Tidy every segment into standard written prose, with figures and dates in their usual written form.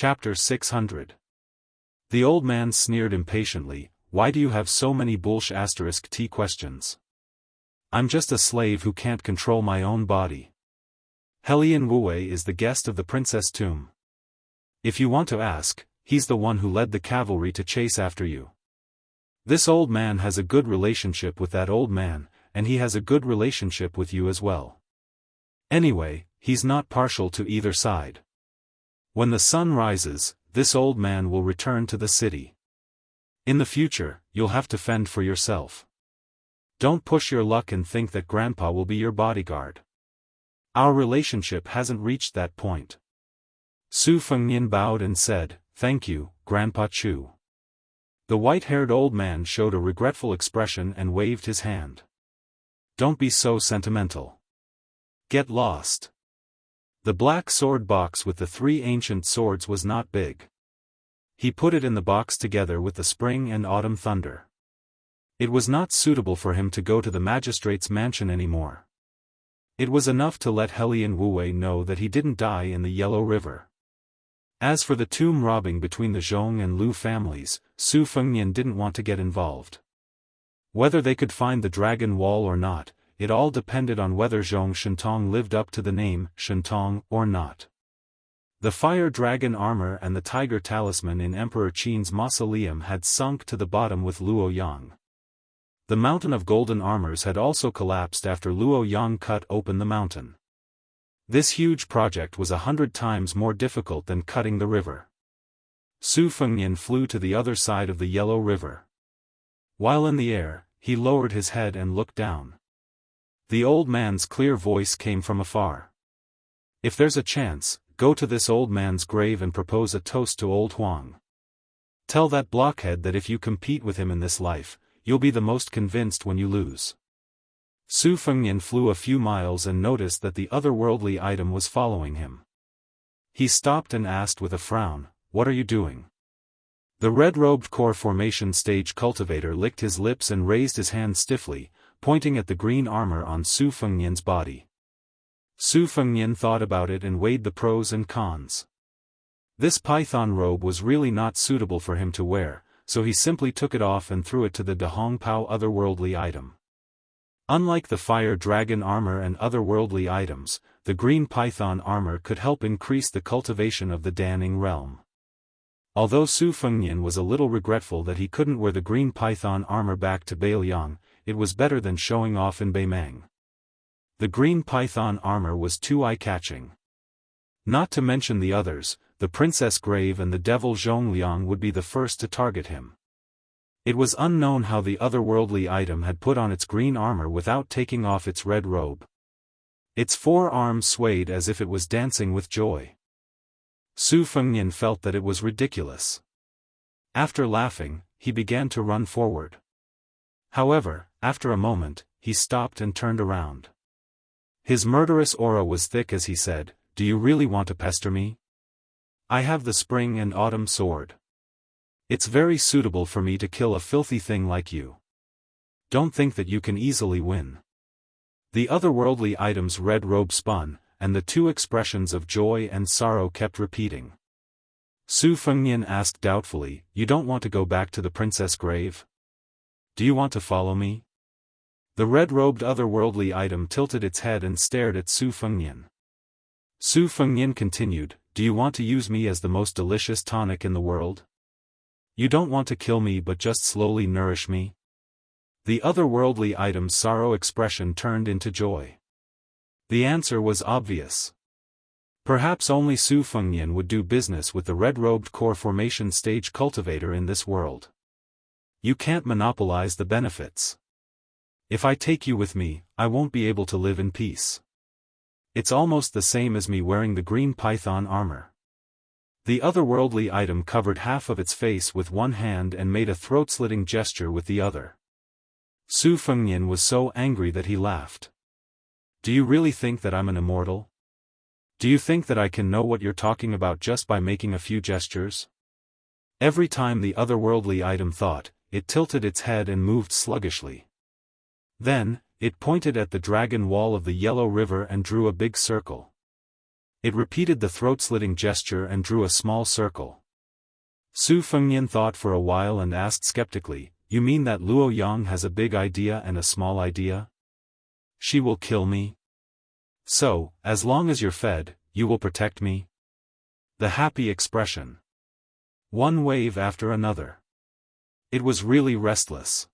Chapter 600. The old man sneered impatiently, "Why do you have so many bullsh*t questions? I'm just a slave who can't control my own body. Helian Wuwei is the guest of the princess tomb. If you want to ask, he's the one who led the cavalry to chase after you. This old man has a good relationship with that old man, and he has a good relationship with you as well. Anyway, he's not partial to either side. When the sun rises, this old man will return to the city. In the future, you'll have to fend for yourself. Don't push your luck and think that Grandpa will be your bodyguard. Our relationship hasn't reached that point." Su Fengnian bowed and said, "Thank you, Grandpa Chu." The white-haired old man showed a regretful expression and waved his hand. "Don't be so sentimental. Get lost." The black sword box with the 3 ancient swords was not big. He put it in the box together with the spring and autumn thunder. It was not suitable for him to go to the magistrate's mansion anymore. It was enough to let Helian Wuwei know that he didn't die in the Yellow River. As for the tomb robbing between the Zhong and Lu families, Su Fengnian didn't want to get involved. Whether they could find the dragon wall or not, it all depended on whether Zhong Shentong lived up to the name Shentong or not. The fire dragon armor and the tiger talisman in Emperor Qin's mausoleum had sunk to the bottom with Luo Yang. The mountain of golden armors had also collapsed after Luo Yang cut open the mountain. This huge project was 100 times more difficult than cutting the river. Su Fengnian flew to the other side of the Yellow River. While in the air, he lowered his head and looked down. The old man's clear voice came from afar. "If there's a chance, go to this old man's grave and propose a toast to old Huang. Tell that blockhead that if you compete with him in this life, you'll be the most convinced when you lose." Su Fengnian flew a few miles and noticed that the otherworldly item was following him. He stopped and asked with a frown, "What are you doing?" The red-robed core formation stage cultivator licked his lips and raised his hand stiffly, pointing at the green armor on Su Fengnian's body. Su Fengnian thought about it and weighed the pros and cons. This python robe was really not suitable for him to wear, so he simply took it off and threw it to the Dahongpao otherworldly item. Unlike the fire dragon armor and otherworldly items, the green python armor could help increase the cultivation of the Daning realm. Although Su Fengnian was a little regretful that he couldn't wear the green python armor back to Beiliang, it was better than showing off in Beimeng. The green python armor was too eye-catching. Not to mention the others, the Princess Grave and the Devil Zhongliang would be the first to target him. It was unknown how the otherworldly item had put on its green armor without taking off its red robe. Its 4 arms swayed as if it was dancing with joy. Su Fengnian felt that it was ridiculous. After laughing, he began to run forward. However, after a moment, he stopped and turned around. His murderous aura was thick as he said, "Do you really want to pester me? I have the spring and autumn sword. It's very suitable for me to kill a filthy thing like you. Don't think that you can easily win." The otherworldly item's red robe spun, and the 2 expressions of joy and sorrow kept repeating. Su Fengnian asked doubtfully, "You don't want to go back to the Princess Grave? Do you want to follow me?" The red-robed otherworldly item tilted its head and stared at Su Fengnian. Su Fengnian continued, "Do you want to use me as the most delicious tonic in the world? You don't want to kill me but just slowly nourish me?" The otherworldly item's sorrow expression turned into joy. The answer was obvious. Perhaps only Su Fengnian would do business with the red-robed core formation stage cultivator in this world. "You can't monopolize the benefits. If I take you with me, I won't be able to live in peace. It's almost the same as me wearing the green python armor." The otherworldly item covered half of its face with one hand and made a throat-slitting gesture with the other. Su Fengnian was so angry that he laughed. "Do you really think that I'm an immortal? Do you think that I can know what you're talking about just by making a few gestures?" Every time the otherworldly item thought, it tilted its head and moved sluggishly. Then, it pointed at the dragon wall of the Yellow River and drew a big circle. It repeated the throat-slitting gesture and drew a small circle. Su Fengnian thought for a while and asked skeptically, "You mean that Luo Yang has a big idea and a small idea? She will kill me? So, as long as you're fed, you will protect me?" The happy expression. One wave after another. It was really restless.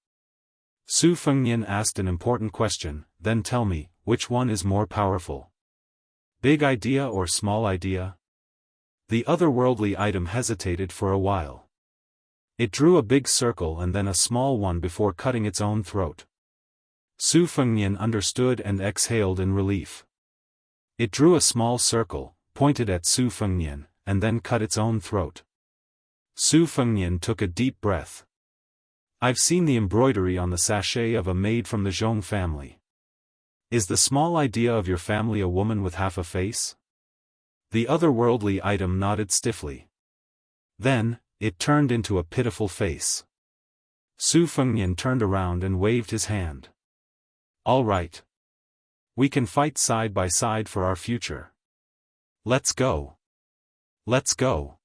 Su Fengnian asked an important question, "Then tell me, which one is more powerful? Big idea or small idea?" The otherworldly item hesitated for a while. It drew a big circle and then a small one before cutting its own throat. Su Fengnian understood and exhaled in relief. It drew a small circle, pointed at Su Fengnian, and then cut its own throat. Su Fengnian took a deep breath. "I've seen the embroidery on the sachet of a maid from the Zhong family. Is the small idea of your family a woman with half a face?" The otherworldly item nodded stiffly. Then, it turned into a pitiful face. Su Fengnian turned around and waved his hand. "All right. We can fight side by side for our future. Let's go. Let's go."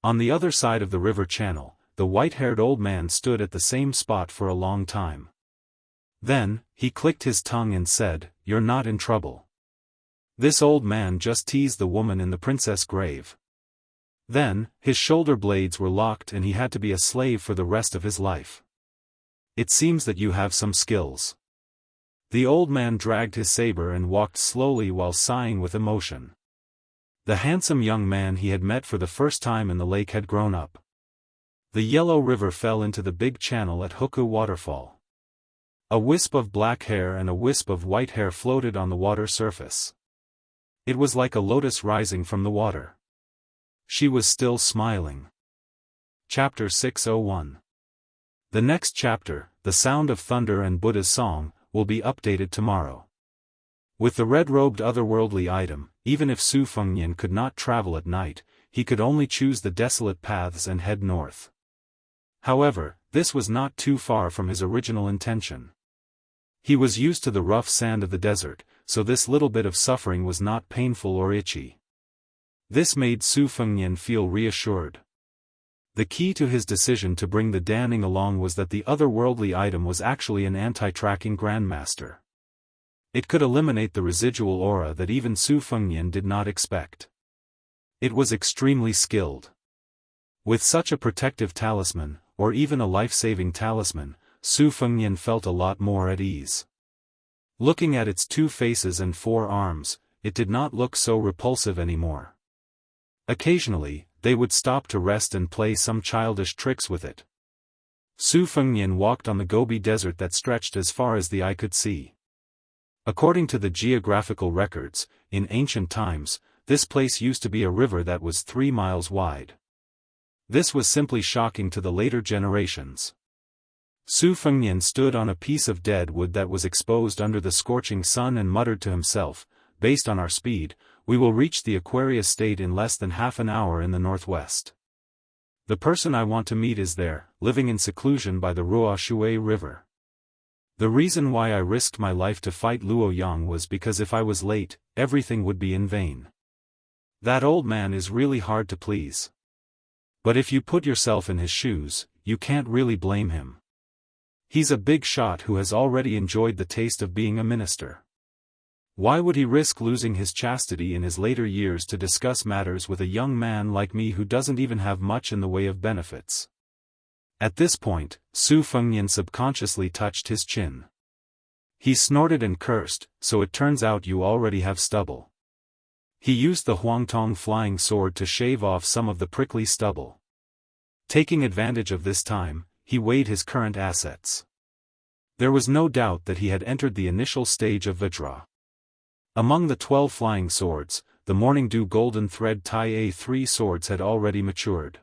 On the other side of the river channel, the white-haired old man stood at the same spot for a long time. Then, he clicked his tongue and said, "You're not in trouble. This old man just teased the woman in the princess grave." Then, his shoulder blades were locked and he had to be a slave for the rest of his life. "It seems that you have some skills." The old man dragged his saber and walked slowly while sighing with emotion. The handsome young man he had met for the first time in the lake had grown up. The yellow river fell into the big channel at Huku Waterfall. A wisp of black hair and a wisp of white hair floated on the water surface. It was like a lotus rising from the water. She was still smiling. Chapter 601. The next chapter, The Sound of Thunder and Buddha's Song, will be updated tomorrow. With the red-robed otherworldly item, even if Su Fengnian could not travel at night, he could only choose the desolate paths and head north. However, this was not too far from his original intention. He was used to the rough sand of the desert, so this little bit of suffering was not painful or itchy. This made Su Fengnian feel reassured. The key to his decision to bring the Danning along was that the otherworldly item was actually an anti-tracking grandmaster. It could eliminate the residual aura that even Su Fengnian did not expect. It was extremely skilled. With such a protective talisman, or even a life-saving talisman, Su Fengnian felt a lot more at ease. Looking at its 2 faces and 4 arms, it did not look so repulsive anymore. Occasionally, they would stop to rest and play some childish tricks with it. Su Fengnian walked on the Gobi Desert that stretched as far as the eye could see. According to the geographical records, in ancient times, this place used to be a river that was 3 miles wide. This was simply shocking to the later generations. Su Fengnian stood on a piece of dead wood that was exposed under the scorching sun and muttered to himself, "Based on our speed, we will reach the Aquarius state in less than half an hour in the northwest. The person I want to meet is there, living in seclusion by the Ruo Shui River. The reason why I risked my life to fight Luo Yang was because if I was late, everything would be in vain. That old man is really hard to please. But if you put yourself in his shoes, you can't really blame him. He's a big shot who has already enjoyed the taste of being a minister. Why would he risk losing his chastity in his later years to discuss matters with a young man like me who doesn't even have much in the way of benefits?" At this point, Su Fengnian subconsciously touched his chin. He snorted and cursed, "So it turns out you already have stubble." He used the Huangtong flying sword to shave off some of the prickly stubble. Taking advantage of this time, he weighed his current assets. There was no doubt that he had entered the initial stage of Vajra. Among the 12 flying swords, the Morning Dew Golden Thread Tai A3 swords had already matured.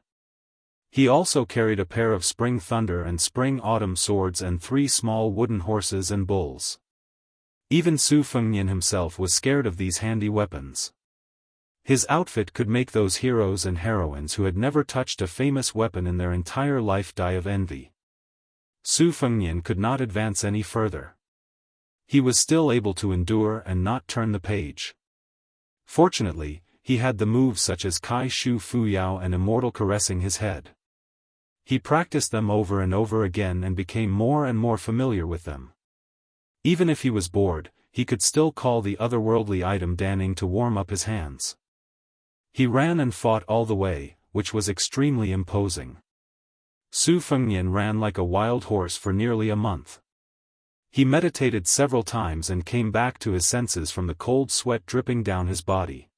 He also carried a pair of Spring Thunder and Spring Autumn swords and 3 small wooden horses and bulls. Even Su Fengnian himself was scared of these handy weapons. His outfit could make those heroes and heroines who had never touched a famous weapon in their entire life die of envy. Su Fengnian could not advance any further. He was still able to endure and not turn the page. Fortunately, he had the moves such as Kai Shu Fu Yao and Immortal caressing his head. He practiced them over and over again and became more and more familiar with them. Even if he was bored, he could still call the otherworldly item Danning to warm up his hands. He ran and fought all the way, which was extremely imposing. Su Fengnian ran like a wild horse for nearly a month. He meditated several times and came back to his senses from the cold sweat dripping down his body.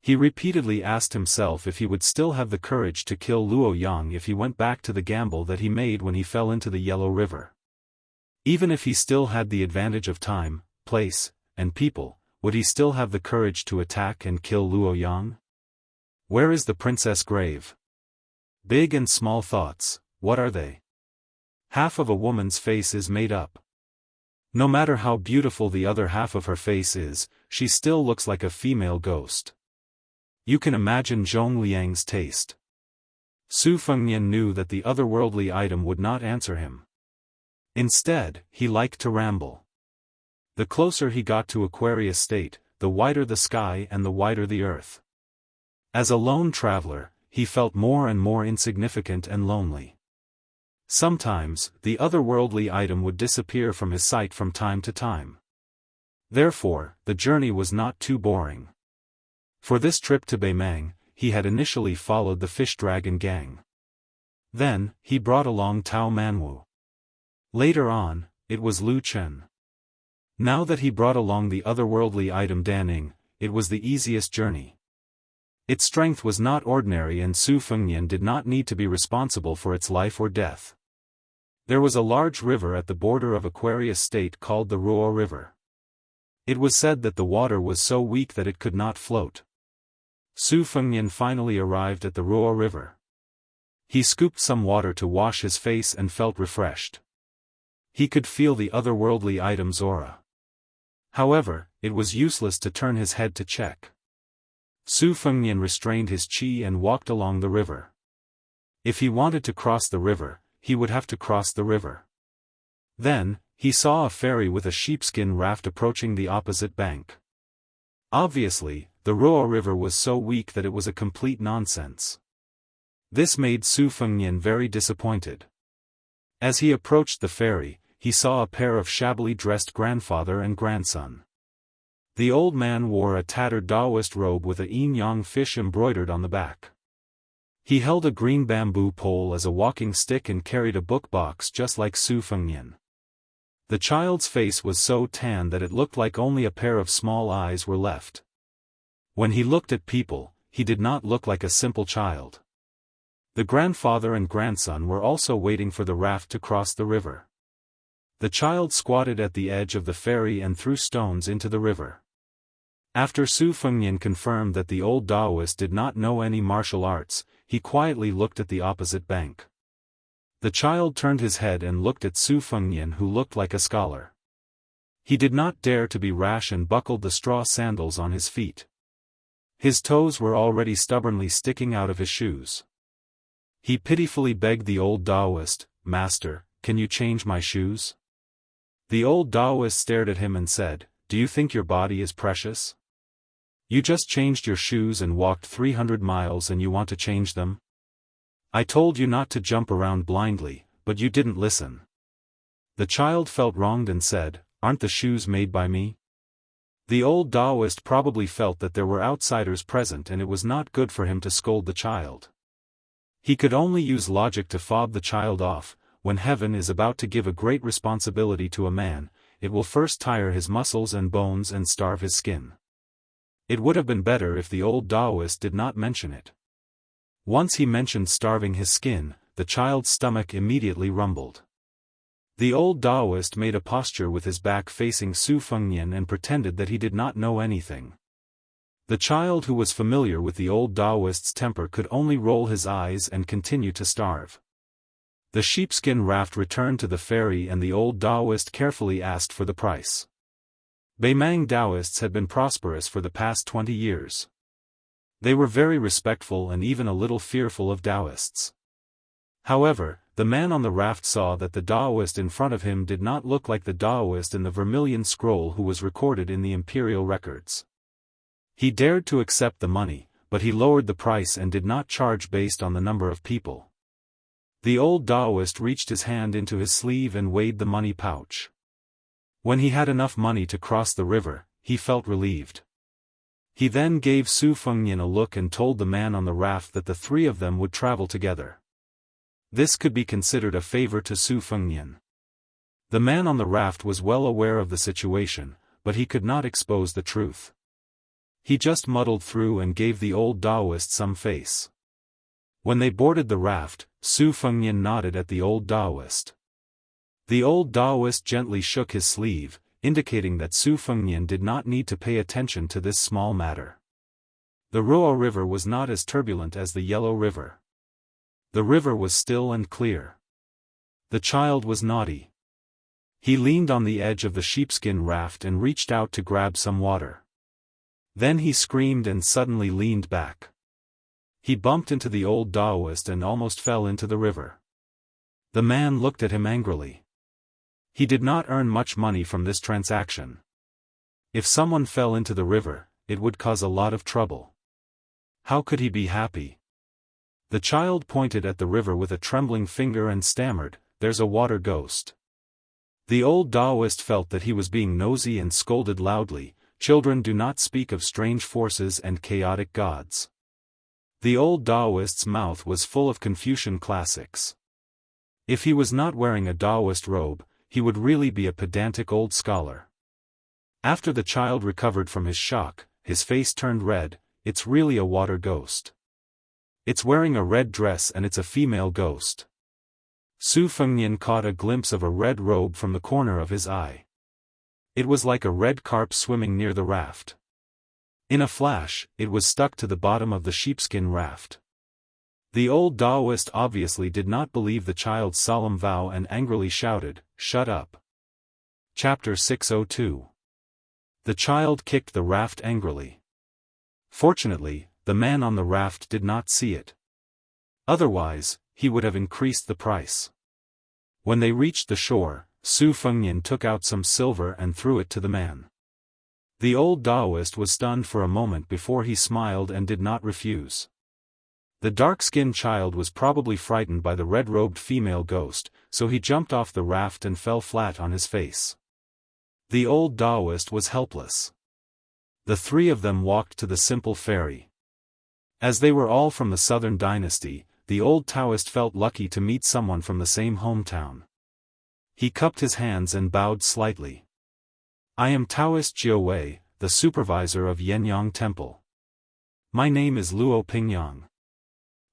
He repeatedly asked himself if he would still have the courage to kill Luo Yang if he went back to the gamble that he made when he fell into the Yellow River. Even if he still had the advantage of time, place, and people, would he still have the courage to attack and kill Luo Yang? Where is the princess grave? Big and small thoughts, what are they? Half of a woman's face is made up. No matter how beautiful the other half of her face is, she still looks like a female ghost. You can imagine Zhong Liang's taste. Su Fengnian knew that the otherworldly item would not answer him. Instead, he liked to ramble. The closer he got to Aquarius State, the wider the sky and the wider the earth. As a lone traveler, he felt more and more insignificant and lonely. Sometimes, the otherworldly item would disappear from his sight from time to time. Therefore, the journey was not too boring. For this trip to Beimang, he had initially followed the fish dragon gang. Then, he brought along Tao Manwu. Later on, it was Lu Chen. Now that he brought along the otherworldly item Danning, it was the easiest journey. Its strength was not ordinary and Su Fengnian did not need to be responsible for its life or death. There was a large river at the border of Aquarius State called the Ruo River. It was said that the water was so weak that it could not float. Su Fengnian finally arrived at the Ruo River. He scooped some water to wash his face and felt refreshed. He could feel the otherworldly item's aura. However, it was useless to turn his head to check. Su Fengnian restrained his qi and walked along the river. If he wanted to cross the river, he would have to cross the river. Then, he saw a ferry with a sheepskin raft approaching the opposite bank. Obviously, the Ruo River was so weak that it was a complete nonsense. This made Su Fengnian very disappointed. As he approached the ferry, he saw a pair of shabbily dressed grandfather and grandson. The old man wore a tattered Daoist robe with a yin-yang fish embroidered on the back. He held a green bamboo pole as a walking stick and carried a book box just like Su Fengnian. The child's face was so tan that it looked like only a pair of small eyes were left. When he looked at people, he did not look like a simple child. The grandfather and grandson were also waiting for the raft to cross the river. The child squatted at the edge of the ferry and threw stones into the river. After Su Fengnian confirmed that the old Daoist did not know any martial arts, he quietly looked at the opposite bank. The child turned his head and looked at Su Fengnian, who looked like a scholar. He did not dare to be rash and buckled the straw sandals on his feet. His toes were already stubbornly sticking out of his shoes. He pitifully begged the old Daoist, "Master, can you change my shoes?" The old Daoist stared at him and said, "Do you think your body is precious? You just changed your shoes and walked 300 miles and you want to change them? I told you not to jump around blindly, but you didn't listen." The child felt wronged and said, "Aren't the shoes made by me?" The old Daoist probably felt that there were outsiders present and it was not good for him to scold the child. He could only use logic to fob the child off. When heaven is about to give a great responsibility to a man, it will first tire his muscles and bones and starve his skin. It would have been better if the old Daoist did not mention it. Once he mentioned starving his skin, the child's stomach immediately rumbled. The old Daoist made a posture with his back facing Su Fengnian and pretended that he did not know anything. The child, who was familiar with the old Daoist's temper, could only roll his eyes and continue to starve. The sheepskin raft returned to the ferry and the old Daoist carefully asked for the price. Beimang Daoists had been prosperous for the past 20 years. They were very respectful and even a little fearful of Daoists. However, the man on the raft saw that the Daoist in front of him did not look like the Daoist in the Vermilion Scroll who was recorded in the imperial records. He dared to accept the money, but he lowered the price and did not charge based on the number of people. The old Daoist reached his hand into his sleeve and weighed the money pouch. When he had enough money to cross the river, he felt relieved. He then gave Su Fengnian a look and told the man on the raft that the three of them would travel together. This could be considered a favor to Su Fengnian. The man on the raft was well aware of the situation, but he could not expose the truth. He just muddled through and gave the old Daoist some face. When they boarded the raft, Su Fengnian nodded at the old Daoist. The old Daoist gently shook his sleeve, indicating that Su Fengnian did not need to pay attention to this small matter. The Ruo River was not as turbulent as the Yellow River. The river was still and clear. The child was naughty. He leaned on the edge of the sheepskin raft and reached out to grab some water. Then he screamed and suddenly leaned back. He bumped into the old Daoist and almost fell into the river. The man looked at him angrily. He did not earn much money from this transaction. If someone fell into the river, it would cause a lot of trouble. How could he be happy? The child pointed at the river with a trembling finger and stammered, "There's a water ghost." The old Daoist felt that he was being nosy and scolded loudly, "Children do not speak of strange forces and chaotic gods." The old Daoist's mouth was full of Confucian classics. If he was not wearing a Daoist robe, he would really be a pedantic old scholar. After the child recovered from his shock, his face turned red. "It's really a water ghost. It's wearing a red dress and it's a female ghost." Su Fengnian caught a glimpse of a red robe from the corner of his eye. It was like a red carp swimming near the raft. In a flash, it was stuck to the bottom of the sheepskin raft. The old Daoist obviously did not believe the child's solemn vow and angrily shouted, "Shut up." Chapter 602. The child kicked the raft angrily. Fortunately, the man on the raft did not see it. Otherwise, he would have increased the price. When they reached the shore, Su Fengnian took out some silver and threw it to the man. The old Daoist was stunned for a moment before he smiled and did not refuse. The dark-skinned child was probably frightened by the red-robed female ghost, so he jumped off the raft and fell flat on his face. The old Daoist was helpless. The three of them walked to the simple ferry. As they were all from the southern dynasty, the old Taoist felt lucky to meet someone from the same hometown. He cupped his hands and bowed slightly. "I am Taoist Jiao Wei, the supervisor of Yenyang Temple. My name is Luo Pingyang.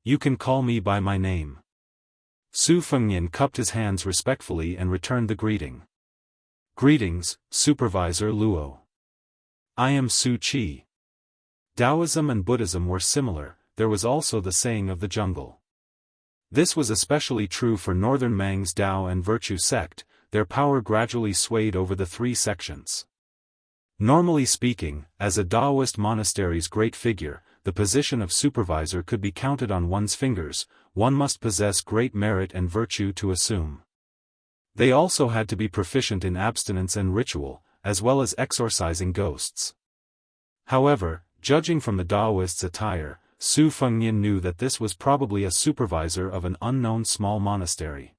You can call me by my name." Su Fengnian cupped his hands respectfully and returned the greeting. "Greetings, Supervisor Luo. I am Su Qi." Taoism and Buddhism were similar. There was also the saying of the jungle. This was especially true for Northern Mang's Tao and Virtue sect. Their power gradually swayed over the three sections. Normally speaking, as a Daoist monastery's great figure, the position of supervisor could be counted on one's fingers. One must possess great merit and virtue to assume. They also had to be proficient in abstinence and ritual, as well as exorcising ghosts. However, judging from the Daoist's attire, Su Fengnian knew that this was probably a supervisor of an unknown small monastery.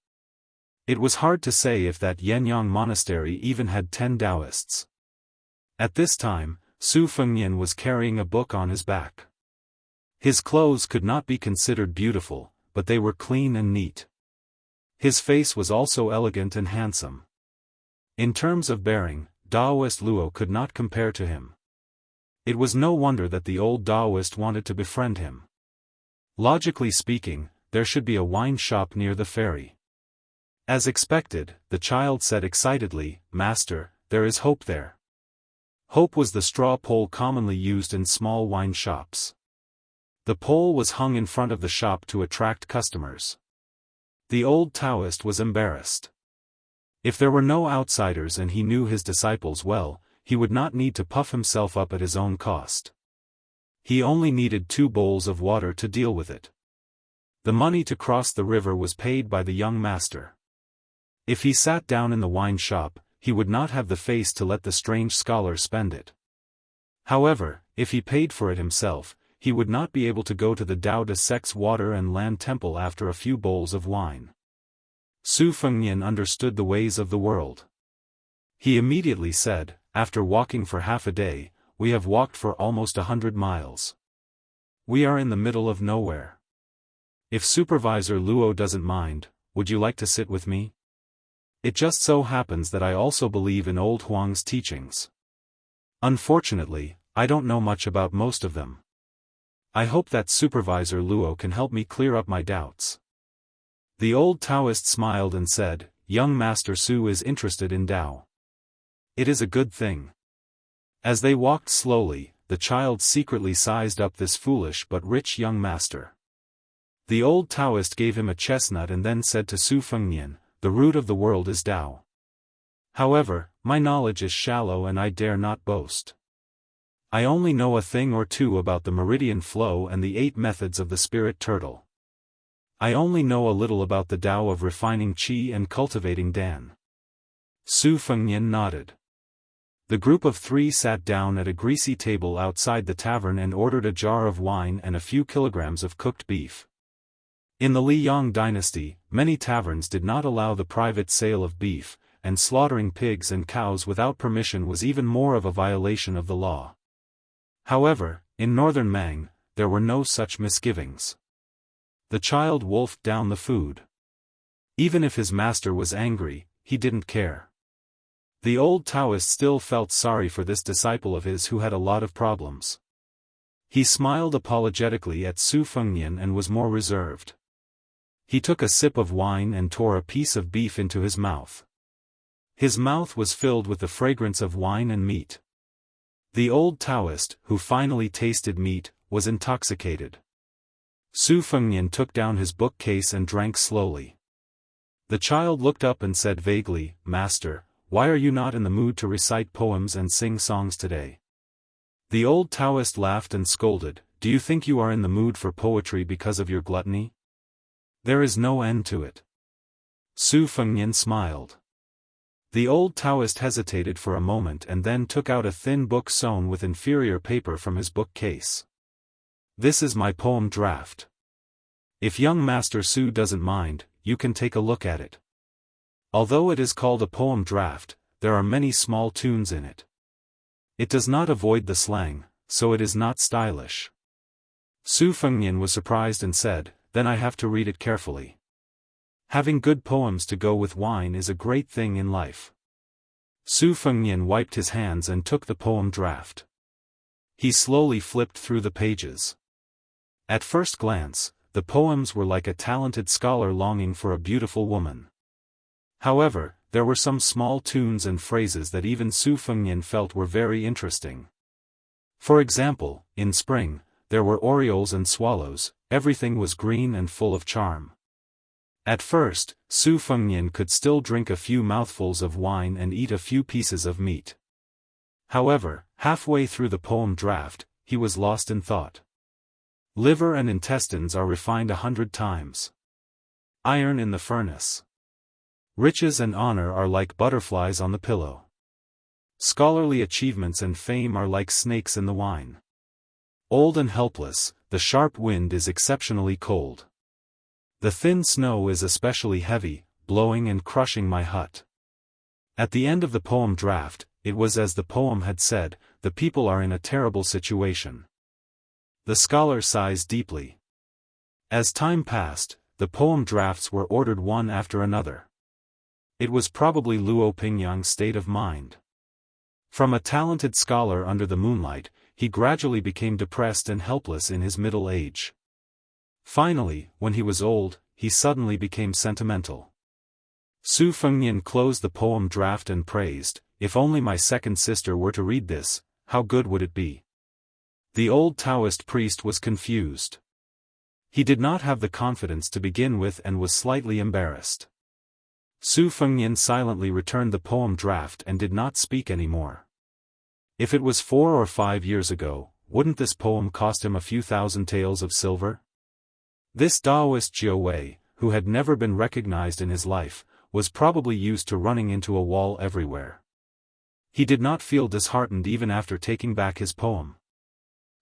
It was hard to say if that Yenyang monastery even had 10 Daoists. At this time, Su Fengnian was carrying a book on his back. His clothes could not be considered beautiful, but they were clean and neat. His face was also elegant and handsome. In terms of bearing, Daoist Luo could not compare to him. It was no wonder that the old Daoist wanted to befriend him. Logically speaking, there should be a wine shop near the ferry. As expected, the child said excitedly, "Master, there is hope there." Hope was the straw pole commonly used in small wine shops. The pole was hung in front of the shop to attract customers. The old Taoist was embarrassed. If there were no outsiders and he knew his disciples well, he would not need to puff himself up at his own cost. He only needed 2 bowls of water to deal with it. The money to cross the river was paid by the young master. If he sat down in the wine shop, he would not have the face to let the strange scholar spend it. However, If he paid for it himself, he would not be able to go to the Daoist sect's water and land temple after a few bowls of wine. Su Fengnian understood the ways of the world. He immediately said, after walking for half a day, we have walked for almost 100 miles. We are in the middle of nowhere. If Supervisor Luo doesn't mind, would you like to sit with me? It just so happens that I also believe in old Huang's teachings. Unfortunately, I don't know much about most of them. I hope that Supervisor Luo can help me clear up my doubts. The old Taoist smiled and said, young Master Su is interested in Tao. It is a good thing. As they walked slowly, the child secretly sized up this foolish but rich young master. The old Taoist gave him a chestnut and then said to Su Fengnian, the root of the world is Tao. However, my knowledge is shallow and I dare not boast. I only know a thing or two about the meridian flow and the 8 methods of the spirit turtle. I only know a little about the Tao of refining qi and cultivating Dan. Su Fengnian nodded. The group of 3 sat down at a greasy table outside the tavern and ordered a jar of wine and a few kilograms of cooked beef. In the Liang dynasty, many taverns did not allow the private sale of beef, and slaughtering pigs and cows without permission was even more of a violation of the law. However, in northern Mang, there were no such misgivings. The child wolfed down the food. Even if his master was angry, he didn't care. The old Taoist still felt sorry for this disciple of his who had a lot of problems. He smiled apologetically at Su Fengnian and was more reserved. He took a sip of wine and tore a piece of beef into his mouth. His mouth was filled with the fragrance of wine and meat. The old Taoist, who finally tasted meat, was intoxicated. Su Fengnian took down his bookcase and drank slowly. The child looked up and said vaguely, Master, why are you not in the mood to recite poems and sing songs today? The old Taoist laughed and scolded, do you think you are in the mood for poetry because of your gluttony? There is no end to it. Su Fengnian smiled. The old Taoist hesitated for a moment and then took out a thin book sewn with inferior paper from his bookcase. This is my poem draft. If young Master Su doesn't mind, you can take a look at it. Although it is called a poem draft, there are many small tunes in it. It does not avoid the slang, so it is not stylish. Su Fengnian was surprised and said, then I have to read it carefully. Having good poems to go with wine is a great thing in life. Su Fengnian wiped his hands and took the poem draft. He slowly flipped through the pages. At first glance, the poems were like a talented scholar longing for a beautiful woman. However, there were some small tunes and phrases that even Su Fengnian felt were very interesting. For example, in spring, there were orioles and swallows, everything was green and full of charm. At first, Su Fengnian could still drink a few mouthfuls of wine and eat a few pieces of meat. However, halfway through the poem draft, he was lost in thought. Liver and intestines are refined 100 times. Iron in the furnace. Riches and honor are like butterflies on the pillow. Scholarly achievements and fame are like snakes in the wine. Old and helpless, the sharp wind is exceptionally cold. The thin snow is especially heavy, blowing and crushing my hut. At the end of the poem draft, it was as the poem had said, the people are in a terrible situation. The scholar sighs deeply. As time passed, the poem drafts were ordered one after another. It was probably Luo Pingyang's state of mind. From a talented scholar under the moonlight, he gradually became depressed and helpless in his middle age. Finally, when he was old, he suddenly became sentimental. Su Fengnian closed the poem draft and praised, if only my second sister were to read this, how good would it be? The old Taoist priest was confused. He did not have the confidence to begin with and was slightly embarrassed. Su Fengnian silently returned the poem draft and did not speak anymore. If it was 4 or 5 years ago, wouldn't this poem cost him a few thousand taels of silver? This Daoist Jiao Wei, who had never been recognized in his life, was probably used to running into a wall everywhere. He did not feel disheartened even after taking back his poem.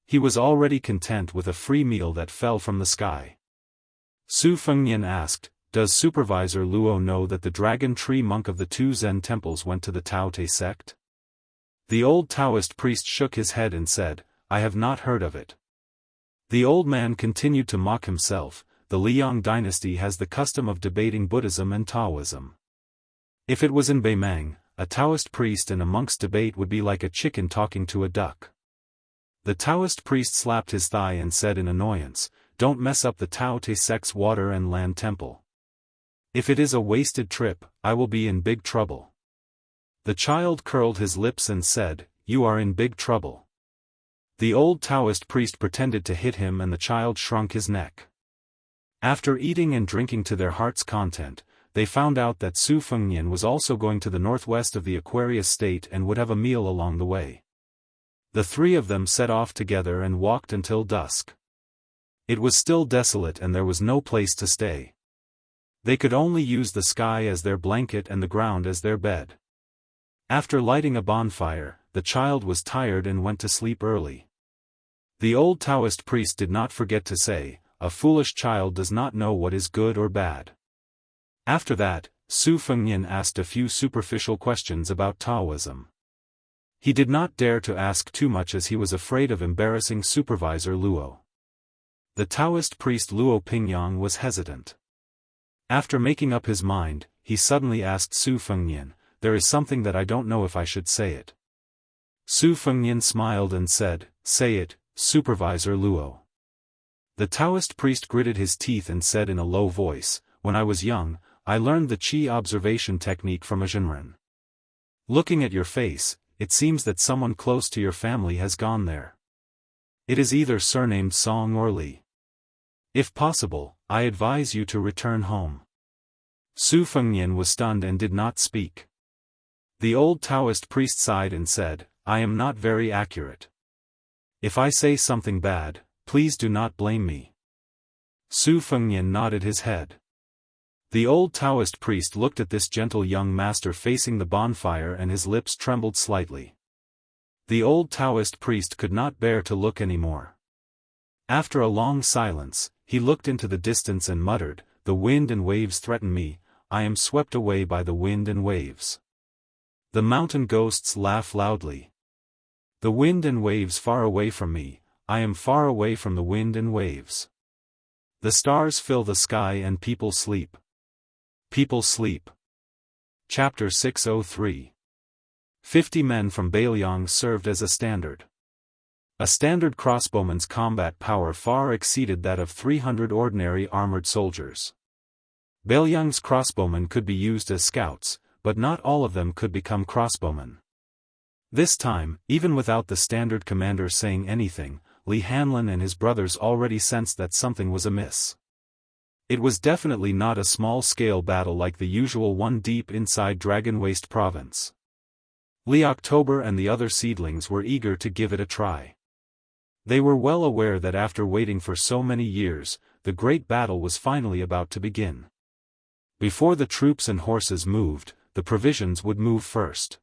He was already content with a free meal that fell from the sky. Su Fengnian asked, "Does Supervisor Luo know that the dragon tree monk of the two Zen temples went to the Tao Te sect?" The old Taoist priest shook his head and said, "I have not heard of it." The old man continued to mock himself. The Liang dynasty has the custom of debating Buddhism and Taoism. If it was in Beimang, a Taoist priest and a monk's debate would be like a chicken talking to a duck. The Taoist priest slapped his thigh and said in annoyance, "Don't mess up the Tao Te sect's water and land temple. If it is a wasted trip, I will be in big trouble." The child curled his lips and said, "You are in big trouble." The old Taoist priest pretended to hit him and the child shrunk his neck. After eating and drinking to their heart's content, they found out that Su Fengnian was also going to the northwest of the Aquarius state and would have a meal along the way. The three of them set off together and walked until dusk. It was still desolate and there was no place to stay. They could only use the sky as their blanket and the ground as their bed. After lighting a bonfire, the child was tired and went to sleep early. The old Taoist priest did not forget to say, "A foolish child does not know what is good or bad." After that, Su Fengnian asked a few superficial questions about Taoism. He did not dare to ask too much as he was afraid of embarrassing Supervisor Luo. The Taoist priest Luo Pingyang was hesitant. After making up his mind, he suddenly asked Su Fengnian, "There is something that I don't know if I should say it." Su Fengnian smiled and said, "Say it, Supervisor Luo." The Taoist priest gritted his teeth and said in a low voice, "When I was young, I learned the qi observation technique from a Zhenren. Looking at your face, it seems that someone close to your family has gone there. It is either surnamed Song or Li. If possible, I advise you to return home." Su Fengnian was stunned and did not speak. The old Taoist priest sighed and said, "I am not very accurate. If I say something bad, please do not blame me." Su Fengnian nodded his head. The old Taoist priest looked at this gentle young master facing the bonfire and his lips trembled slightly. The old Taoist priest could not bear to look anymore. After a long silence, he looked into the distance and muttered, "The wind and waves threaten me, I am swept away by the wind and waves. The mountain ghosts laugh loudly. The wind and waves far away from me, I am far away from the wind and waves. The stars fill the sky and people sleep. People sleep." Chapter 603. 50 men from Beiliang served as a standard. A standard crossbowman's combat power far exceeded that of 300 ordinary armored soldiers. Beiliang's crossbowmen could be used as scouts, but not all of them could become crossbowmen. This time, even without the standard commander saying anything, Li Hanlin and his brothers already sensed that something was amiss. It was definitely not a small-scale battle like the usual one deep inside Dragon Waste province. Li October and the other seedlings were eager to give it a try. They were well aware that after waiting for so many years, the great battle was finally about to begin. Before the troops and horses moved, the provisions would move first.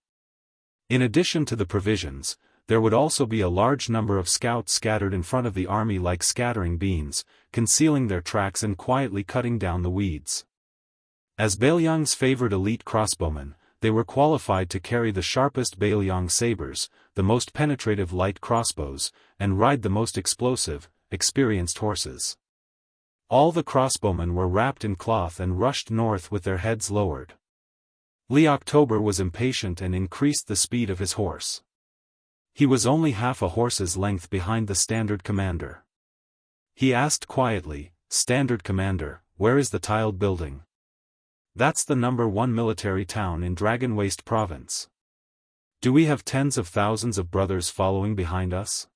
In addition to the provisions, there would also be a large number of scouts scattered in front of the army like scattering beans, concealing their tracks and quietly cutting down the weeds. As Beiliang's favored elite crossbowmen, they were qualified to carry the sharpest Beiliang sabers, the most penetrative light crossbows, and ride the most explosive, experienced horses. All the crossbowmen were wrapped in cloth and rushed north with their heads lowered. Li October was impatient and increased the speed of his horse. He was only half a horse's length behind the standard commander. He asked quietly, "Standard commander, where is the tiled building?" "That's the number 1 military town in Dragon Waste province." "Do we have tens of thousands of brothers following behind us?"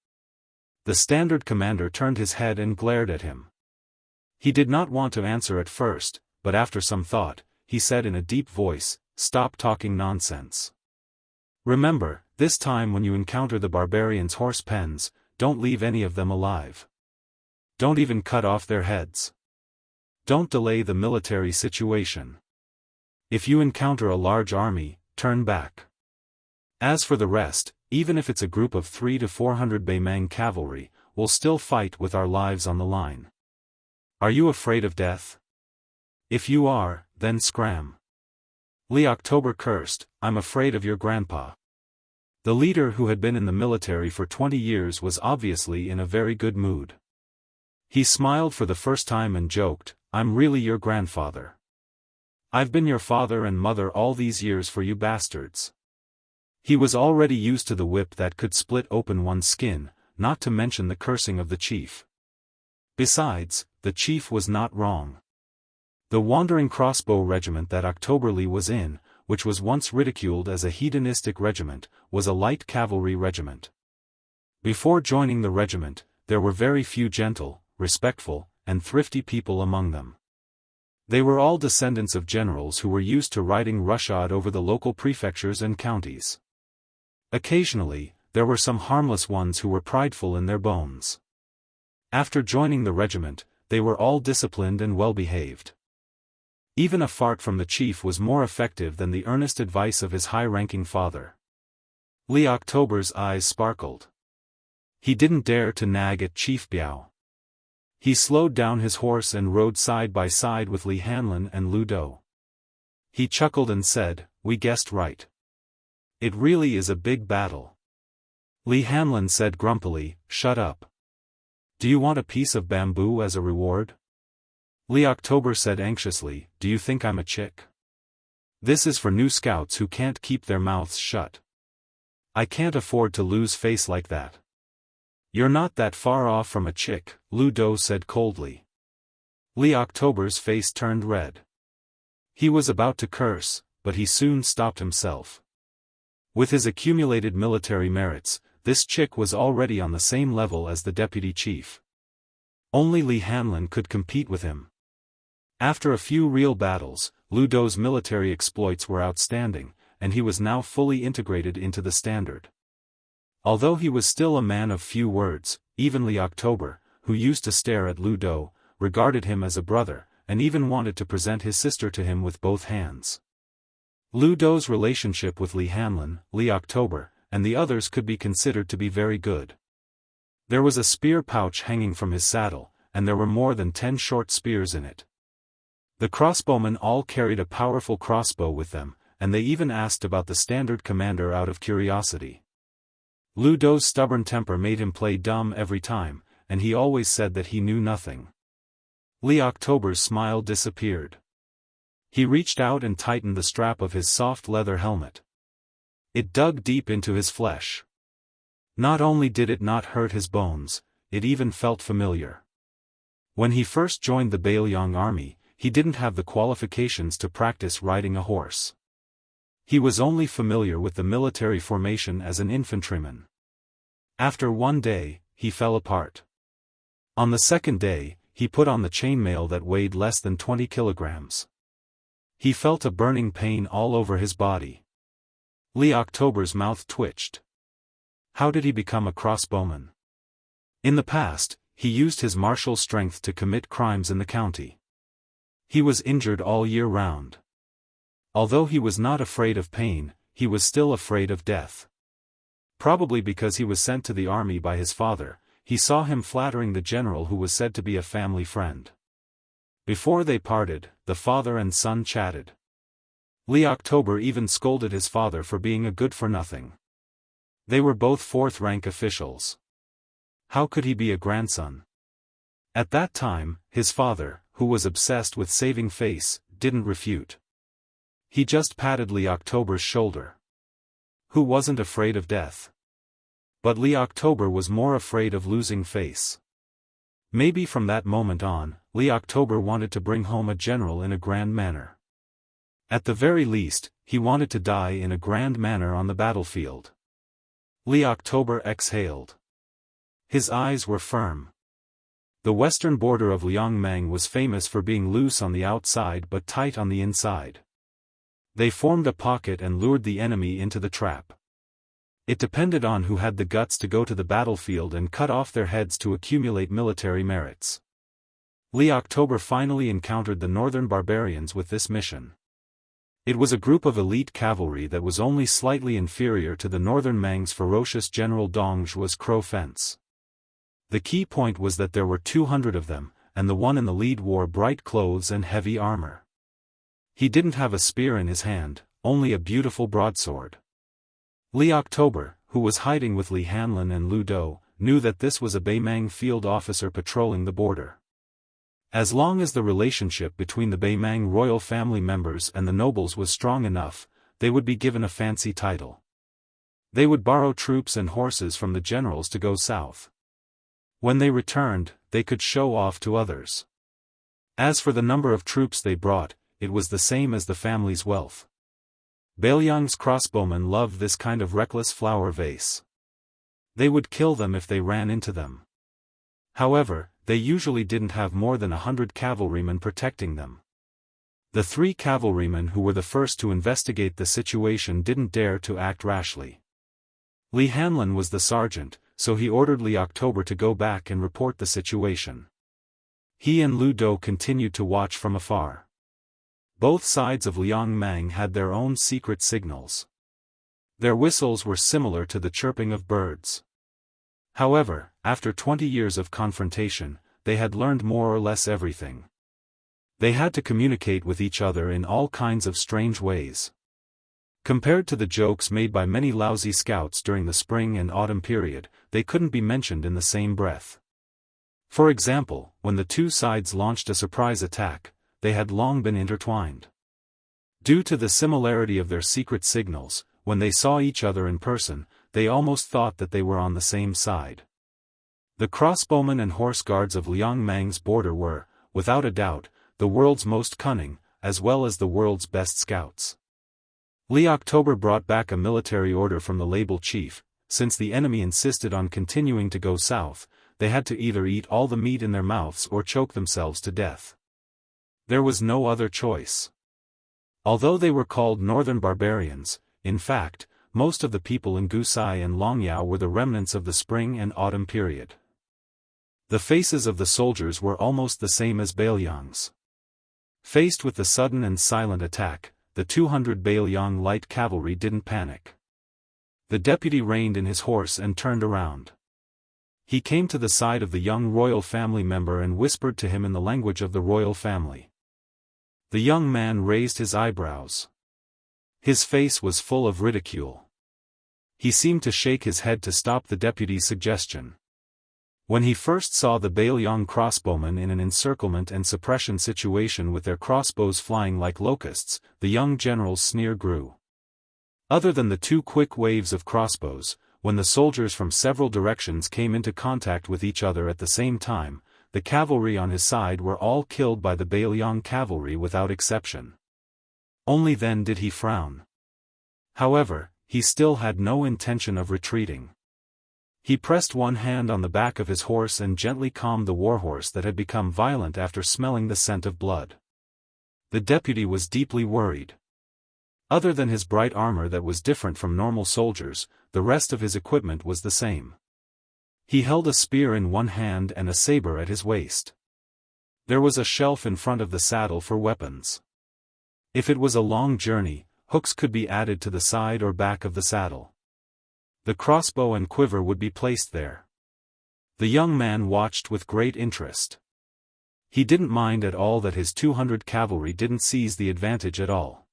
The standard commander turned his head and glared at him. He did not want to answer at first, but after some thought, he said in a deep voice, "Stop talking nonsense. Remember, this time when you encounter the barbarians' horse pens, don't leave any of them alive. Don't even cut off their heads. Don't delay the military situation. If you encounter a large army, turn back. As for the rest, even if it's a group of 300 to 400 Beimang cavalry, we'll still fight with our lives on the line. Are you afraid of death? If you are, then scram. Li October cursed, I'm afraid of your grandpa. The leader who had been in the military for 20 years was obviously in a very good mood. He smiled for the first time and joked, I'm really your grandfather. I've been your father and mother all these years for you bastards. He was already used to the whip that could split open one's skin, not to mention the cursing of the chief. Besides, the chief was not wrong. The wandering crossbow regiment that Octoberly was in, which was once ridiculed as a hedonistic regiment, was a light cavalry regiment. Before joining the regiment, there were very few gentle, respectful, and thrifty people among them. They were all descendants of generals who were used to riding roughshod over the local prefectures and counties. Occasionally, there were some harmless ones who were prideful in their bones. After joining the regiment, they were all disciplined and well-behaved. Even a fart from the chief was more effective than the earnest advice of his high-ranking father. Li October's eyes sparkled. He didn't dare to nag at Chief Biao. He slowed down his horse and rode side by side with Li Hanlin and Lu Dou. He chuckled and said, we guessed right. It really is a big battle. Li Hanlin said grumpily, shut up. Do you want a piece of bamboo as a reward? Li October said anxiously, do you think I'm a chick? This is for new scouts who can't keep their mouths shut. I can't afford to lose face like that. You're not that far off from a chick, Lu Dou said coldly. Li October's face turned red. He was about to curse, but he soon stopped himself. With his accumulated military merits, this chick was already on the same level as the deputy chief. Only Li Hanlin could compete with him. After a few real battles, Lu Dou's military exploits were outstanding, and he was now fully integrated into the standard. Although he was still a man of few words, even Li October, who used to stare at Lu Dou, regarded him as a brother, and even wanted to present his sister to him with both hands. Lu Dou's relationship with Li Hanlin, Li October, and the others could be considered to be very good. There was a spear pouch hanging from his saddle, and there were more than 10 short spears in it. The crossbowmen all carried a powerful crossbow with them, and they even asked about the standard commander out of curiosity. Lu Dou's stubborn temper made him play dumb every time, and he always said that he knew nothing. Li October's smile disappeared. He reached out and tightened the strap of his soft leather helmet. It dug deep into his flesh. Not only did it not hurt his bones, it even felt familiar. When he first joined the Bailiang army, he didn't have the qualifications to practice riding a horse. He was only familiar with the military formation as an infantryman. After one day, he fell apart. On the second day, he put on the chainmail that weighed less than 20 kilograms. He felt a burning pain all over his body. Li October's mouth twitched. How did he become a crossbowman? In the past, he used his martial strength to commit crimes in the county. He was injured all year round. Although he was not afraid of pain, he was still afraid of death. Probably because he was sent to the army by his father, he saw him flattering the general who was said to be a family friend. Before they parted, the father and son chatted. Li October even scolded his father for being a good-for-nothing. They were both fourth-rank officials. How could he be a grandson? At that time, his father, who was obsessed with saving face, didn't refute. He just patted Li October's shoulder. Who wasn't afraid of death? But Li October was more afraid of losing face. Maybe from that moment on, Li October wanted to bring home a general in a grand manner. At the very least, he wanted to die in a grand manner on the battlefield. Li October exhaled. His eyes were firm. The western border of Liangmeng was famous for being loose on the outside but tight on the inside. They formed a pocket and lured the enemy into the trap. It depended on who had the guts to go to the battlefield and cut off their heads to accumulate military merits. Li October finally encountered the northern barbarians with this mission. It was a group of elite cavalry that was only slightly inferior to the northern Meng's ferocious general Dong Zhuo's Crow Fence. The key point was that there were 200 of them, and the one in the lead wore bright clothes and heavy armor. He didn't have a spear in his hand, only a beautiful broadsword. Li October, who was hiding with Li Hanlin and Lu Dou, knew that this was a Beimang field officer patrolling the border. As long as the relationship between the Beimang royal family members and the nobles was strong enough, they would be given a fancy title. They would borrow troops and horses from the generals to go south. When they returned, they could show off to others. As for the number of troops they brought, it was the same as the family's wealth. Bailiang's crossbowmen loved this kind of reckless flower vase. They would kill them if they ran into them. However, they usually didn't have more than 100 cavalrymen protecting them. The 3 cavalrymen who were the first to investigate the situation didn't dare to act rashly. Li Hanlin was the sergeant, so he ordered Li October to go back and report the situation. He and Lu Dou continued to watch from afar. Both sides of Liang Mang had their own secret signals. Their whistles were similar to the chirping of birds. However, after 20 years of confrontation, they had learned more or less everything. They had to communicate with each other in all kinds of strange ways. Compared to the jokes made by many lousy scouts during the spring and autumn period, they couldn't be mentioned in the same breath. For example, when the two sides launched a surprise attack, they had long been intertwined. Due to the similarity of their secret signals, when they saw each other in person, they almost thought that they were on the same side. The crossbowmen and horse guards of Liang Mang's border were, without a doubt, the world's most cunning, as well as the world's best scouts. Li October brought back a military order from the label chief: since the enemy insisted on continuing to go south, they had to either eat all the meat in their mouths or choke themselves to death. There was no other choice. Although they were called northern barbarians, in fact, most of the people in Gusai and Longyao were the remnants of the spring and autumn period. The faces of the soldiers were almost the same as Bailiang's. Faced with the sudden and silent attack, the 200 Bailiang light cavalry didn't panic. The deputy reined in his horse and turned around. He came to the side of the young royal family member and whispered to him in the language of the royal family. The young man raised his eyebrows. His face was full of ridicule. He seemed to shake his head to stop the deputy's suggestion. When he first saw the Bailiang crossbowmen in an encirclement and suppression situation with their crossbows flying like locusts, the young general's sneer grew. Other than the 2 quick waves of crossbows, when the soldiers from several directions came into contact with each other at the same time, the cavalry on his side were all killed by the Bailiang cavalry without exception. Only then did he frown. However, he still had no intention of retreating. He pressed one hand on the back of his horse and gently calmed the warhorse that had become violent after smelling the scent of blood. The deputy was deeply worried. Other than his bright armor that was different from normal soldiers, the rest of his equipment was the same. He held a spear in one hand and a saber at his waist. There was a shelf in front of the saddle for weapons. If it was a long journey, hooks could be added to the side or back of the saddle. The crossbow and quiver would be placed there. The young man watched with great interest. He didn't mind at all that his 200 cavalry didn't seize the advantage at all.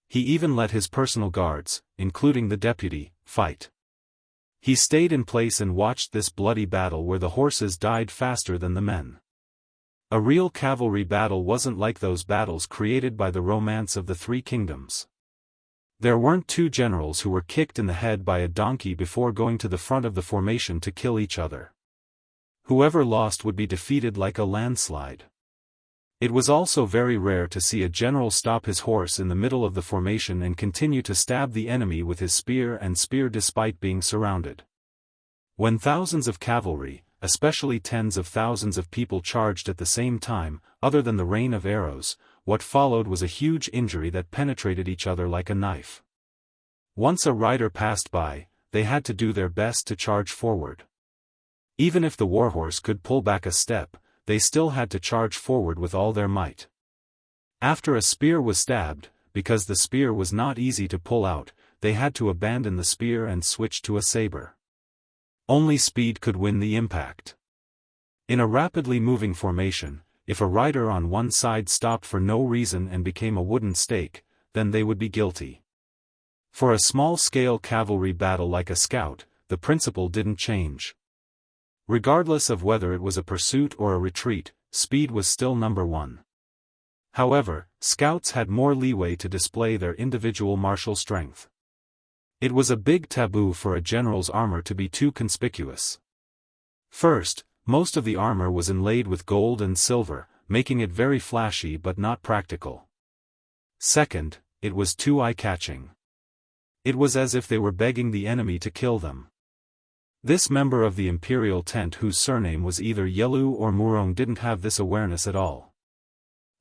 He even let his personal guards, including the deputy, fight. He stayed in place and watched this bloody battle where the horses died faster than the men. A real cavalry battle wasn't like those battles created by the romance of the 3 kingdoms. There weren't 2 generals who were kicked in the head by a donkey before going to the front of the formation to kill each other. Whoever lost would be defeated like a landslide. It was also very rare to see a general stop his horse in the middle of the formation and continue to stab the enemy with his spear despite being surrounded. When thousands of cavalry, especially tens of thousands of people charged at the same time, other than the rain of arrows, what followed was a huge injury that penetrated each other like a knife. Once a rider passed by, they had to do their best to charge forward. Even if the warhorse could pull back a step, they still had to charge forward with all their might. After a spear was stabbed, because the spear was not easy to pull out, they had to abandon the spear and switch to a saber. Only speed could win the impact. In a rapidly moving formation, if a rider on one side stopped for no reason and became a wooden stake, then they would be guilty. For a small-scale cavalry battle like a scout, the principle didn't change. Regardless of whether it was a pursuit or a retreat, speed was still number one. However, scouts had more leeway to display their individual martial strength. It was a big taboo for a general's armor to be too conspicuous. First, most of the armor was inlaid with gold and silver, making it very flashy but not practical. Second, it was too eye-catching. It was as if they were begging the enemy to kill them. This member of the imperial tent whose surname was either Yelu or Murong didn't have this awareness at all.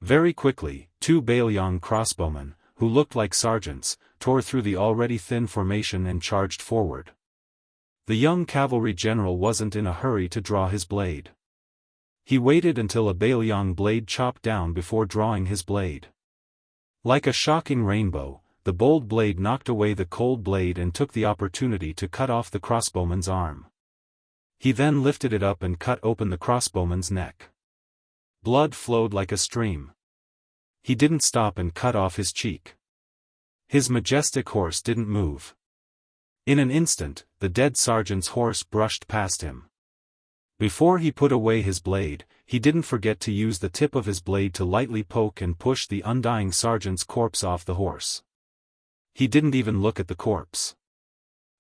Very quickly, two Bailiang crossbowmen, who looked like sergeants, tore through the already thin formation and charged forward. The young cavalry general wasn't in a hurry to draw his blade. He waited until a Bailiang blade chopped down before drawing his blade. Like a shocking rainbow, the bold blade knocked away the cold blade and took the opportunity to cut off the crossbowman's arm. He then lifted it up and cut open the crossbowman's neck. Blood flowed like a stream. He didn't stop and cut off his cheek. His majestic horse didn't move. In an instant, the dead sergeant's horse brushed past him. Before he put away his blade, he didn't forget to use the tip of his blade to lightly poke and push the undying sergeant's corpse off the horse. He didn't even look at the corpse.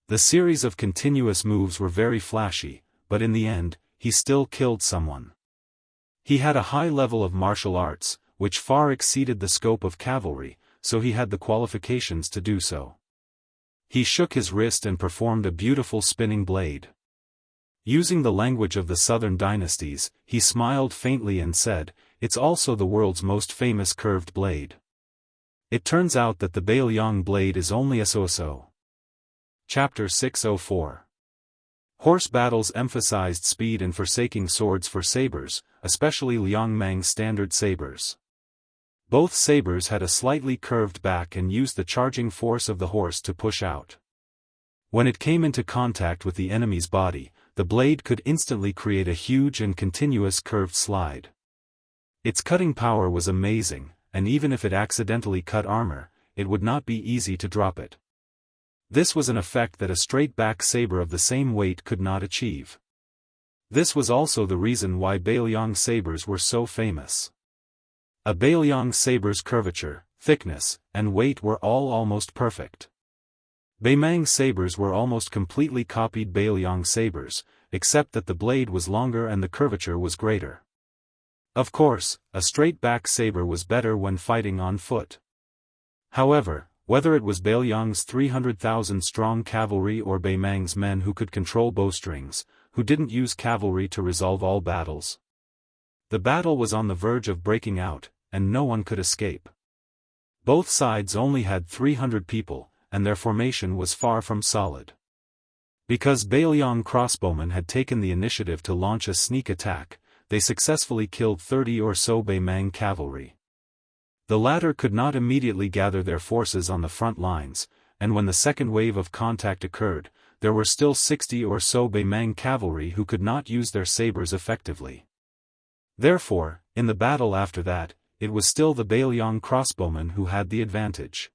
The series of continuous moves were very flashy, but in the end, he still killed someone. He had a high level of martial arts, which far exceeded the scope of cavalry, so he had the qualifications to do so. He shook his wrist and performed a beautiful spinning blade. Using the language of the southern dynasties, he smiled faintly and said, "It's also the world's most famous curved blade." It turns out that the Bailiang blade is only a so-so. Chapter 604. Horse battles emphasized speed and forsaking swords for sabers, especially Liang Mang's standard sabers. Both sabers had a slightly curved back and used the charging force of the horse to push out. When it came into contact with the enemy's body, the blade could instantly create a huge and continuous curved slide. Its cutting power was amazing, and even if it accidentally cut armor, it would not be easy to drop it. This was an effect that a straight-back saber of the same weight could not achieve. This was also the reason why Bailiang sabers were so famous. A Bailiang saber's curvature, thickness, and weight were all almost perfect. Baimang sabers were almost completely copied Bailiang sabers, except that the blade was longer and the curvature was greater. Of course, a straight-back saber was better when fighting on foot. However, whether it was Bailiang's 300,000-strong cavalry or Baimang's men who could control bowstrings, who didn't use cavalry to resolve all battles. The battle was on the verge of breaking out, and no one could escape. Both sides only had 300 people, and their formation was far from solid. Because Bailiang crossbowmen had taken the initiative to launch a sneak attack, they successfully killed 30 or so Baimang cavalry. The latter could not immediately gather their forces on the front lines, and when the second wave of contact occurred, there were still 60 or so Baimang cavalry who could not use their sabers effectively. Therefore, in the battle after that, it was still the Bailiang crossbowmen who had the advantage.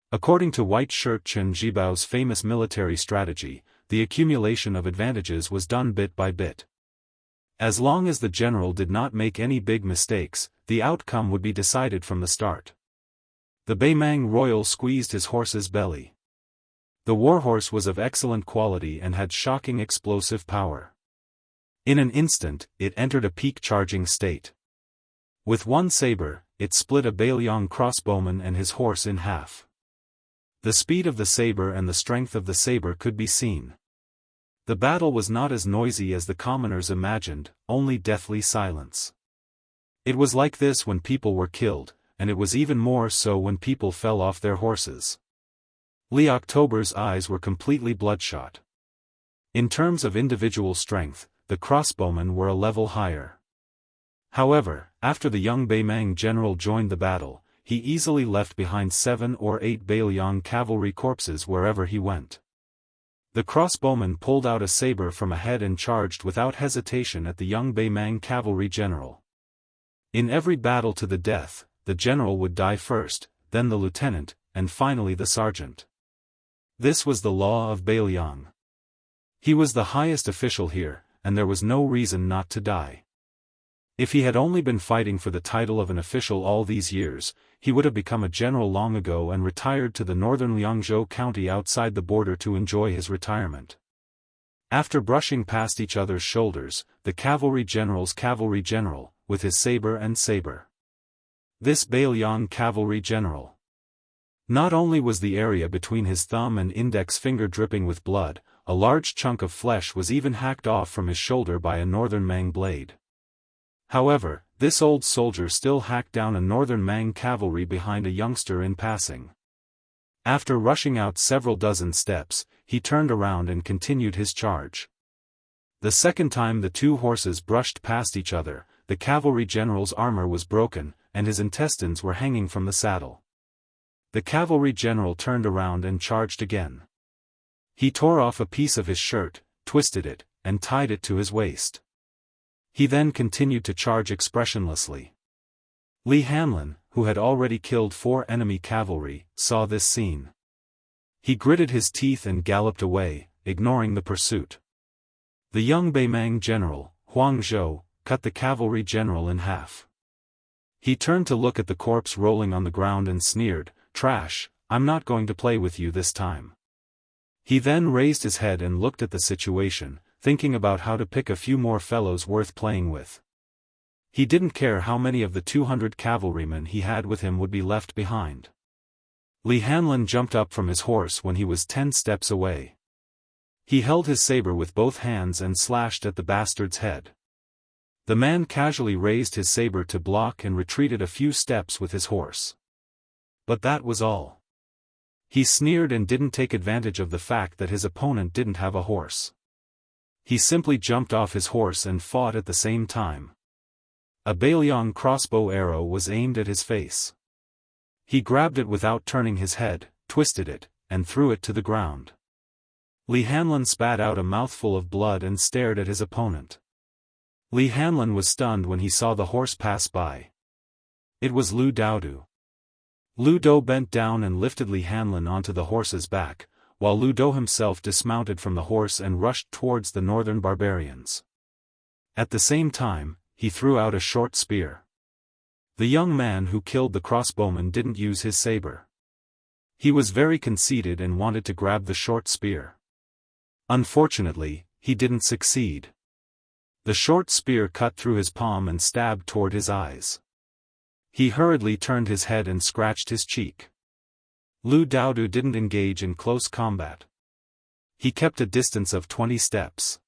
According to White Shirt Chen Jibao's famous military strategy, the accumulation of advantages was done bit by bit. As long as the general did not make any big mistakes, the outcome would be decided from the start. The Baimang royal squeezed his horse's belly. The warhorse was of excellent quality and had shocking explosive power. In an instant, it entered a peak charging state. With one saber, it split a Bailiang crossbowman and his horse in half. The speed of the saber and the strength of the saber could be seen. The battle was not as noisy as the commoners imagined, only deathly silence. It was like this when people were killed, and it was even more so when people fell off their horses. Li October's eyes were completely bloodshot. In terms of individual strength, the crossbowmen were a level higher. However, after the young Baimang general joined the battle, he easily left behind 7 or 8 Bailiang cavalry corpses wherever he went. The crossbowman pulled out a saber from a head and charged without hesitation at the young Beimang cavalry general. In every battle to the death, the general would die first, then the lieutenant, and finally the sergeant. This was the law of Beiliang. He was the highest official here, and there was no reason not to die. If he had only been fighting for the title of an official all these years, he would have become a general long ago and retired to the northern Liangzhou county outside the border to enjoy his retirement. After brushing past each other's shoulders, the cavalry general, with his saber and saber. This Beiliang cavalry general. Not only was the area between his thumb and index finger dripping with blood, a large chunk of flesh was even hacked off from his shoulder by a northern Mang blade. However, this old soldier still hacked down a northern Mang cavalry behind a youngster in passing. After rushing out several dozen steps, he turned around and continued his charge. The second time the two horses brushed past each other, the cavalry general's armor was broken, and his intestines were hanging from the saddle. The cavalry general turned around and charged again. He tore off a piece of his shirt, twisted it, and tied it to his waist. He then continued to charge expressionlessly. Li Hanlin, who had already killed 4 enemy cavalry, saw this scene. He gritted his teeth and galloped away, ignoring the pursuit. The young Beimang general, Huang Zhou, cut the cavalry general in half. He turned to look at the corpse rolling on the ground and sneered, "Trash, I'm not going to play with you this time." He then raised his head and looked at the situation, thinking about how to pick a few more fellows worth playing with. He didn't care how many of the 200 cavalrymen he had with him would be left behind. Li Hanlin jumped up from his horse when he was 10 steps away. He held his saber with both hands and slashed at the bastard's head. The man casually raised his saber to block and retreated a few steps with his horse. But that was all. He sneered and didn't take advantage of the fact that his opponent didn't have a horse. He simply jumped off his horse and fought at the same time. A Beiliang crossbow arrow was aimed at his face. He grabbed it without turning his head, twisted it, and threw it to the ground. Li Hanlin spat out a mouthful of blood and stared at his opponent. Li Hanlin was stunned when he saw the horse pass by. It was Lu Daodu. Lu Do bent down and lifted Li Hanlin onto the horse's back, while Lu Do himself dismounted from the horse and rushed towards the northern barbarians. At the same time, he threw out a short spear. The young man who killed the crossbowman didn't use his saber. He was very conceited and wanted to grab the short spear. Unfortunately, he didn't succeed. The short spear cut through his palm and stabbed toward his eyes. He hurriedly turned his head and scratched his cheek. Lu Daodu didn't engage in close combat. He kept a distance of 20 steps.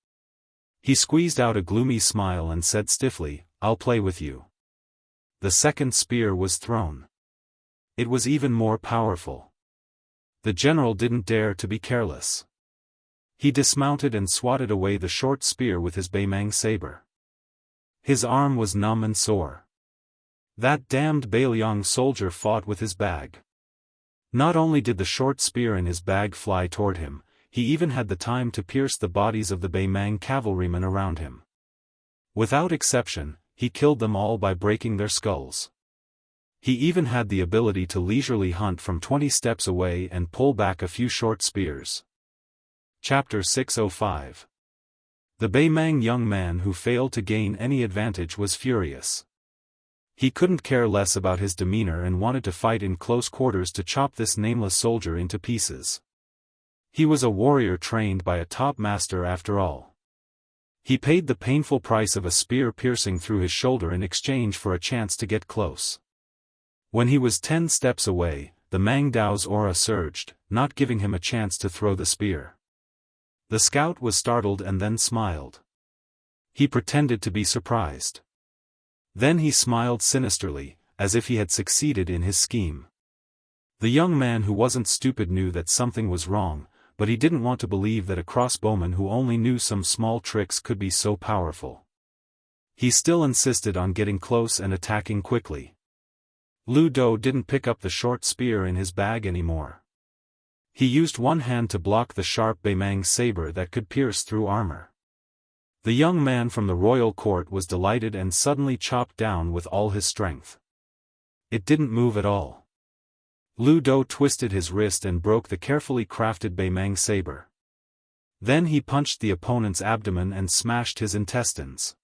He squeezed out a gloomy smile and said stiffly, "I'll play with you." The second spear was thrown. It was even more powerful. The general didn't dare to be careless. He dismounted and swatted away the short spear with his Beimang saber. His arm was numb and sore. That damned Beiliang soldier fought with his bag. Not only did the short spear in his bag fly toward him, he even had the time to pierce the bodies of the Beimang cavalrymen around him. Without exception, he killed them all by breaking their skulls. He even had the ability to leisurely hunt from 20 steps away and pull back a few short spears. Chapter 605. The Beimang young man who failed to gain any advantage was furious. He couldn't care less about his demeanor and wanted to fight in close quarters to chop this nameless soldier into pieces. He was a warrior trained by a top master after all. He paid the painful price of a spear piercing through his shoulder in exchange for a chance to get close. When he was 10 steps away, the Mang Dao's aura surged, not giving him a chance to throw the spear. The scout was startled and then smiled. He pretended to be surprised. Then he smiled sinisterly, as if he had succeeded in his scheme. The young man who wasn't stupid knew that something was wrong, but he didn't want to believe that a crossbowman who only knew some small tricks could be so powerful. He still insisted on getting close and attacking quickly. Lu Do didn't pick up the short spear in his bag anymore. He used one hand to block the sharp Beimang saber that could pierce through armor. The young man from the royal court was delighted and suddenly chopped down with all his strength. It didn't move at all. Lu Dou twisted his wrist and broke the carefully crafted Beimang saber. Then he punched the opponent's abdomen and smashed his intestines.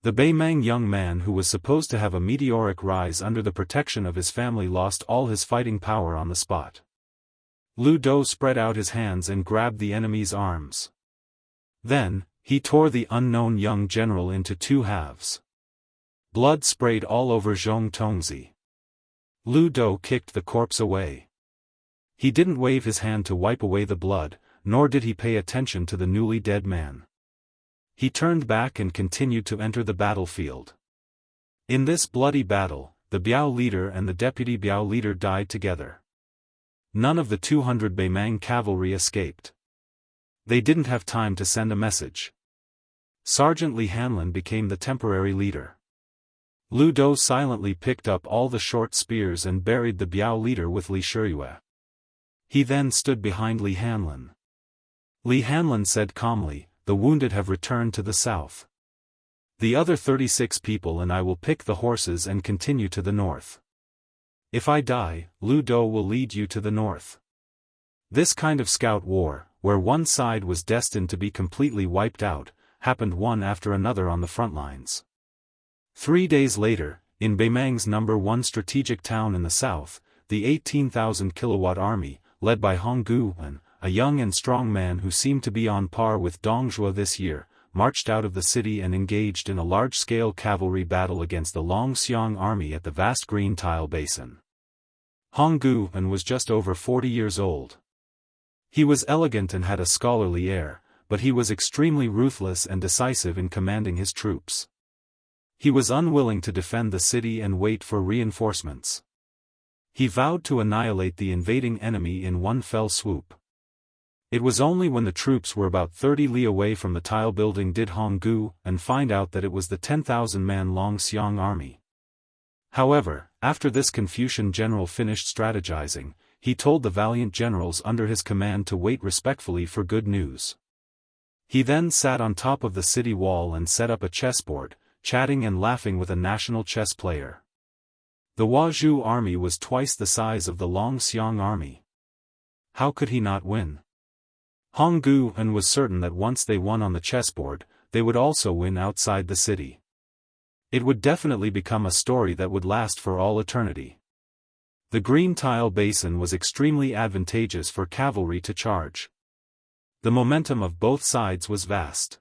The Beimang young man, who was supposed to have a meteoric rise under the protection of his family, lost all his fighting power on the spot. Lu Dou spread out his hands and grabbed the enemy's arms. Then, he tore the unknown young general into two halves. Blood sprayed all over Zhong Tongzi. Lu Dou kicked the corpse away. He didn't wave his hand to wipe away the blood, nor did he pay attention to the newly dead man. He turned back and continued to enter the battlefield. In this bloody battle, the Biao leader and the deputy Biao leader died together. None of the 200 Beimang cavalry escaped. They didn't have time to send a message. Sergeant Li Hanlin became the temporary leader. Lu Dou silently picked up all the short spears and buried the Biao leader with Li Shiyue. He then stood behind Li Hanlin. Li Hanlin said calmly, "The wounded have returned to the south. The other 36 people and I will pick the horses and continue to the north. If I die, Lu Dou will lead you to the north." This kind of scout war, where one side was destined to be completely wiped out, happened one after another on the front lines. 3 days later, in Beimang's #1 strategic town in the south, the 18,000 kilowatt army, led by Hong Guan, a young and strong man who seemed to be on par with Dong Zhuo this year, marched out of the city and engaged in a large-scale cavalry battle against the Longxiang army at the vast green tile basin. Hong Guan was just over 40 years old. He was elegant and had a scholarly air, but he was extremely ruthless and decisive in commanding his troops. He was unwilling to defend the city and wait for reinforcements. He vowed to annihilate the invading enemy in one fell swoop. It was only when the troops were about 30 li away from the tile building did Hong Guan find out that it was the 10,000-man Longxiang army. However, after this Confucian general finished strategizing, he told the valiant generals under his command to wait respectfully for good news. He then sat on top of the city wall and set up a chessboard, chatting and laughing with a national chess player. The Huazhu army was twice the size of the Longxiang army. How could he not win? Hong Guan was certain that once they won on the chessboard, they would also win outside the city. It would definitely become a story that would last for all eternity. The green tile basin was extremely advantageous for cavalry to charge. The momentum of both sides was vast.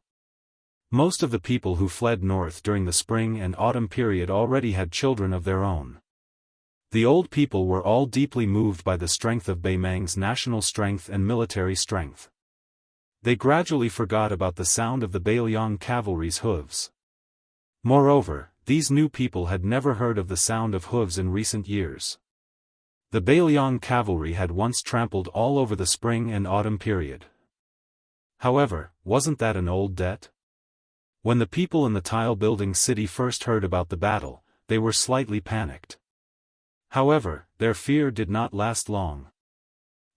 Most of the people who fled north during the spring and autumn period already had children of their own. The old people were all deeply moved by the strength of Beimang's national strength and military strength. They gradually forgot about the sound of the Beiliang cavalry's hooves. Moreover, these new people had never heard of the sound of hooves in recent years. The Beiliang cavalry had once trampled all over the spring and autumn period. However, wasn't that an old debt? When the people in the tile-building city first heard about the battle, they were slightly panicked. However, their fear did not last long.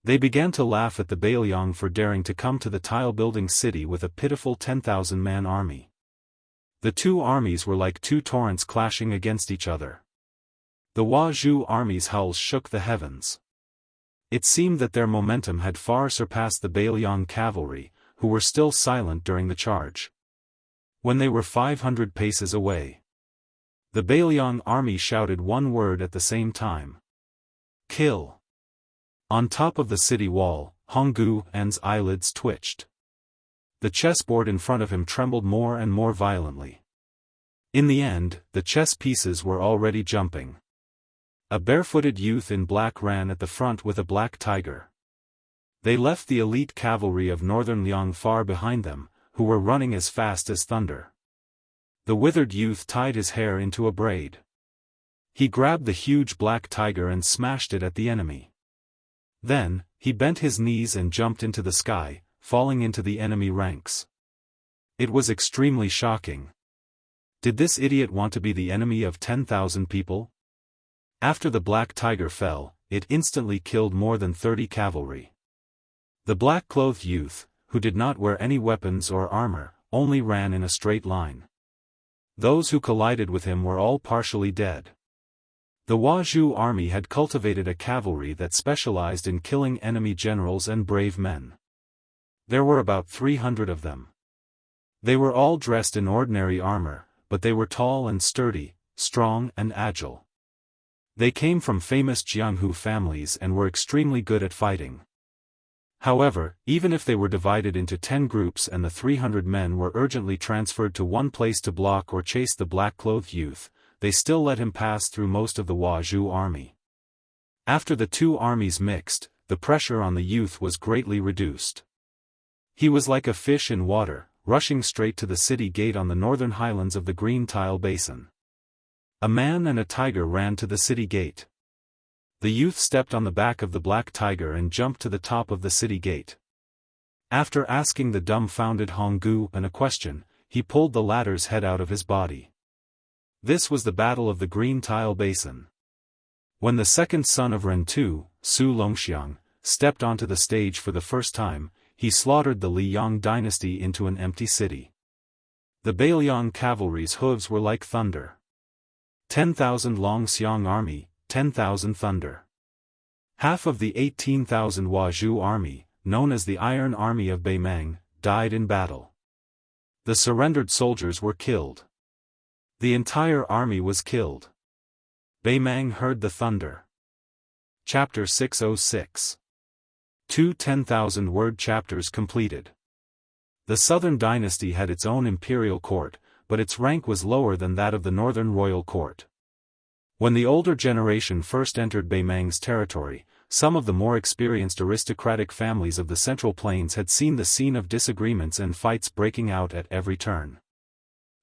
They began to laugh at the Beiliang for daring to come to the tile-building city with a pitiful 10,000-man army. The two armies were like two torrents clashing against each other. The Huazhu army's howls shook the heavens. It seemed that their momentum had far surpassed the Beiliang cavalry, who were still silent during the charge. When they were 500 paces away, the Beiliang army shouted one word at the same time. Kill! On top of the city wall, Hong Guan's eyelids twitched. The chessboard in front of him trembled more and more violently. In the end, the chess pieces were already jumping. A barefooted youth in black ran at the front with a black tiger. They left the elite cavalry of northern Liang far behind them, who were running as fast as thunder. The withered youth tied his hair into a braid. He grabbed the huge black tiger and smashed it at the enemy. Then, he bent his knees and jumped into the sky, falling into the enemy ranks. It was extremely shocking. Did this idiot want to be the enemy of 10,000 people? After the black tiger fell, it instantly killed more than 30 cavalry. The black-clothed youth, who did not wear any weapons or armor, only ran in a straight line. Those who collided with him were all partially dead. The Huazhu army had cultivated a cavalry that specialized in killing enemy generals and brave men. There were about 300 of them. They were all dressed in ordinary armor, but they were tall and sturdy, strong and agile. They came from famous Jianghu families and were extremely good at fighting. However, even if they were divided into 10 groups and the 300 men were urgently transferred to one place to block or chase the black-clothed youth, they still let him pass through most of the Huazhu army. After the two armies mixed, the pressure on the youth was greatly reduced. He was like a fish in water, rushing straight to the city gate on the northern highlands of the Green Tile Basin. A man and a tiger ran to the city gate. The youth stepped on the back of the black tiger and jumped to the top of the city gate. After asking the dumbfounded Honggu a question, he pulled the latter's head out of his body. This was the Battle of the Green Tile Basin. When the second son of Rentu, Su Longxiang, stepped onto the stage for the first time, he slaughtered the Liang dynasty into an empty city. The Bailiang cavalry's hooves were like thunder. 10,000 Longxiang army, 10,000 thunder. Half of the 18,000 Huazhu army, known as the Iron Army of Beimang, died in battle. The surrendered soldiers were killed. The entire army was killed. Beimang heard the thunder. Chapter 606. Two 10,000-word chapters completed. The Southern dynasty had its own imperial court, but its rank was lower than that of the Northern royal court. When the older generation first entered Beimang's territory, some of the more experienced aristocratic families of the Central Plains had seen the scene of disagreements and fights breaking out at every turn.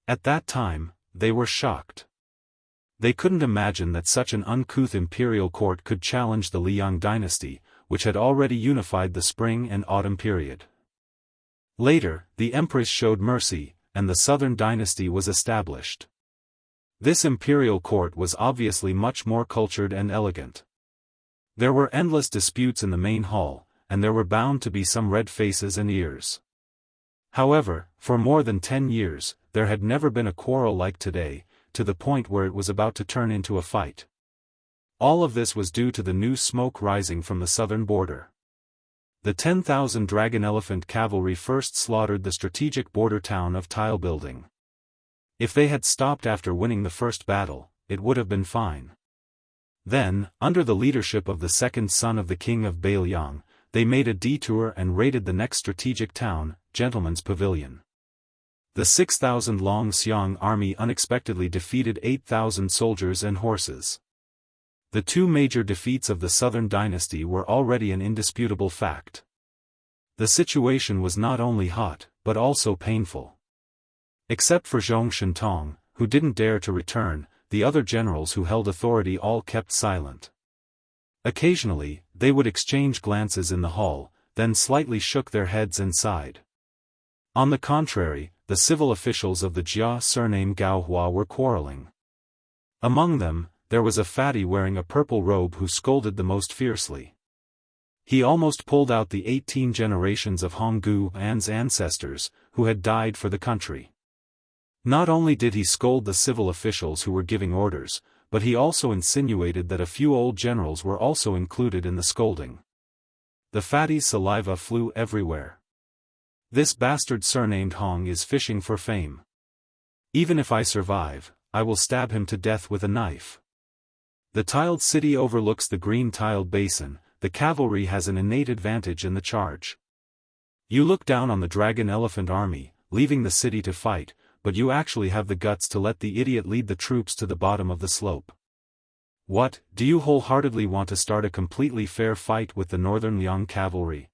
At that time, they were shocked. They couldn't imagine that such an uncouth imperial court could challenge the Liang dynasty, which had already unified the spring and autumn period. Later, the empress showed mercy, and the Southern dynasty was established. This imperial court was obviously much more cultured and elegant. There were endless disputes in the main hall, and there were bound to be some red faces and ears. However, for more than 10 years, there had never been a quarrel like today, to the point where it was about to turn into a fight. All of this was due to the new smoke rising from the southern border. The 10,000 dragon elephant cavalry first slaughtered the strategic border town of Tile Building. If they had stopped after winning the first battle, it would have been fine. Then, under the leadership of the second son of the king of Bailiang, they made a detour and raided the next strategic town, Gentleman's Pavilion. The 6,000 Longxiang army unexpectedly defeated 8,000 soldiers and horses. The two major defeats of the Southern dynasty were already an indisputable fact. The situation was not only hot, but also painful. Except for Zhong Shentong, who didn't dare to return, the other generals who held authority all kept silent. Occasionally, they would exchange glances in the hall, then slightly shook their heads and sighed. On the contrary, the civil officials of the Jia surnamed Gaohua were quarreling. Among them, there was a fatty wearing a purple robe who scolded the most fiercely. He almost pulled out the 18 generations of Honggu An's ancestors, who had died for the country. Not only did he scold the civil officials who were giving orders, but he also insinuated that a few old generals were also included in the scolding. The fatty's saliva flew everywhere. This bastard surnamed Hong is fishing for fame. Even if I survive, I will stab him to death with a knife. The tiled city overlooks the green tiled basin. The cavalry has an innate advantage in the charge. You look down on the dragon elephant army, leaving the city to fight, but you actually have the guts to let the idiot lead the troops to the bottom of the slope. What, do you wholeheartedly want to start a completely fair fight with the Northern Liang cavalry?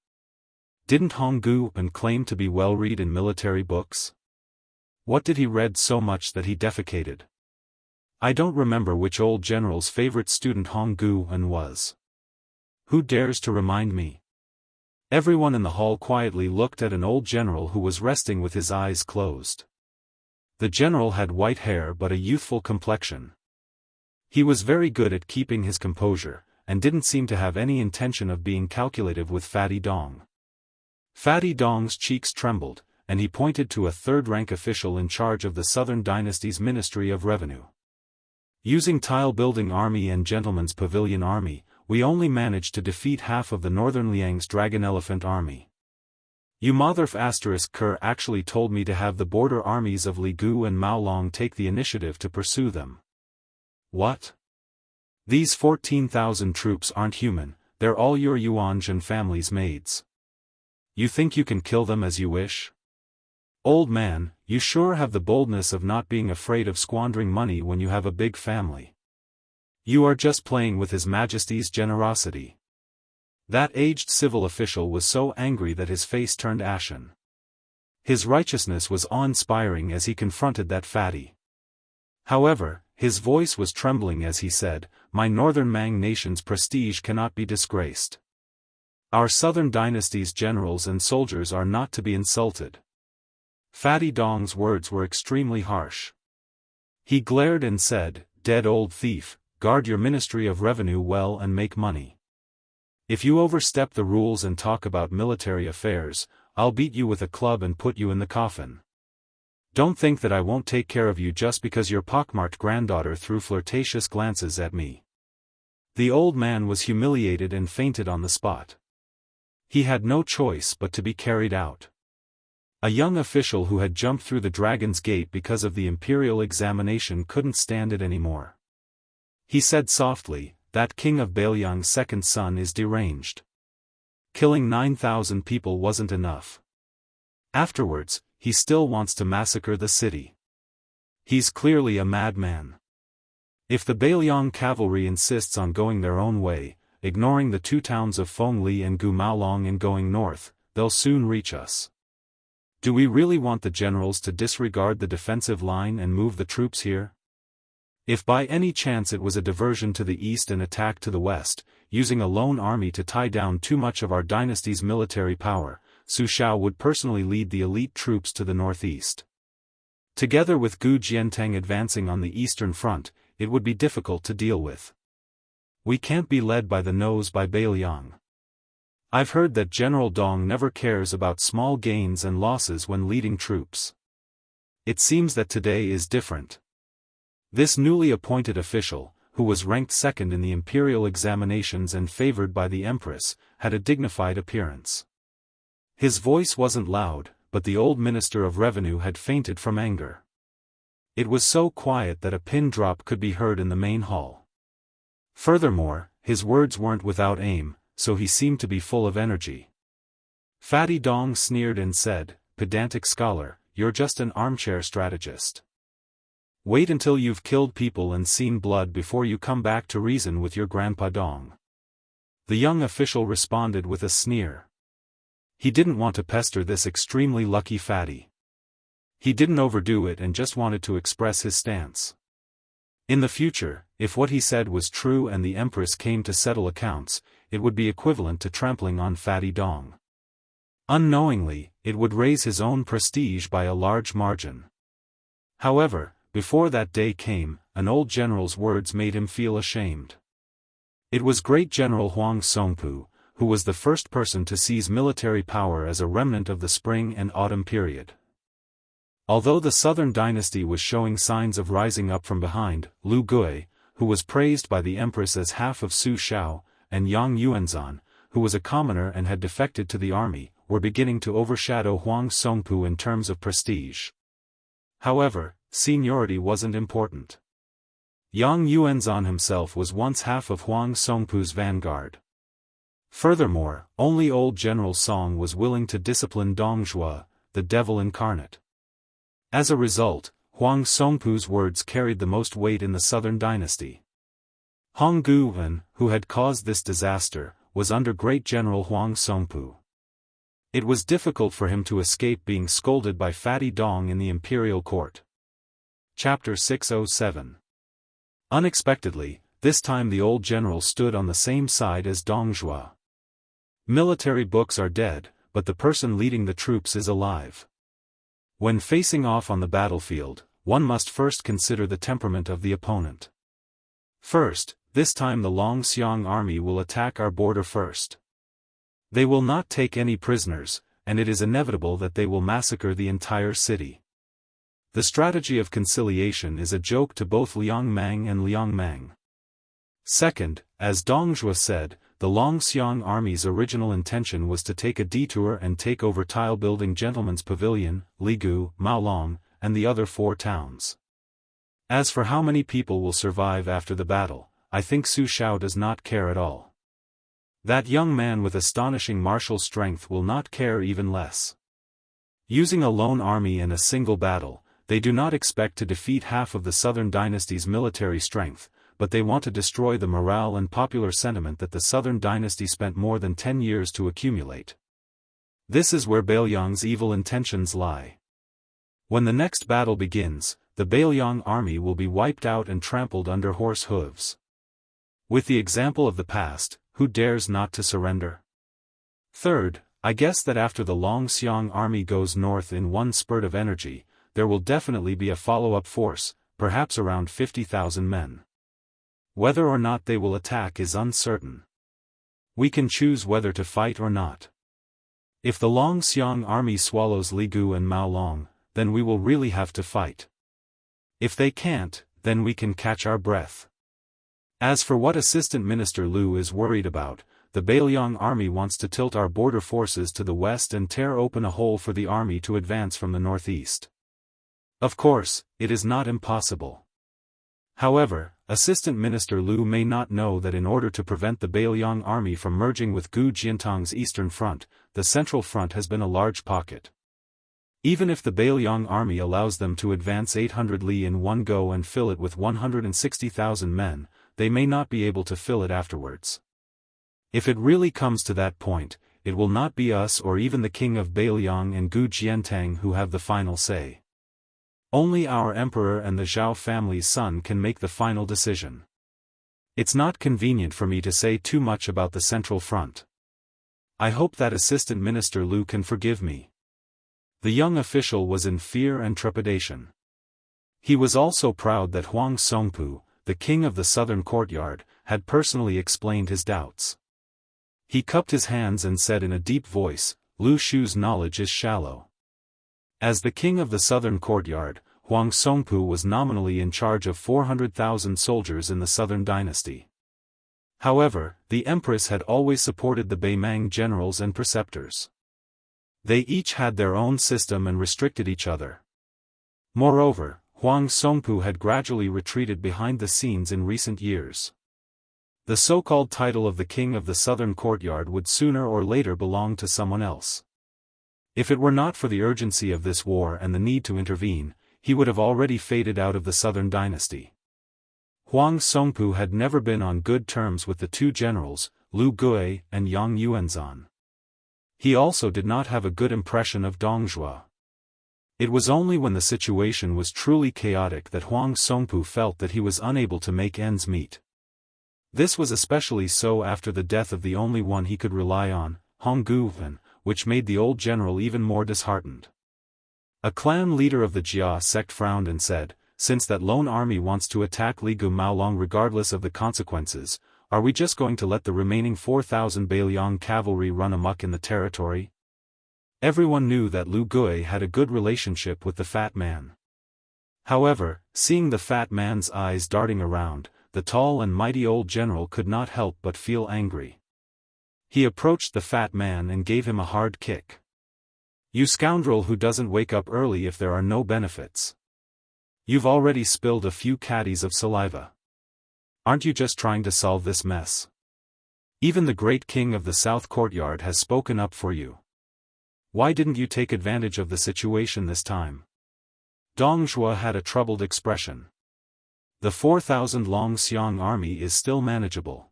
Didn't Honggu An claim to be well-read in military books? What did he read so much that he defecated? I don't remember which old general's favorite student Honggu An was. Who dares to remind me? Everyone in the hall quietly looked at an old general who was resting with his eyes closed. The general had white hair but a youthful complexion. He was very good at keeping his composure, and didn't seem to have any intention of being calculative with Fatty Dong. Fatty Dong's cheeks trembled, and he pointed to a third-rank official in charge of the Southern Dynasty's Ministry of Revenue. Using tile-building army and gentleman's pavilion army, we only managed to defeat half of the Northern Liang's Dragon Elephant army. You motherf Kerr actually told me to have the border armies of Li Gu and Mao Long take the initiative to pursue them. What? These 14,000 troops aren't human, they're all your Yuanzhan family's maids. You think you can kill them as you wish? Old man, you sure have the boldness of not being afraid of squandering money when you have a big family. You are just playing with His Majesty's generosity. That aged civil official was so angry that his face turned ashen. His righteousness was awe-inspiring as he confronted that fatty. However, his voice was trembling as he said, "My Northern Mang nation's prestige cannot be disgraced. Our Southern Dynasty's generals and soldiers are not to be insulted." Fatty Dong's words were extremely harsh. He glared and said, "Dead old thief, guard your Ministry of Revenue well and make money. If you overstep the rules and talk about military affairs, I'll beat you with a club and put you in the coffin. Don't think that I won't take care of you just because your pockmarked granddaughter threw flirtatious glances at me." The old man was humiliated and fainted on the spot. He had no choice but to be carried out. A young official who had jumped through the Dragon's Gate because of the imperial examination couldn't stand it anymore. He said softly, "That King of Bailiang's second son is deranged. Killing 9,000 people wasn't enough. Afterwards, he still wants to massacre the city. He's clearly a madman. If the Bailiang cavalry insists on going their own way, ignoring the two towns of Fengli and Gumaolong and going north, they'll soon reach us. Do we really want the generals to disregard the defensive line and move the troops here? If by any chance it was a diversion to the east and attack to the west, using a lone army to tie down too much of our dynasty's military power, Su Shao would personally lead the elite troops to the northeast. Together with Gu Jiantang advancing on the eastern front, it would be difficult to deal with. We can't be led by the nose by Bailiang. I've heard that General Dong never cares about small gains and losses when leading troops. It seems that today is different." This newly appointed official, who was ranked second in the imperial examinations and favored by the Empress, had a dignified appearance. His voice wasn't loud, but the old Minister of Revenue had fainted from anger. It was so quiet that a pin drop could be heard in the main hall. Furthermore, his words weren't without aim, so he seemed to be full of energy. Fatty Dong sneered and said, "Pedantic scholar, you're just an armchair strategist. Wait until you've killed people and seen blood before you come back to reason with your Grandpa Dong." The young official responded with a sneer. He didn't want to pester this extremely lucky fatty. He didn't overdo it and just wanted to express his stance. In the future, if what he said was true and the Empress came to settle accounts, it would be equivalent to trampling on Fatty Dong. Unknowingly, it would raise his own prestige by a large margin. However, before that day came, an old general's words made him feel ashamed. It was Great General Huang Songpu, who was the first person to seize military power as a remnant of the spring and autumn period. Although the Southern Dynasty was showing signs of rising up from behind, Lu Gui, who was praised by the Empress as half of Su Shao, and Yang Yuanzhan, who was a commoner and had defected to the army, were beginning to overshadow Huang Songpu in terms of prestige. However, seniority wasn't important. Yang Yuanzhan himself was once half of Huang Songpu's vanguard. Furthermore, only old General Song was willing to discipline Dong Zhuo, the devil incarnate. As a result, Huang Songpu's words carried the most weight in the Southern Dynasty. Hong Guwen, who had caused this disaster, was under Great General Huang Songpu. It was difficult for him to escape being scolded by Fatty Dong in the imperial court. Chapter 607. Unexpectedly, this time the old general stood on the same side as Dong Zhuo. Military books are dead, but the person leading the troops is alive. When facing off on the battlefield, one must first consider the temperament of the opponent. First, this time the Longxiang army will attack our border first. They will not take any prisoners, and it is inevitable that they will massacre the entire city. The strategy of conciliation is a joke to both Liang Mang and Liang Mang. Second, as Dong Zhuo said, the Longxiang army's original intention was to take a detour and take over tile-building Gentleman's Pavilion, Ligu, Maolong, and the other 4 towns. As for how many people will survive after the battle, I think Su Shao does not care at all. That young man with astonishing martial strength will not care even less. Using a lone army in a single battle, they do not expect to defeat half of the Southern Dynasty's military strength, but they want to destroy the morale and popular sentiment that the Southern Dynasty spent more than 10 years to accumulate. This is where Bailiang's evil intentions lie. When the next battle begins, the Bailiang army will be wiped out and trampled under horse hooves. With the example of the past, who dares not to surrender? Third, I guess that after the Longxiang army goes north in one spurt of energy, there will definitely be a follow-up force, perhaps around 50,000 men. Whether or not they will attack is uncertain. We can choose whether to fight or not. If the Longxiang army swallows Ligu and Maolong, then we will really have to fight. If they can't, then we can catch our breath. As for what Assistant Minister Liu is worried about, the Bailiang army wants to tilt our border forces to the west and tear open a hole for the army to advance from the northeast. Of course, it is not impossible. However, Assistant Minister Liu may not know that in order to prevent the Bailiang army from merging with Gu Jiantang's eastern front, the central front has been a large pocket. Even if the Bailiang army allows them to advance 800 li in one go and fill it with 160,000 men, they may not be able to fill it afterwards. If it really comes to that point, it will not be us or even the king of Bailiang and Gu Jiantang who have the final say. Only our emperor and the Zhao family's son can make the final decision. It's not convenient for me to say too much about the central front. I hope that Assistant Minister Liu can forgive me. The young official was in fear and trepidation. He was also proud that Huang Songpu, the king of the southern courtyard, had personally explained his doubts. He cupped his hands and said in a deep voice, "Lu Shu's knowledge is shallow." As the king of the southern courtyard, Huang Songpu was nominally in charge of 400,000 soldiers in the southern dynasty. However, the empress had always supported the Beimang generals and preceptors. They each had their own system and restricted each other. Moreover, Huang Songpu had gradually retreated behind the scenes in recent years. The so-called title of the king of the southern courtyard would sooner or later belong to someone else. If it were not for the urgency of this war and the need to intervene, he would have already faded out of the southern dynasty. Huang Songpu had never been on good terms with the two generals, Lu Gui and Yang Yuanzhan. He also did not have a good impression of Dong Zhuo. It was only when the situation was truly chaotic that Huang Songpu felt that he was unable to make ends meet. This was especially so after the death of the only one he could rely on, Hong Guven, which made the old general even more disheartened. A clan leader of the Jia sect frowned and said, "Since that lone army wants to attack Ligu Maolong regardless of the consequences, are we just going to let the remaining 4,000 Bailiang cavalry run amok in the territory?" Everyone knew that Lu Gui had a good relationship with the fat man. However, seeing the fat man's eyes darting around, the tall and mighty old general could not help but feel angry. He approached the fat man and gave him a hard kick. "You scoundrel who doesn't wake up early if there are no benefits. You've already spilled a few caddies of saliva. Aren't you just trying to solve this mess? Even the great king of the south courtyard has spoken up for you. Why didn't you take advantage of the situation this time?" Dong Zhuo had a troubled expression. The 4,000 Longxiang army is still manageable.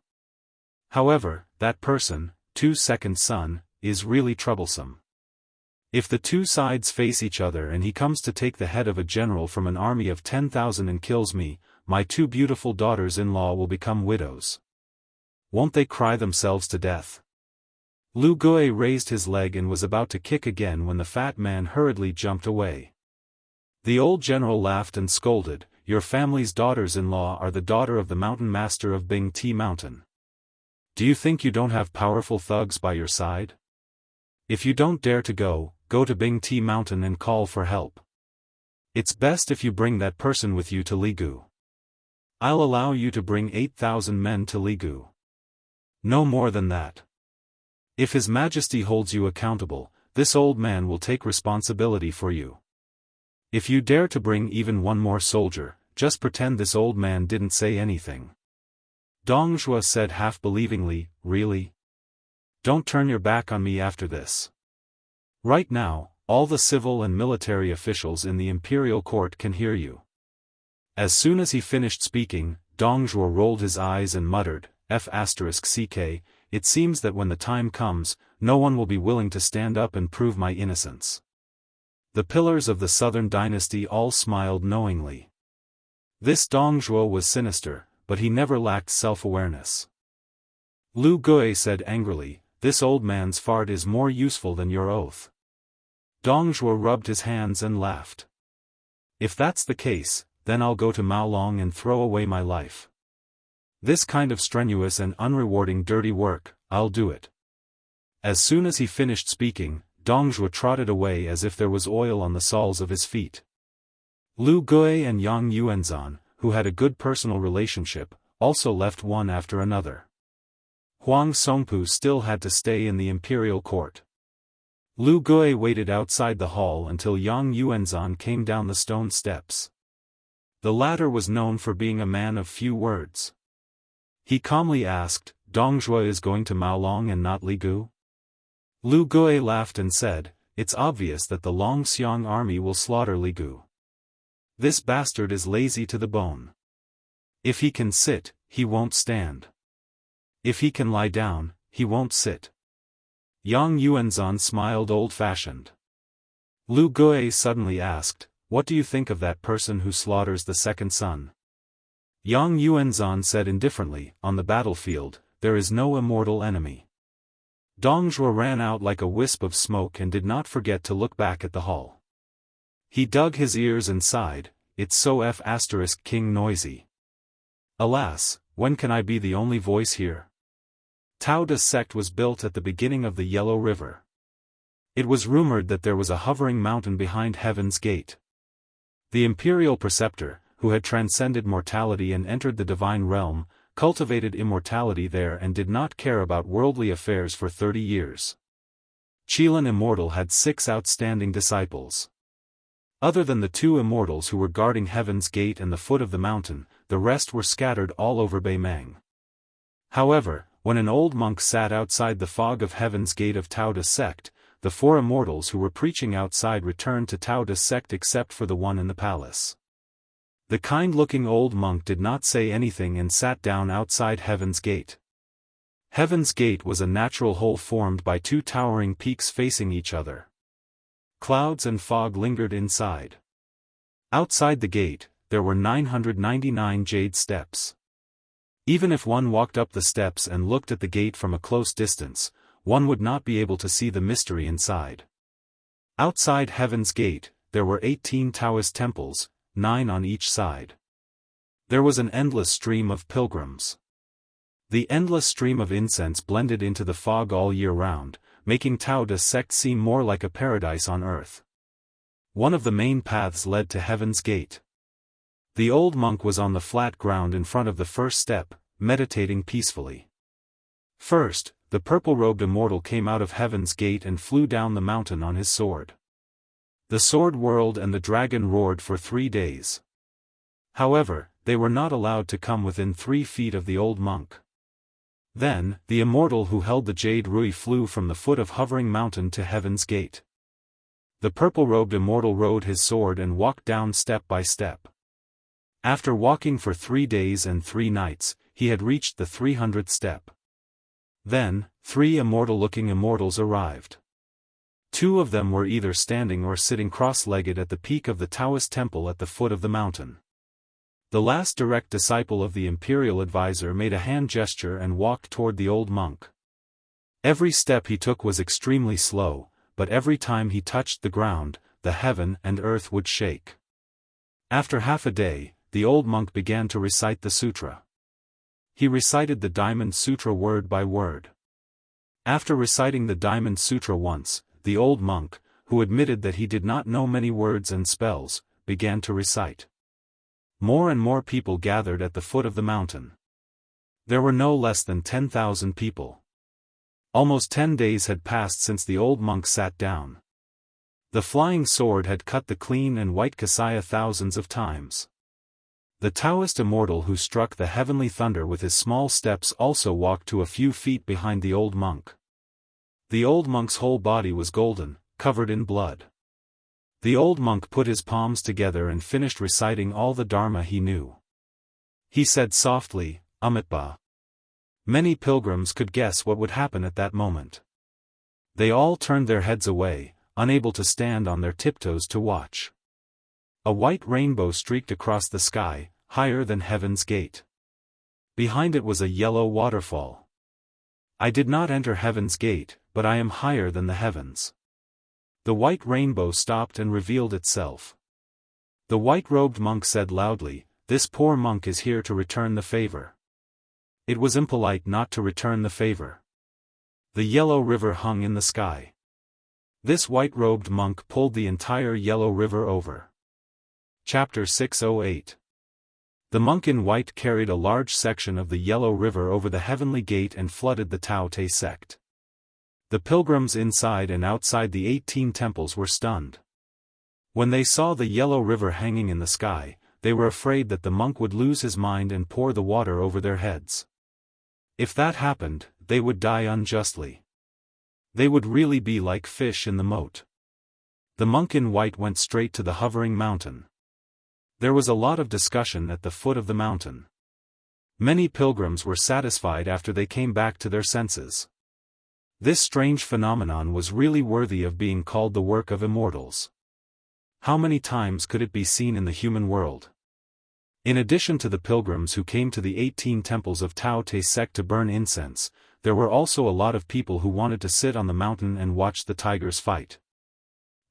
However, that person, Tu's second son, is really troublesome. If the two sides face each other and he comes to take the head of a general from an army of 10,000 and kills me, my two beautiful daughters-in-law will become widows. Won't they cry themselves to death? Lu Gui raised his leg and was about to kick again when the fat man hurriedly jumped away. The old general laughed and scolded, "Your family's daughters-in-law are the daughter of the mountain master of Bing Ti Mountain. Do you think you don't have powerful thugs by your side? If you don't dare to go, go to Bing Ti Mountain and call for help. It's best if you bring that person with you to Ligu. I'll allow you to bring 8,000 men to Ligu. No more than that. If His Majesty holds you accountable, this old man will take responsibility for you. If you dare to bring even one more soldier, just pretend this old man didn't say anything. Dong Zhuo said half-believingly, really? Don't turn your back on me after this. Right now, all the civil and military officials in the imperial court can hear you. As soon as he finished speaking, Dong Zhuo rolled his eyes and muttered, F***ck, it seems that when the time comes, no one will be willing to stand up and prove my innocence. The pillars of the southern dynasty all smiled knowingly. This Dong Zhuo was sinister, but he never lacked self-awareness. Lu Gui said angrily, this old man's fart is more useful than your oath. Dong Zhuo rubbed his hands and laughed. If that's the case, then I'll go to Maolong and throw away my life. This kind of strenuous and unrewarding dirty work, I'll do it. As soon as he finished speaking, Dong Zhuo trotted away as if there was oil on the soles of his feet. Lu Gui and Yang Yuanzhan, who had a good personal relationship, also left one after another. Huang Songpu still had to stay in the imperial court. Lu Gui waited outside the hall until Yang Yuanzhan came down the stone steps. The latter was known for being a man of few words. He calmly asked, Dong Zhuo is going to Maolong and not Ligu? Lu Gui laughed and said, it's obvious that the Longxiang army will slaughter Ligu. This bastard is lazy to the bone. If he can sit, he won't stand. If he can lie down, he won't sit. Yang Yuanzhan smiled old-fashioned. Lu Gui suddenly asked, what do you think of that person who slaughters the second son? Yang Yuanzhan said indifferently, on the battlefield, there is no immortal enemy. Dong Zhuo ran out like a wisp of smoke and did not forget to look back at the hall. He dug his ears and sighed, it's so F***king noisy. Alas, when can I be the only voice here? Daoist sect was built at the beginning of the Yellow River. It was rumored that there was a hovering mountain behind Heaven's Gate. The imperial preceptor, who had transcended mortality and entered the divine realm, cultivated immortality there and did not care about worldly affairs for 30 years. Qilin Immortal had 6 outstanding disciples. Other than the 2 immortals who were guarding Heaven's Gate and the foot of the mountain, the rest were scattered all over Beimang. However, when an old monk sat outside the fog of Heaven's Gate of Daoist sect, the 4 immortals who were preaching outside returned to Daoist sect except for the one in the palace. The kind-looking old monk did not say anything and sat down outside Heaven's Gate. Heaven's Gate was a natural hole formed by 2 towering peaks facing each other. Clouds and fog lingered inside. Outside the gate, there were 999 jade steps. Even if one walked up the steps and looked at the gate from a close distance, one would not be able to see the mystery inside. Outside Heaven's Gate, there were 18 Taoist temples, 9 on each side. There was an endless stream of pilgrims. The endless stream of incense blended into the fog all year round, making Daoist sect seem more like a paradise on earth. One of the main paths led to Heaven's Gate. The old monk was on the flat ground in front of the first step, meditating peacefully. First, the purple-robed immortal came out of Heaven's Gate and flew down the mountain on his sword. The sword whirled and the dragon roared for 3 days. However, they were not allowed to come within 3 feet of the old monk. Then, the immortal who held the jade rui flew from the foot of hovering mountain to Heaven's Gate. The purple-robed immortal rode his sword and walked down step by step. After walking for 3 days and 3 nights, he had reached the 300th step. Then, 3 immortal-looking immortals arrived. 2 of them were either standing or sitting cross-legged at the peak of the Taoist temple at the foot of the mountain. The last direct disciple of the imperial advisor made a hand gesture and walked toward the old monk. Every step he took was extremely slow, but every time he touched the ground, the heaven and earth would shake. After half a day, the old monk began to recite the sutra. He recited the Diamond Sutra word by word. After reciting the Diamond Sutra once, the old monk, who admitted that he did not know many words and spells, began to recite. More and more people gathered at the foot of the mountain. There were no less than 10,000 people. Almost 10 days had passed since the old monk sat down. The flying sword had cut the clean and white Xianxia thousands of times. The Taoist immortal who struck the heavenly thunder with his small steps also walked to a few feet behind the old monk. The old monk's whole body was golden, covered in blood. The old monk put his palms together and finished reciting all the Dharma he knew. He said softly, Amitabha. Many pilgrims could guess what would happen at that moment. They all turned their heads away, unable to stand on their tiptoes to watch. A white rainbow streaked across the sky, higher than heaven's gate. Behind it was a yellow waterfall. I did not enter heaven's gate, but I am higher than the heavens. The white rainbow stopped and revealed itself. The white-robed monk said loudly, "This poor monk is here to return the favor." It was impolite not to return the favor. The yellow river hung in the sky. This white-robed monk pulled the entire yellow river over. Chapter 608. The monk in white carried a large section of the yellow river over the heavenly gate and flooded the Tao Te sect. The pilgrims inside and outside the 18 temples were stunned. When they saw the yellow river hanging in the sky, they were afraid that the monk would lose his mind and pour the water over their heads. If that happened, they would die unjustly. They would really be like fish in the moat. The monk in white went straight to the hovering mountain. There was a lot of discussion at the foot of the mountain. Many pilgrims were satisfied after they came back to their senses. This strange phenomenon was really worthy of being called the work of immortals. How many times could it be seen in the human world? In addition to the pilgrims who came to the 18 temples of Tao Te sect to burn incense, there were also a lot of people who wanted to sit on the mountain and watch the tigers fight.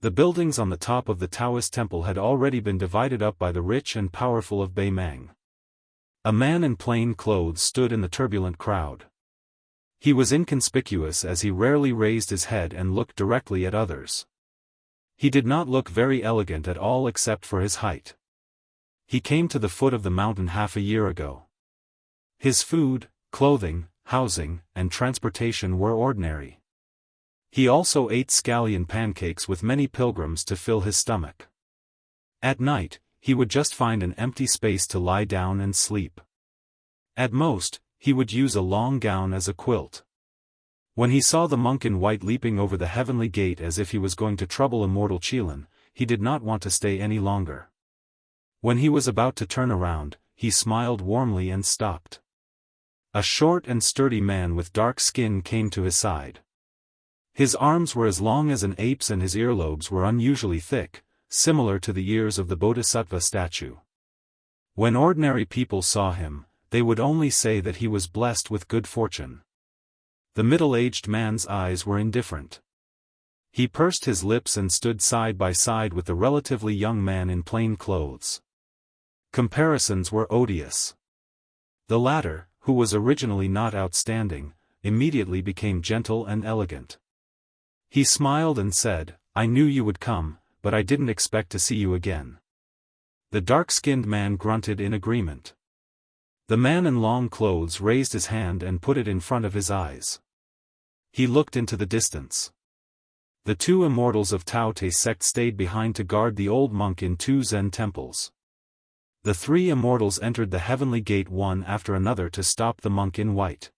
The buildings on the top of the Taoist temple had already been divided up by the rich and powerful of Beimang. A man in plain clothes stood in the turbulent crowd. He was inconspicuous as he rarely raised his head and looked directly at others. He did not look very elegant at all except for his height. He came to the foot of the mountain half a year ago. His food, clothing, housing, and transportation were ordinary. He also ate scallion pancakes with many pilgrims to fill his stomach. At night, he would just find an empty space to lie down and sleep. At most, he would use a long gown as a quilt. When he saw the monk in white leaping over the heavenly gate as if he was going to trouble Immortal Qilin, he did not want to stay any longer. When he was about to turn around, he smiled warmly and stopped. A short and sturdy man with dark skin came to his side. His arms were as long as an ape's and his earlobes were unusually thick, similar to the ears of the Bodhisattva statue. When ordinary people saw him, they would only say that he was blessed with good fortune. The middle-aged man's eyes were indifferent. He pursed his lips and stood side by side with the relatively young man in plain clothes. Comparisons were odious. The latter, who was originally not outstanding, immediately became gentle and elegant. He smiled and said, "I knew you would come, but I didn't expect to see you again." The dark-skinned man grunted in agreement. The man in long clothes raised his hand and put it in front of his eyes. He looked into the distance. The two immortals of Tao Te sect stayed behind to guard the old monk in 2 Zen temples. The 3 immortals entered the heavenly gate one after another to stop the monk in white.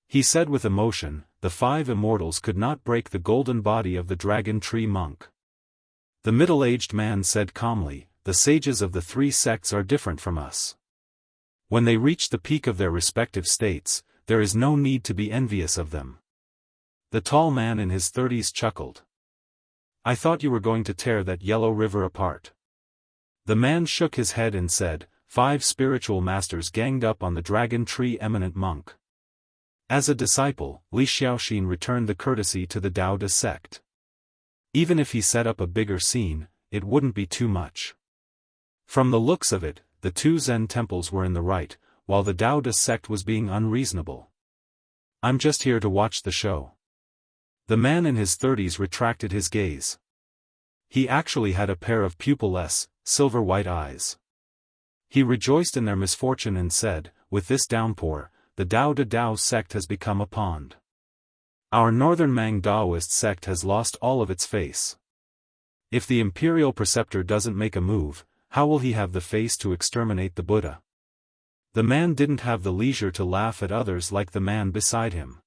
He said with emotion, "The 5 immortals could not break the golden body of the dragon tree monk." The middle-aged man said calmly, "The sages of the 3 sects are different from us. When they reach the peak of their respective states, there is no need to be envious of them." The tall man in his 30s chuckled. "I thought you were going to tear that yellow river apart." The man shook his head and said, 5 spiritual masters ganged up on the dragon tree eminent monk. As a disciple, Li Xiaoxin returned the courtesy to the Daoist sect. Even if he set up a bigger scene, it wouldn't be too much. From the looks of it, the 2 Zen temples were in the right, while the Daoist sect was being unreasonable. I'm just here to watch the show. The man in his 30s retracted his gaze. He actually had a pair of pupilless, silver-white eyes. He rejoiced in their misfortune and said, with this downpour, the Dao De Dao sect has become a pond. Our northern Mang Daoist sect has lost all of its face. If the imperial preceptor doesn't make a move, how will he have the face to exterminate the Buddha? The man didn't have the leisure to laugh at others like the man beside him.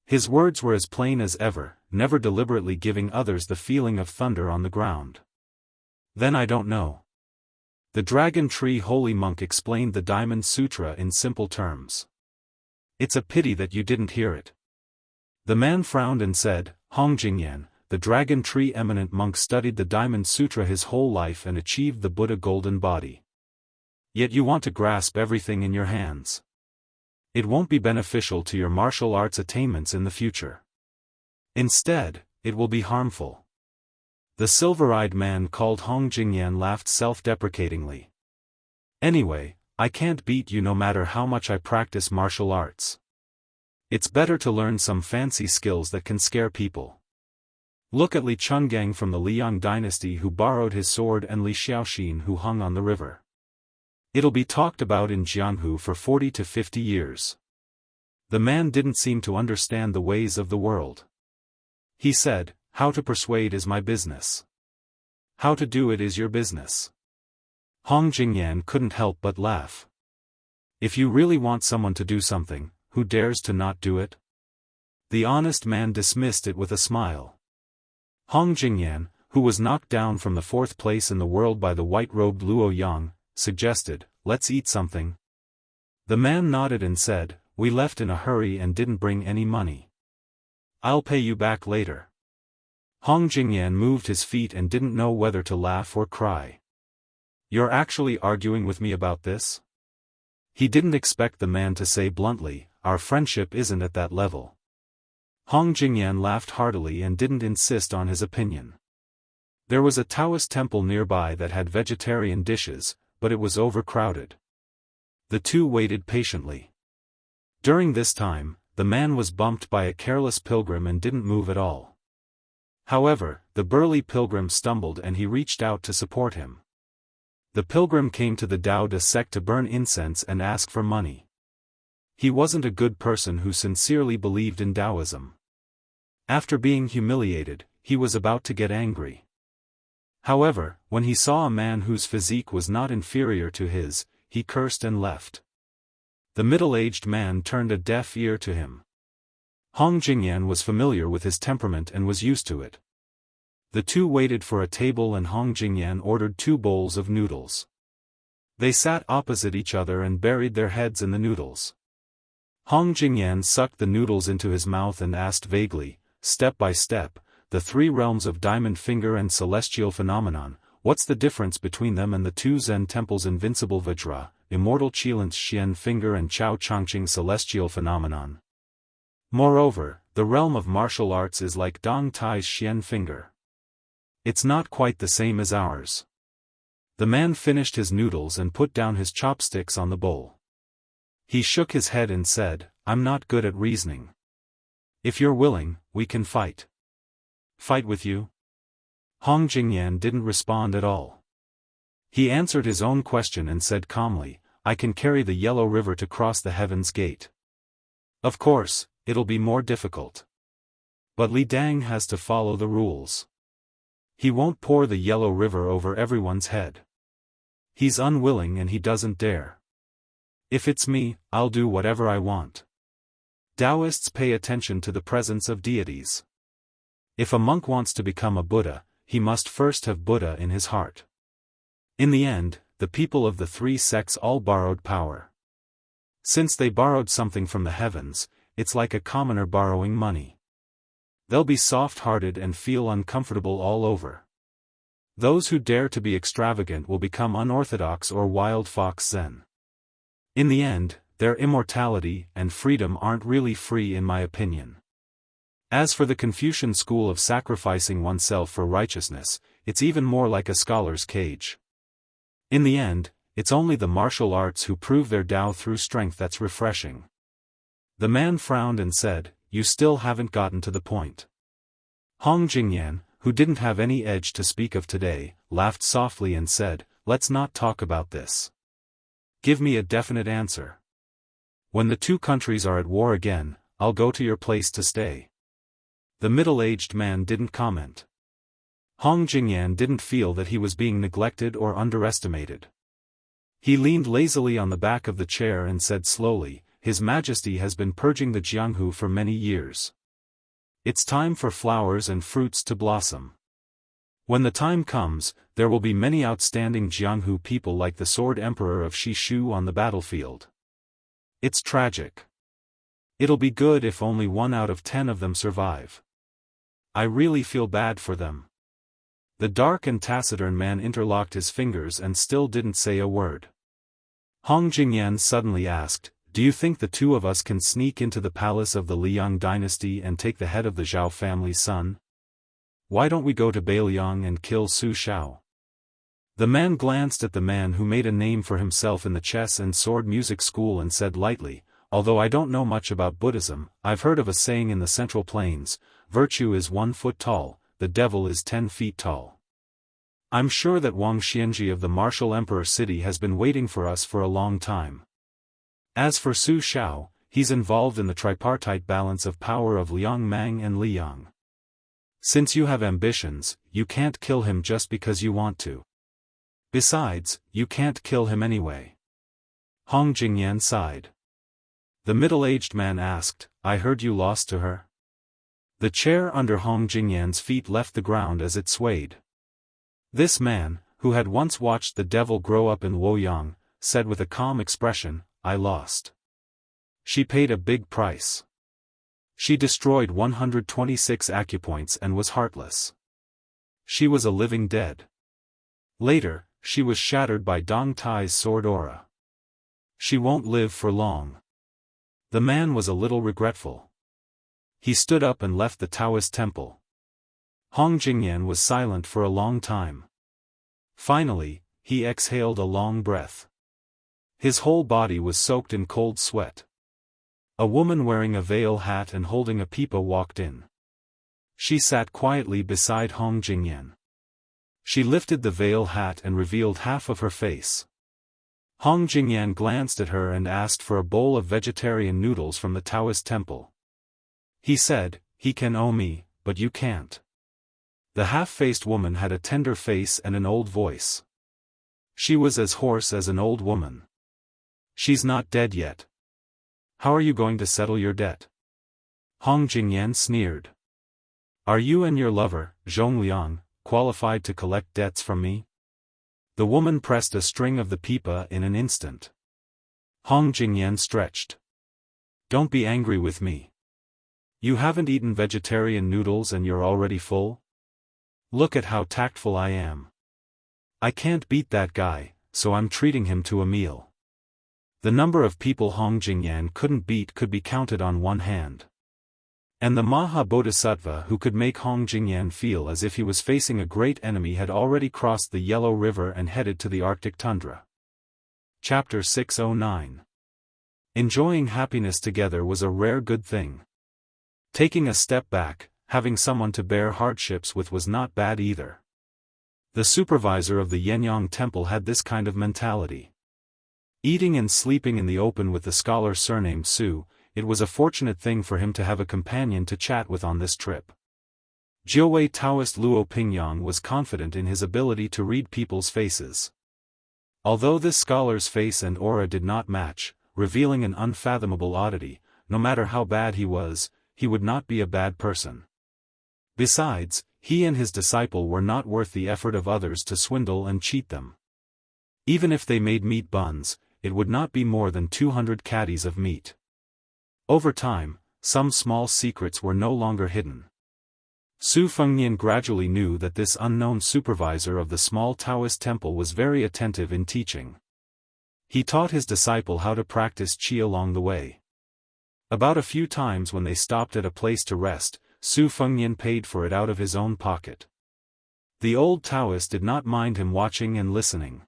His words were as plain as ever, never deliberately giving others the feeling of thunder on the ground. Then I don't know. The Dragon Tree Holy Monk explained the Diamond Sutra in simple terms. It's a pity that you didn't hear it. The man frowned and said, Hong Jingyan, the Dragon Tree Eminent Monk studied the Diamond Sutra his whole life and achieved the Buddha golden body. Yet you want to grasp everything in your hands. It won't be beneficial to your martial arts attainments in the future. Instead, it will be harmful. The silver-eyed man called Hong Jingyan laughed self-deprecatingly. Anyway, I can't beat you no matter how much I practice martial arts. It's better to learn some fancy skills that can scare people. Look at Li Chungang from the Liang dynasty who borrowed his sword and Li Xiaoxin who hung on the river. It'll be talked about in Jianghu for 40 to 50 years. The man didn't seem to understand the ways of the world. He said, how to persuade is my business. How to do it is your business. Hong Jingyan couldn't help but laugh. If you really want someone to do something, who dares to not do it? The honest man dismissed it with a smile. Hong Jingyan, who was knocked down from the 4th place in the world by the white-robed Luo Yang, suggested, let's eat something. The man nodded and said, we left in a hurry and didn't bring any money. I'll pay you back later. Hong Jingyan moved his feet and didn't know whether to laugh or cry. You're actually arguing with me about this? He didn't expect the man to say bluntly, our friendship isn't at that level. Hong Jingyan laughed heartily and didn't insist on his opinion. There was a Taoist temple nearby that had vegetarian dishes, but it was overcrowded. The two waited patiently. During this time, the man was bumped by a careless pilgrim and didn't move at all. However, the burly pilgrim stumbled and he reached out to support him. The pilgrim came to the Dao De sect to burn incense and ask for money. He wasn't a good person who sincerely believed in Taoism. After being humiliated, he was about to get angry. However, when he saw a man whose physique was not inferior to his, he cursed and left. The middle-aged man turned a deaf ear to him. Hong Jingyan was familiar with his temperament and was used to it. The two waited for a table and Hong Jingyan ordered 2 bowls of noodles. They sat opposite each other and buried their heads in the noodles. Hong Jingyan sucked the noodles into his mouth and asked vaguely, step by step, the 3 realms of Diamond Finger and Celestial Phenomenon, what's the difference between them and the 2 Zen temples Invincible Vajra, Immortal Qilin Xian Finger and Chao Changqing Celestial Phenomenon? Moreover, the realm of martial arts is like Dong Tai's Xian Finger. It's not quite the same as ours. The man finished his noodles and put down his chopsticks on the bowl. He shook his head and said, I'm not good at reasoning. If you're willing, we can fight. Fight with you? Hong Jingyan didn't respond at all. He answered his own question and said calmly, I can carry the Yellow River to cross the Heaven's Gate. Of course, it'll be more difficult. But Li Dang has to follow the rules. He won't pour the Yellow River over everyone's head. He's unwilling and he doesn't dare. If it's me, I'll do whatever I want. Daoists pay attention to the presence of deities. If a monk wants to become a Buddha, he must first have Buddha in his heart. In the end, the people of the 3 sects all borrowed power. Since they borrowed something from the heavens, it's like a commoner borrowing money. They'll be soft-hearted and feel uncomfortable all over. Those who dare to be extravagant will become unorthodox or wild fox Zen. In the end, their immortality and freedom aren't really free in my opinion. As for the Confucian school of sacrificing oneself for righteousness, it's even more like a scholar's cage. In the end, it's only the martial arts who prove their Tao through strength that's refreshing. The man frowned and said, "You still haven't gotten to the point." Hong Jingyan, who didn't have any edge to speak of today, laughed softly and said, "Let's not talk about this. Give me a definite answer. When the two countries are at war again, I'll go to your place to stay." The middle-aged man didn't comment. Hong Jingyan didn't feel that he was being neglected or underestimated. He leaned lazily on the back of the chair and said slowly, "His Majesty has been purging the Jianghu for many years. It's time for flowers and fruits to blossom. When the time comes, there will be many outstanding Jianghu people like the Sword Emperor of Shishu on the battlefield. It's tragic. It'll be good if only 1 out of 10 of them survive. I really feel bad for them." The dark and taciturn man interlocked his fingers and still didn't say a word. Hong Jingyan suddenly asked, "Do you think the two of us can sneak into the palace of the Liang dynasty and take the head of the Zhao family's son? Why don't we go to Beiliang and kill Su Shao?" The man glanced at the man who made a name for himself in the chess and sword music school and said lightly, "Although I don't know much about Buddhism, I've heard of a saying in the Central Plains, virtue is 1 foot tall, the devil is 10 feet tall. I'm sure that Wuxia Xianxia of the martial emperor city has been waiting for us for a long time. As for Su Shao, he's involved in the tripartite balance of power of Liang Mang and Liang. Since you have ambitions, you can't kill him just because you want to. Besides, you can't kill him anyway." Hong Jingyan sighed. The middle-aged man asked, "I heard you lost to her?" The chair under Hong Jingyan's feet left the ground as it swayed. This man, who had once watched the devil grow up in Luoyang, said with a calm expression, "I lost. She paid a big price. She destroyed 126 acupoints and was heartless. She was a living dead. Later, she was shattered by Dong Tai's sword aura. She won't live for long." The man was a little regretful. He stood up and left the Taoist temple. Hong Jingyan was silent for a long time. Finally, he exhaled a long breath. His whole body was soaked in cold sweat. A woman wearing a veil hat and holding a pipa walked in. She sat quietly beside Hong Jingyan. She lifted the veil hat and revealed half of her face. Hong Jingyan glanced at her and asked for a bowl of vegetarian noodles from the Taoist temple. He said, "He can owe me, but you can't." The half-faced woman had a tender face and an old voice. She was as hoarse as an old woman. "She's not dead yet. How are you going to settle your debt?" Hong Jingyan sneered. "Are you and your lover, Zhongliang, qualified to collect debts from me?" The woman pressed a string of the pipa in an instant. Hong Jingyan stretched. "Don't be angry with me. You haven't eaten vegetarian noodles and you're already full? Look at how tactful I am. I can't beat that guy, so I'm treating him to a meal." The number of people Hong Jingyan couldn't beat could be counted on one hand. And the Maha Bodhisattva who could make Hong Jingyan feel as if he was facing a great enemy had already crossed the Yellow River and headed to the Arctic tundra. Chapter 609. Enjoying happiness together was a rare good thing. Taking a step back, having someone to bear hardships with was not bad either. The supervisor of the Yenyang temple had this kind of mentality. Eating and sleeping in the open with the scholar surnamed Su, it was a fortunate thing for him to have a companion to chat with on this trip. Jiuwei Taoist Luo Pingyang was confident in his ability to read people's faces. Although this scholar's face and aura did not match, revealing an unfathomable oddity, no matter how bad he was, he would not be a bad person. Besides, he and his disciple were not worth the effort of others to swindle and cheat them. Even if they made meat buns, it would not be more than 200 caddies of meat. Over time, some small secrets were no longer hidden. Su Fengnian gradually knew that this unknown supervisor of the small Taoist temple was very attentive in teaching. He taught his disciple how to practice qi along the way. About a few times when they stopped at a place to rest, Su Fengnian paid for it out of his own pocket. The old Taoist did not mind him watching and listening.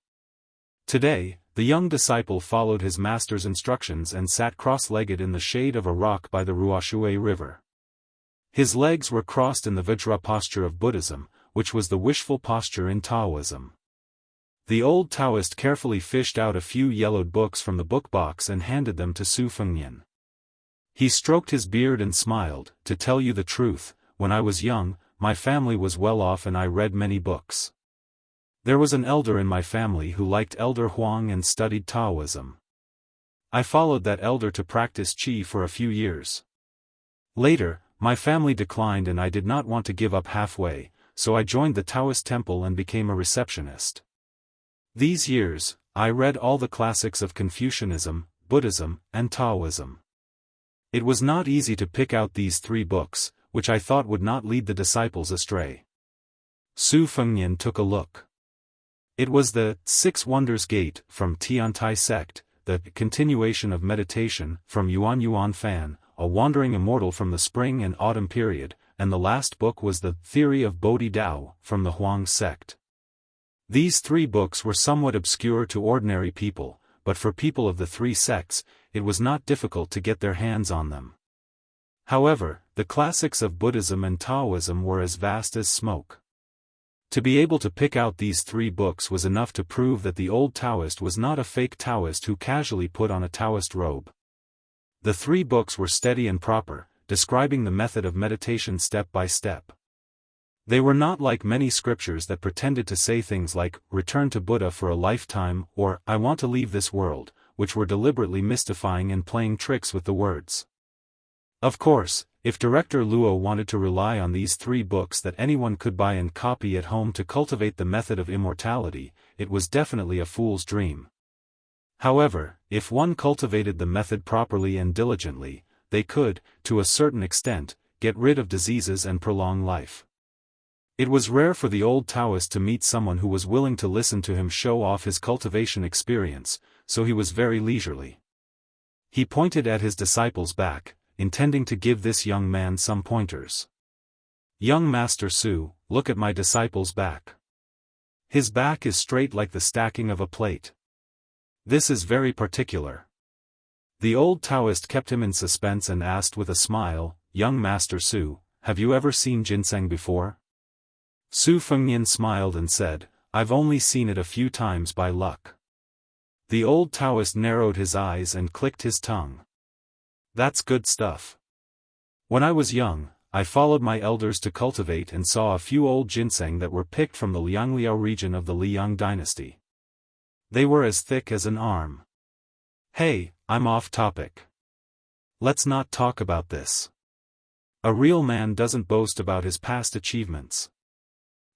Today, the young disciple followed his master's instructions and sat cross-legged in the shade of a rock by the Ruoshui River. His legs were crossed in the Vajra posture of Buddhism, which was the wishful posture in Taoism. The old Taoist carefully fished out a few yellowed books from the book box and handed them to Su Fengnian. He stroked his beard and smiled. "To tell you the truth, when I was young, my family was well off and I read many books. There was an elder in my family who liked Elder Huang and studied Taoism. I followed that elder to practice Qi for a few years. Later, my family declined and I did not want to give up halfway, so I joined the Taoist temple and became a receptionist. These years, I read all the classics of Confucianism, Buddhism, and Taoism. It was not easy to pick out these 3 books, which I thought would not lead the disciples astray." Su Fengnian took a look. It was the 6 Wonders Gate from Tiantai sect, the Continuation of Meditation from Yuan Fan, a Wandering Immortal from the Spring and Autumn period, and the last book was the Theory of Bodhi Dao from the Huang sect. These 3 books were somewhat obscure to ordinary people, but for people of the 3 sects, it was not difficult to get their hands on them. However, the classics of Buddhism and Taoism were as vast as smoke. To be able to pick out these 3 books was enough to prove that the old Taoist was not a fake Taoist who casually put on a Taoist robe. The 3 books were steady and proper, describing the method of meditation step by step. They were not like many scriptures that pretended to say things like, "Return to Buddha for a lifetime," or "I want to leave this world," which were deliberately mystifying and playing tricks with the words. Of course, if Director Luo wanted to rely on these 3 books that anyone could buy and copy at home to cultivate the method of immortality, it was definitely a fool's dream. However, if one cultivated the method properly and diligently, they could, to a certain extent, get rid of diseases and prolong life. It was rare for the old Taoist to meet someone who was willing to listen to him show off his cultivation experience, so he was very leisurely. He pointed at his disciple's back, intending to give this young man some pointers. "Young Master Su, look at my disciple's back. His back is straight like the stacking of a plate. This is very particular." The old Taoist kept him in suspense and asked with a smile, "Young Master Su, have you ever seen ginseng before?" Su Fengnian smiled and said, "I've only seen it a few times by luck." The old Taoist narrowed his eyes and clicked his tongue. "That's good stuff. When I was young, I followed my elders to cultivate and saw a few old ginseng that were picked from the Liangliao region of the Liang dynasty. They were as thick as an arm." "Hey, I'm off topic. Let's not talk about this. A real man doesn't boast about his past achievements.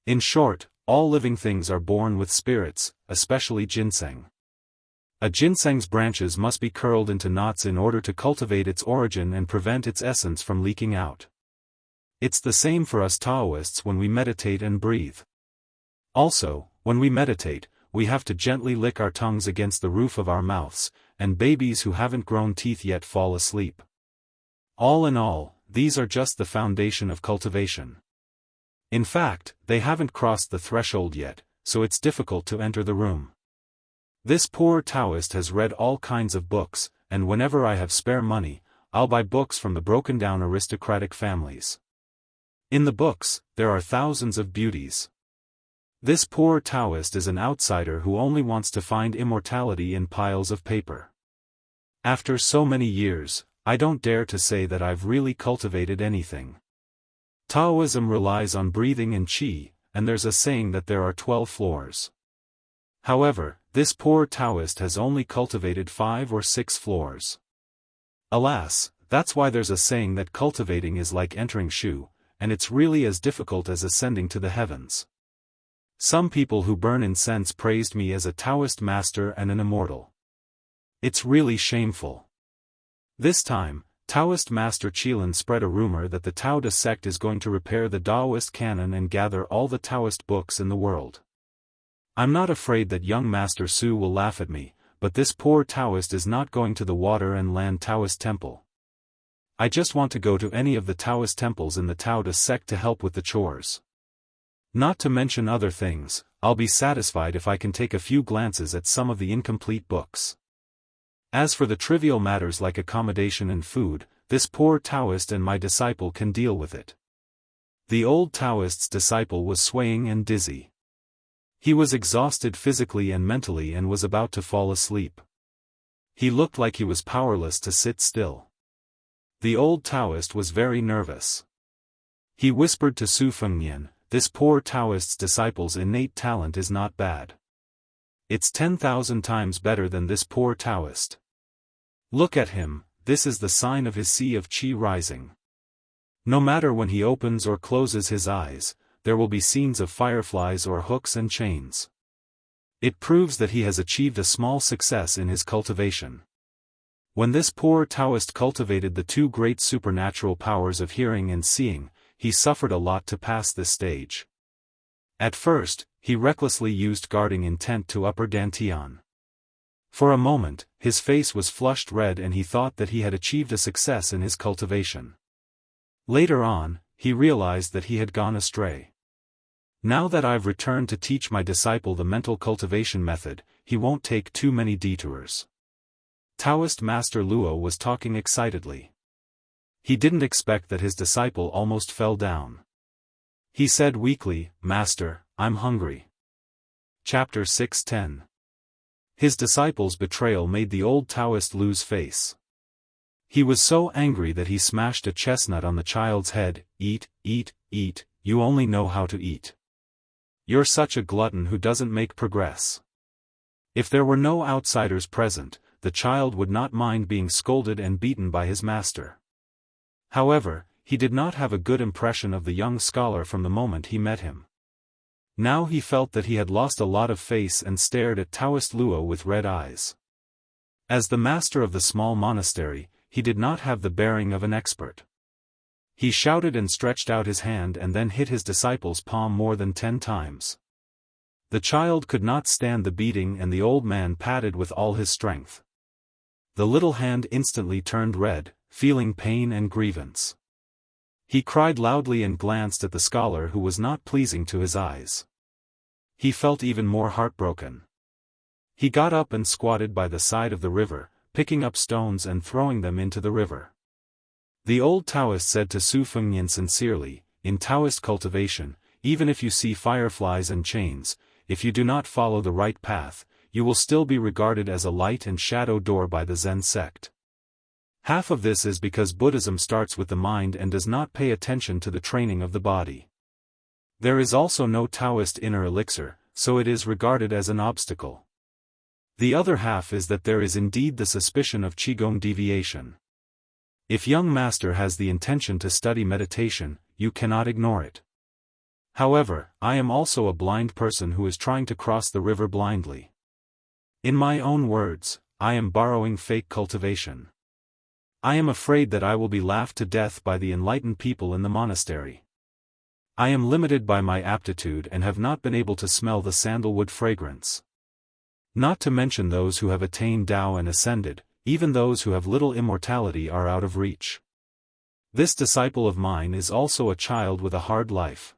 In short, all living things are born with spirits, especially ginseng. A ginseng's branches must be curled into knots in order to cultivate its origin and prevent its essence from leaking out. It's the same for us Taoists when we meditate and breathe. Also, when we meditate, we have to gently lick our tongues against the roof of our mouths, and babies who haven't grown teeth yet fall asleep. All in all, these are just the foundation of cultivation. In fact, they haven't crossed the threshold yet, so it's difficult to enter the room. This poor Taoist has read all kinds of books, and whenever I have spare money, I'll buy books from the broken-down aristocratic families. In the books, there are thousands of beauties. This poor Taoist is an outsider who only wants to find immortality in piles of paper. After so many years, I don't dare to say that I've really cultivated anything. Taoism relies on breathing and qi, and there's a saying that there are 12 floors. However, this poor Taoist has only cultivated 5 or 6 floors. Alas, that's why there's a saying that cultivating is like entering Shu, and it's really as difficult as ascending to the heavens. Some people who burn incense praised me as a Taoist master and an immortal. It's really shameful. This time, Taoist Master Qilin spread a rumor that the Daoist sect is going to repair the Daoist canon and gather all the Taoist books in the world. I'm not afraid that young Master Su will laugh at me, but this poor Taoist is not going to the Water and Land Taoist temple. I just want to go to any of the Taoist temples in the Daoist sect to help with the chores. Not to mention other things, I'll be satisfied if I can take a few glances at some of the incomplete books. As for the trivial matters like accommodation and food, this poor Taoist and my disciple can deal with it." The old Taoist's disciple was swaying and dizzy. He was exhausted physically and mentally and was about to fall asleep. He looked like he was powerless to sit still. The old Taoist was very nervous. He whispered to Su Fengnian, "This poor Taoist's disciple's innate talent is not bad. It's 10,000 times better than this poor Taoist. Look at him, this is the sign of his sea of qi rising. No matter when he opens or closes his eyes, there will be scenes of fireflies or hooks and chains. It proves that he has achieved a small success in his cultivation. When this poor Taoist cultivated the two great supernatural powers of hearing and seeing, he suffered a lot to pass this stage. At first, he recklessly used guarding intent to upper dantian. For a moment, his face was flushed red and he thought that he had achieved a success in his cultivation. Later on, he realized that he had gone astray. Now that I've returned to teach my disciple the mental cultivation method, he won't take too many detours." Taoist Master Luo was talking excitedly. He didn't expect that his disciple almost fell down. He said weakly, "Master, I'm hungry." Chapter 6:10. His disciple's betrayal made the old Taoist lose face. He was so angry that he smashed a chestnut on the child's head. "Eat, eat, eat, you only know how to eat. You're such a glutton who doesn't make progress." If there were no outsiders present, the child would not mind being scolded and beaten by his master. However, he did not have a good impression of the young scholar from the moment he met him. Now he felt that he had lost a lot of face and stared at Taoist Luo with red eyes. As the master of the small monastery, he did not have the bearing of an expert. He shouted and stretched out his hand and then hit his disciple's palm more than 10 times. The child could not stand the beating and the old man patted with all his strength. The little hand instantly turned red, feeling pain and grievance. He cried loudly and glanced at the scholar who was not pleasing to his eyes. He felt even more heartbroken. He got up and squatted by the side of the river, picking up stones and throwing them into the river. The old Taoist said to Su Fengnian sincerely, "In Taoist cultivation, even if you see fireflies and chains, if you do not follow the right path, you will still be regarded as a light and shadow door by the Zen sect. Half of this is because Buddhism starts with the mind and does not pay attention to the training of the body. There is also no Taoist inner elixir, so it is regarded as an obstacle. The other half is that there is indeed the suspicion of Qigong deviation. If young master has the intention to study meditation, you cannot ignore it. However, I am also a blind person who is trying to cross the river blindly. In my own words, I am borrowing fake cultivation. I am afraid that I will be laughed to death by the enlightened people in the monastery. I am limited by my aptitude and have not been able to smell the sandalwood fragrance. Not to mention those who have attained Tao and ascended, even those who have little immortality are out of reach. This disciple of mine is also a child with a hard life.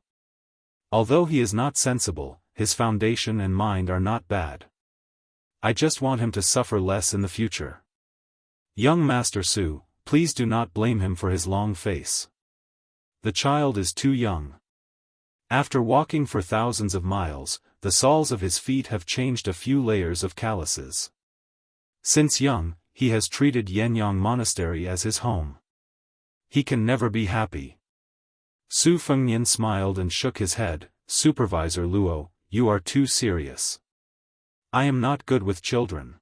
Although he is not sensible, his foundation and mind are not bad. I just want him to suffer less in the future. Young Master Su, please do not blame him for his long face. The child is too young. After walking for thousands of miles, the soles of his feet have changed a few layers of calluses. Since young, he has treated Yenyang Monastery as his home. He can never be happy." Su Fengnian smiled and shook his head. "Supervisor Luo, you are too serious. I am not good with children.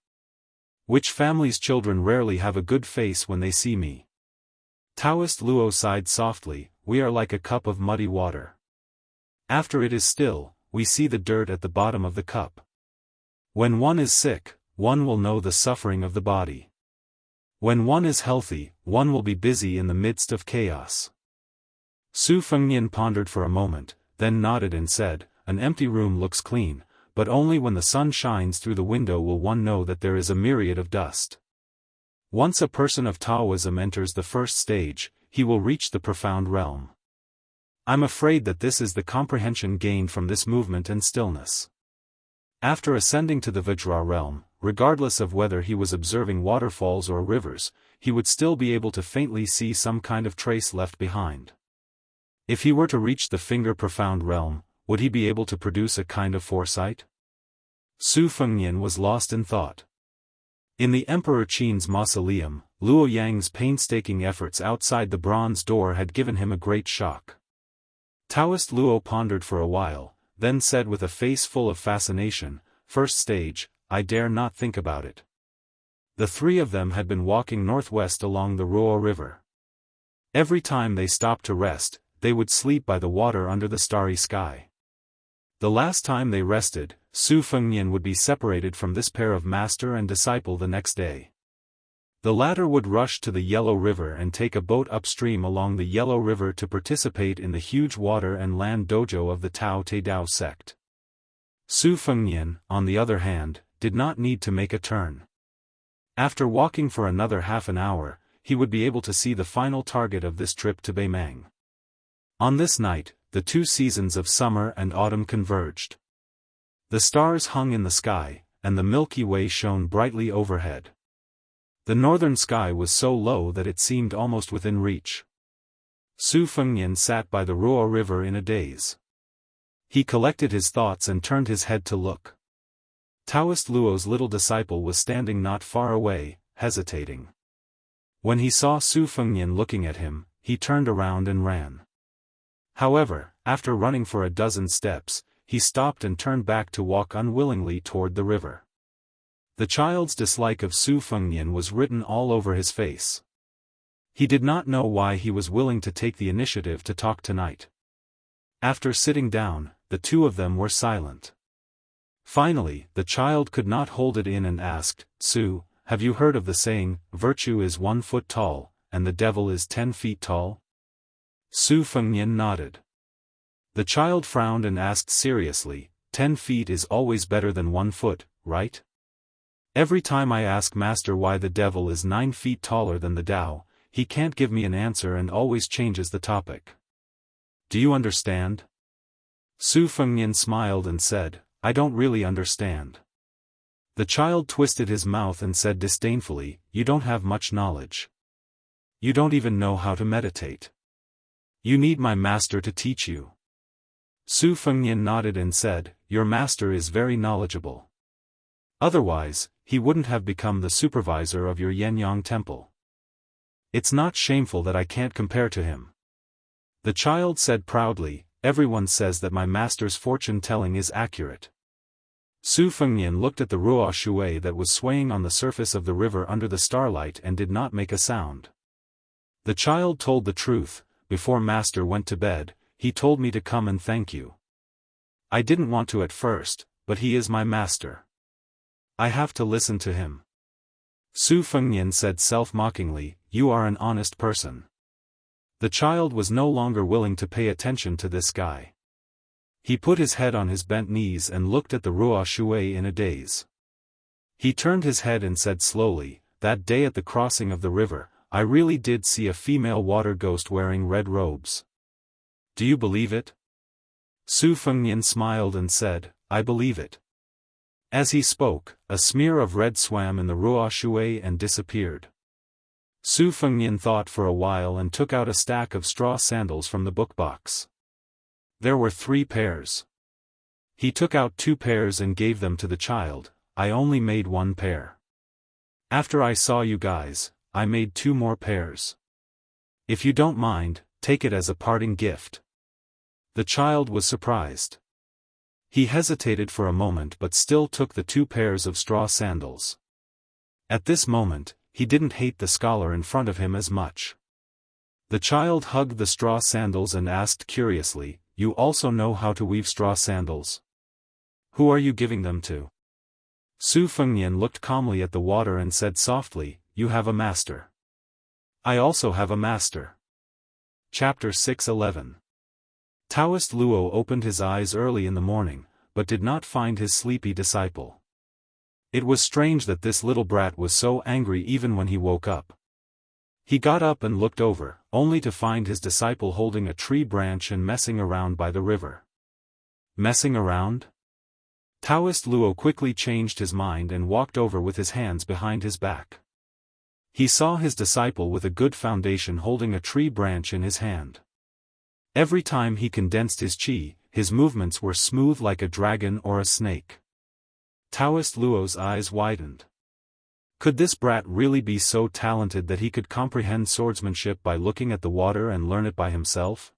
Which family's children rarely have a good face when they see me?" Taoist Luo sighed softly, "We are like a cup of muddy water. After it is still, we see the dirt at the bottom of the cup. When one is sick, one will know the suffering of the body. When one is healthy, one will be busy in the midst of chaos." Su Fengnian pondered for a moment, then nodded and said, "An empty room looks clean, but only when the sun shines through the window will one know that there is a myriad of dust. Once a person of Taoism enters the first stage, he will reach the profound realm. I'm afraid that this is the comprehension gained from this movement and stillness. After ascending to the Vajra realm, regardless of whether he was observing waterfalls or rivers, he would still be able to faintly see some kind of trace left behind. If he were to reach the finger-profound realm, would he be able to produce a kind of foresight? Su Fengnian was lost in thought. In the Emperor Qin's mausoleum, Luo Yang's painstaking efforts outside the bronze door had given him a great shock. Daoist Luo pondered for a while, then said with a face full of fascination, "First stage, I dare not think about it." The three of them had been walking northwest along the Ruo River. Every time they stopped to rest, they would sleep by the water under the starry sky. The last time they rested, Su Fengnian would be separated from this pair of master and disciple the next day. The latter would rush to the Yellow River and take a boat upstream along the Yellow River to participate in the huge water and land dojo of the Tao Te Dao sect. Su Fengnian, on the other hand, did not need to make a turn. After walking for another half an hour, he would be able to see the final target of this trip to Beimang. On this night, the two seasons of summer and autumn converged. The stars hung in the sky, and the Milky Way shone brightly overhead. The northern sky was so low that it seemed almost within reach. Su Fengnian sat by the Ruo River in a daze. He collected his thoughts and turned his head to look. Daoist Luo's little disciple was standing not far away, hesitating. When he saw Su Fengnian looking at him, he turned around and ran. However, after running for a dozen steps, he stopped and turned back to walk unwillingly toward the river. The child's dislike of Su Fengnian was written all over his face. He did not know why he was willing to take the initiative to talk tonight. After sitting down, the two of them were silent. Finally, the child could not hold it in and asked, "Su, have you heard of the saying, 'Virtue is 1 foot tall, and the devil is 10 feet tall'?" Su Fengnian nodded. The child frowned and asked seriously, 10 feet is always better than 1 foot, right? Every time I ask Master why the devil is 9 feet taller than the Tao, he can't give me an answer and always changes the topic. Do you understand? Su Fengnian smiled and said, "I don't really understand." The child twisted his mouth and said disdainfully, "You don't have much knowledge. You don't even know how to meditate. You need my master to teach you." Su Fengnian nodded and said, "Your master is very knowledgeable. Otherwise, he wouldn't have become the supervisor of your Yenyang temple. It's not shameful that I can't compare to him." The child said proudly, "Everyone says that my master's fortune-telling is accurate." Su Fengnian looked at the Ruo Shui that was swaying on the surface of the river under the starlight and did not make a sound. The child told the truth. "Before Master went to bed, he told me to come and thank you. I didn't want to at first, but he is my master. I have to listen to him." Su Fengnian said self-mockingly, "You are an honest person." The child was no longer willing to pay attention to this guy. He put his head on his bent knees and looked at the Ruo Shui in a daze. He turned his head and said slowly, "That day at the crossing of the river, I really did see a female water ghost wearing red robes. Do you believe it?" Su Fengnian smiled and said, "I believe it." As he spoke, a smear of red swam in the Ruo Shui and disappeared. Su Fengnian thought for a while and took out a stack of straw sandals from the bookbox. There were 3 pairs. He took out 2 pairs and gave them to the child. "I only made 1 pair. After I saw you guys, I made 2 more pairs. If you don't mind, take it as a parting gift." The child was surprised. He hesitated for a moment but still took the 2 pairs of straw sandals. At this moment, he didn't hate the scholar in front of him as much. The child hugged the straw sandals and asked curiously, "You also know how to weave straw sandals? Who are you giving them to?" Su Fengnian looked calmly at the water and said softly, "You have a master. I also have a master." Chapter 6:11. Daoist Luo opened his eyes early in the morning, but did not find his sleepy disciple. It was strange that this little brat was so angry even when he woke up. He got up and looked over, only to find his disciple holding a tree branch and messing around by the river. Messing around? Daoist Luo quickly changed his mind and walked over with his hands behind his back. He saw his disciple with a good foundation holding a tree branch in his hand. Every time he condensed his qi, his movements were smooth like a dragon or a snake. Daoist Luo's eyes widened. Could this brat really be so talented that he could comprehend swordsmanship by looking at the water and learn it by himself?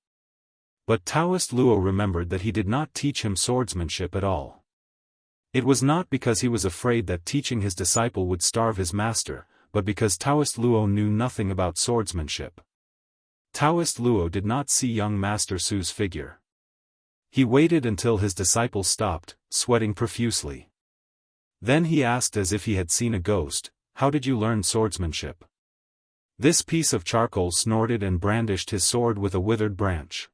But Daoist Luo remembered that he did not teach him swordsmanship at all. It was not because he was afraid that teaching his disciple would starve his master, but because Daoist Luo knew nothing about swordsmanship. Daoist Luo did not see young Master Su's figure. He waited until his disciple stopped, sweating profusely. Then he asked as if he had seen a ghost, "How did you learn swordsmanship?" This piece of charcoal snorted and brandished his sword with a withered branch.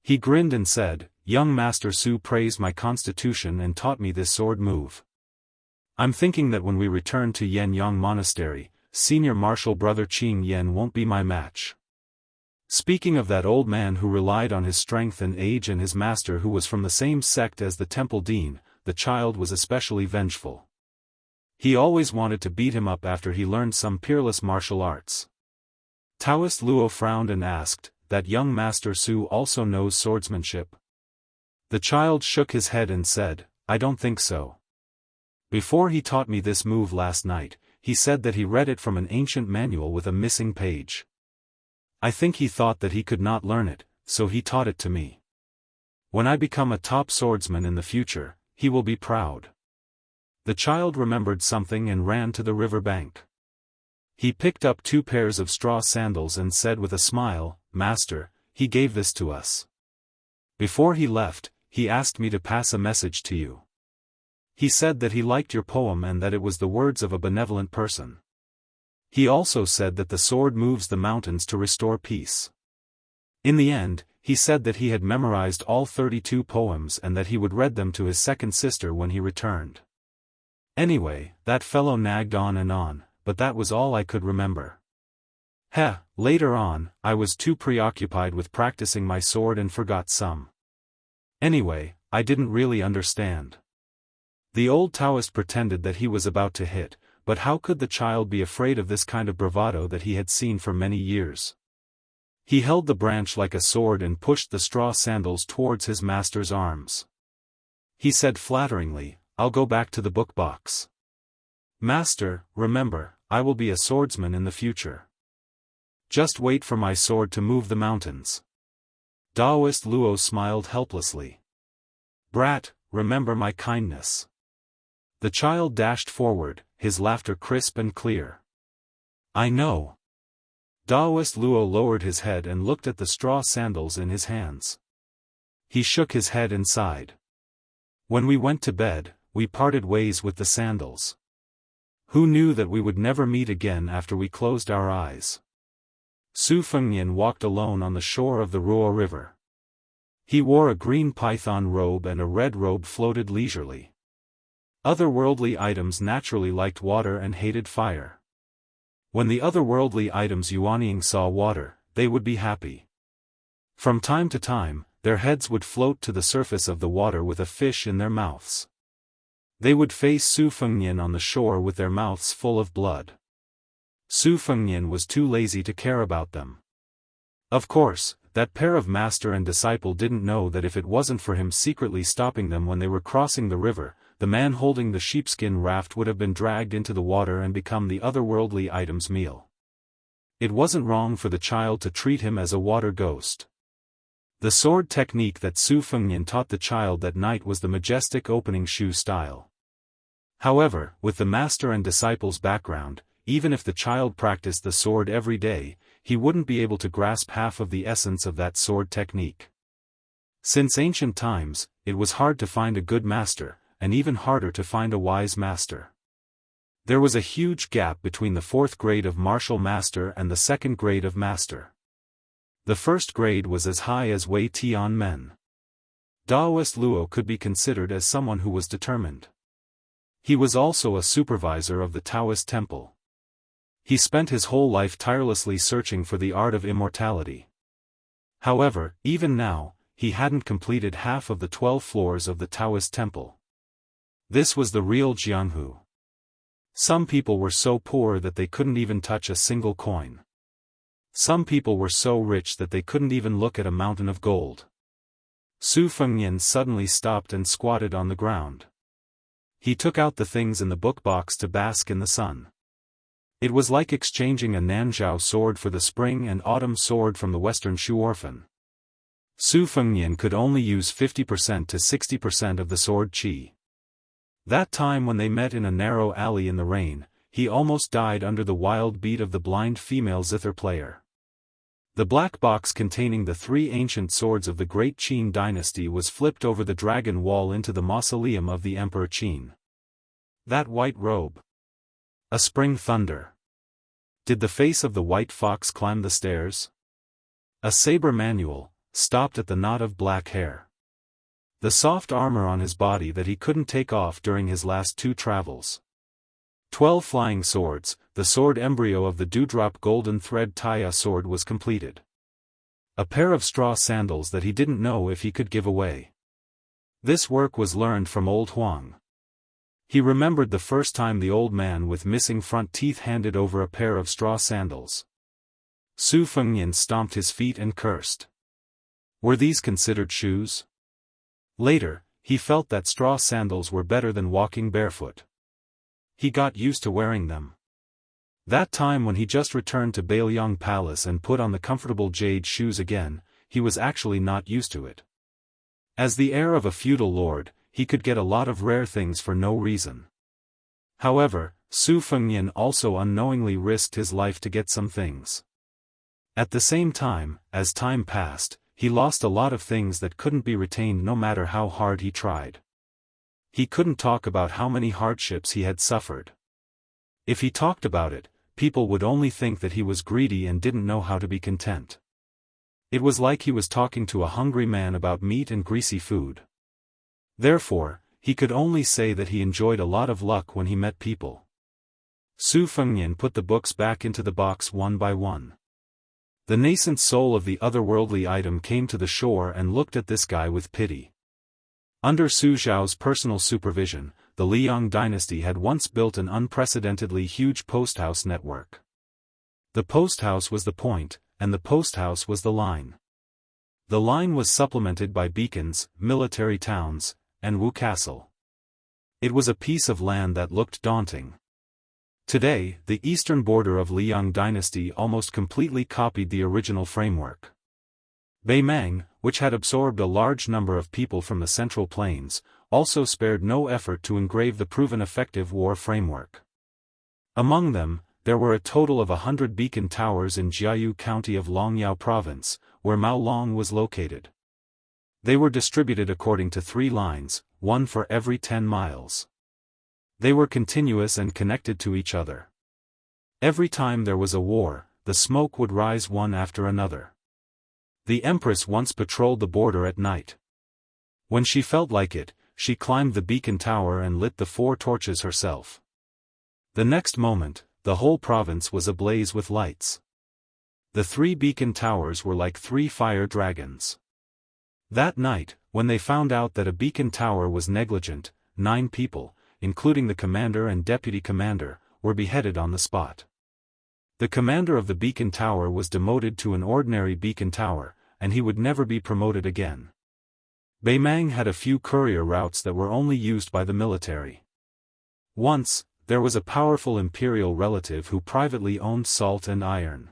He grinned and said, "Young Master Su praised my constitution and taught me this sword move. I'm thinking that when we return to Yanyang Monastery, senior martial brother Qing Yan won't be my match." Speaking of that old man who relied on his strength and age and his master who was from the same sect as the temple dean, the child was especially vengeful. He always wanted to beat him up after he learned some peerless martial arts. Daoist Luo frowned and asked, "That young Master Su also knows swordsmanship?" The child shook his head and said, "I don't think so. Before he taught me this move last night, he said that he read it from an ancient manual with a missing page. I think he thought that he could not learn it, so he taught it to me. When I become a top swordsman in the future, he will be proud." The child remembered something and ran to the river bank. He picked up 2 pairs of straw sandals and said with a smile, "Master, he gave this to us. Before he left, he asked me to pass a message to you. He said that he liked your poem and that it was the words of a benevolent person. He also said that the sword moves the mountains to restore peace. In the end, he said that he had memorized all 32 poems and that he would read them to his second sister when he returned. Anyway, that fellow nagged on and on, but that was all I could remember. Later on, I was too preoccupied with practicing my sword and forgot some. Anyway, I didn't really understand." The old Taoist pretended that he was about to hit, but how could the child be afraid of this kind of bravado that he had seen for many years? He held the branch like a sword and pushed the straw sandals towards his master's arms. He said flatteringly, "I'll go back to the book box. Master, remember, I will be a swordsman in the future. Just wait for my sword to move the mountains." Daoist Luo smiled helplessly. "Brat, remember my kindness." The child dashed forward, his laughter crisp and clear. "I know." Daoist Luo lowered his head and looked at the straw sandals in his hands. He shook his head and sighed. "When we went to bed, we parted ways with the sandals. Who knew that we would never meet again after we closed our eyes?" Su Fengnian walked alone on the shore of the Ruo River. He wore a green python robe and a red robe floated leisurely. Otherworldly items naturally liked water and hated fire. When the otherworldly items Yuanying saw water, they would be happy. From time to time, their heads would float to the surface of the water with a fish in their mouths. They would face Su Fengnian on the shore with their mouths full of blood. Su Fengnian was too lazy to care about them. Of course, that pair of master and disciple didn't know that if it wasn't for him secretly stopping them when they were crossing the river, the man holding the sheepskin raft would have been dragged into the water and become the otherworldly item's meal. It wasn't wrong for the child to treat him as a water ghost. The sword technique that Su Fengnian taught the child that night was the majestic opening shoe style. However, with the master and disciple's background, even if the child practiced the sword every day, he wouldn't be able to grasp half of the essence of that sword technique. Since ancient times, it was hard to find a good master, and even harder to find a wise master. There was a huge gap between the 4th grade of martial master and the 2nd grade of master. The 1st grade was as high as Wei Tian Men. Daoist Luo could be considered as someone who was determined. He was also a supervisor of the Taoist temple. He spent his whole life tirelessly searching for the art of immortality. However, even now, he hadn't completed half of the 12 floors of the Taoist temple. This was the real Jianghu. Some people were so poor that they couldn't even touch a single coin. Some people were so rich that they couldn't even look at a mountain of gold. Su Fengnian suddenly stopped and squatted on the ground. He took out the things in the book box to bask in the sun. It was like exchanging a Nanzhao sword for the spring and autumn sword from the western Shu orphan. Su Fengnian could only use 50% to 60% of the sword qi. That time when they met in a narrow alley in the rain, he almost died under the wild beat of the blind female zither player. The black box containing the 3 ancient swords of the great Qin dynasty was flipped over the dragon wall into the mausoleum of the Emperor Qin. That white robe. A spring thunder. Did the face of the white fox climb the stairs? A saber manual, stopped at the knot of black hair. The soft armor on his body that he couldn't take off during his last 2 travels. 12 flying swords, the sword embryo of the dewdrop golden thread Taya sword was completed. A pair of straw sandals that he didn't know if he could give away. This work was learned from old Huang. He remembered the first time the old man with missing front teeth handed over a pair of straw sandals. Su Fengnian stomped his feet and cursed. Were these considered shoes? Later, he felt that straw sandals were better than walking barefoot. He got used to wearing them. That time when he just returned to Bailiang Palace and put on the comfortable jade shoes again, he was actually not used to it. As the heir of a feudal lord, he could get a lot of rare things for no reason. However, Su Fengnian also unknowingly risked his life to get some things. At the same time, as time passed, he lost a lot of things that couldn't be retained no matter how hard he tried. He couldn't talk about how many hardships he had suffered. If he talked about it, people would only think that he was greedy and didn't know how to be content. It was like he was talking to a hungry man about meat and greasy food. Therefore, he could only say that he enjoyed a lot of luck when he met people. Su Fengnian put the books back into the box one by one. The nascent soul of the otherworldly item came to the shore and looked at this guy with pity. Under Su Zhao's personal supervision, the Liang dynasty had once built an unprecedentedly huge posthouse network. The posthouse was the point, and the posthouse was the line. The line was supplemented by beacons, military towns, and Wu Castle. It was a piece of land that looked daunting. Today, the eastern border of Liang dynasty almost completely copied the original framework. Beimang, which had absorbed a large number of people from the Central Plains, also spared no effort to engrave the proven effective war framework. Among them, there were a total of 100 beacon towers in Jianghu County of Longyao Province, where Maolong was located. They were distributed according to 3 lines, one for every 10 miles. They were continuous and connected to each other. Every time there was a war, the smoke would rise one after another. The Empress once patrolled the border at night. When she felt like it, she climbed the beacon tower and lit the 4 torches herself. The next moment, the whole province was ablaze with lights. The 3 beacon towers were like 3 fire dragons. That night, when they found out that a beacon tower was negligent, 9 people, including the commander and deputy commander, were beheaded on the spot. The commander of the beacon tower was demoted to an ordinary beacon tower, and he would never be promoted again. Beimang had a few courier routes that were only used by the military. Once, there was a powerful imperial relative who privately owned salt and iron.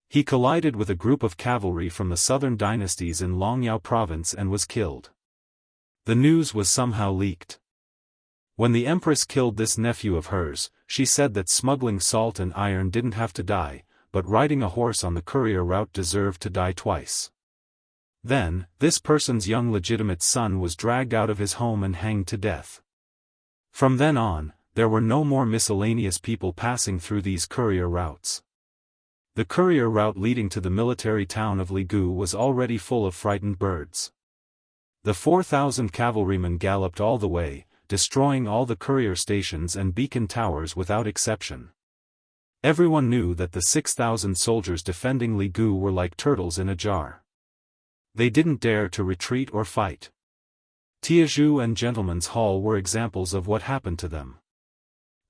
He collided with a group of cavalry from the southern dynasties in Longyao province and was killed. The news was somehow leaked. When the Empress killed this nephew of hers, she said that smuggling salt and iron didn't have to die, but riding a horse on the courier route deserved to die twice. Then, this person's young legitimate son was dragged out of his home and hanged to death. From then on, there were no more miscellaneous people passing through these courier routes. The courier route leading to the military town of Ligu was already full of frightened birds. The 4,000 cavalrymen galloped all the way, destroying all the courier stations and beacon towers without exception. Everyone knew that the 6,000 soldiers defending Ligu were like turtles in a jar. They didn't dare to retreat or fight. Tiezhu and Gentleman's Hall were examples of what happened to them.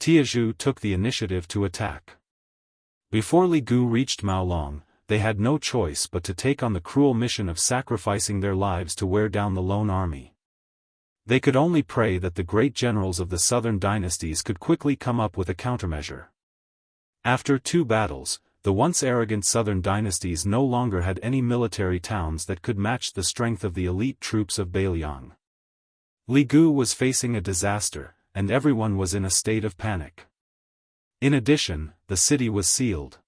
Tiezhu took the initiative to attack. Before Li Gu reached Maolong, they had no choice but to take on the cruel mission of sacrificing their lives to wear down the lone army. They could only pray that the great generals of the southern dynasties could quickly come up with a countermeasure. After 2 battles, the once arrogant southern dynasties no longer had any military towns that could match the strength of the elite troops of Bailiang. Li Gu was facing a disaster, and everyone was in a state of panic. In addition, the city was sealed.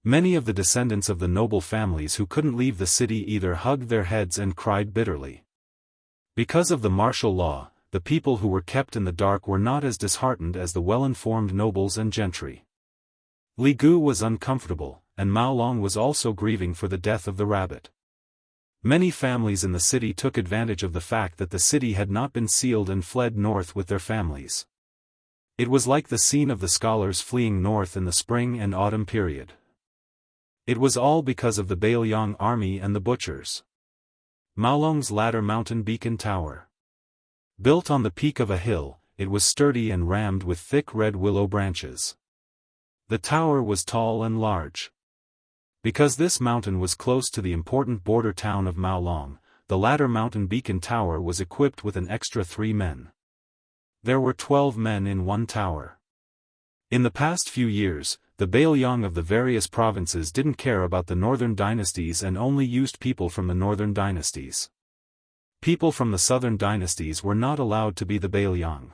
Many of the descendants of the noble families who couldn't leave the city either hugged their heads and cried bitterly. Because of the martial law, the people who were kept in the dark were not as disheartened as the well-informed nobles and gentry. Li Gu was uncomfortable, and Maolong was also grieving for the death of the rabbit. Many families in the city took advantage of the fact that the city had not been sealed and fled north with their families. It was like the scene of the scholars fleeing north in the spring and autumn period. It was all because of the Bailiang army and the butchers. Maolong's ladder mountain beacon tower. Built on the peak of a hill, it was sturdy and rammed with thick red willow branches. The tower was tall and large. Because this mountain was close to the important border town of Maolong, the ladder mountain beacon tower was equipped with an extra 3 men. There were 12 men in one tower. In the past few years, the Bailiang of the various provinces didn't care about the northern dynasties and only used people from the northern dynasties. People from the southern dynasties were not allowed to be the Bailiang.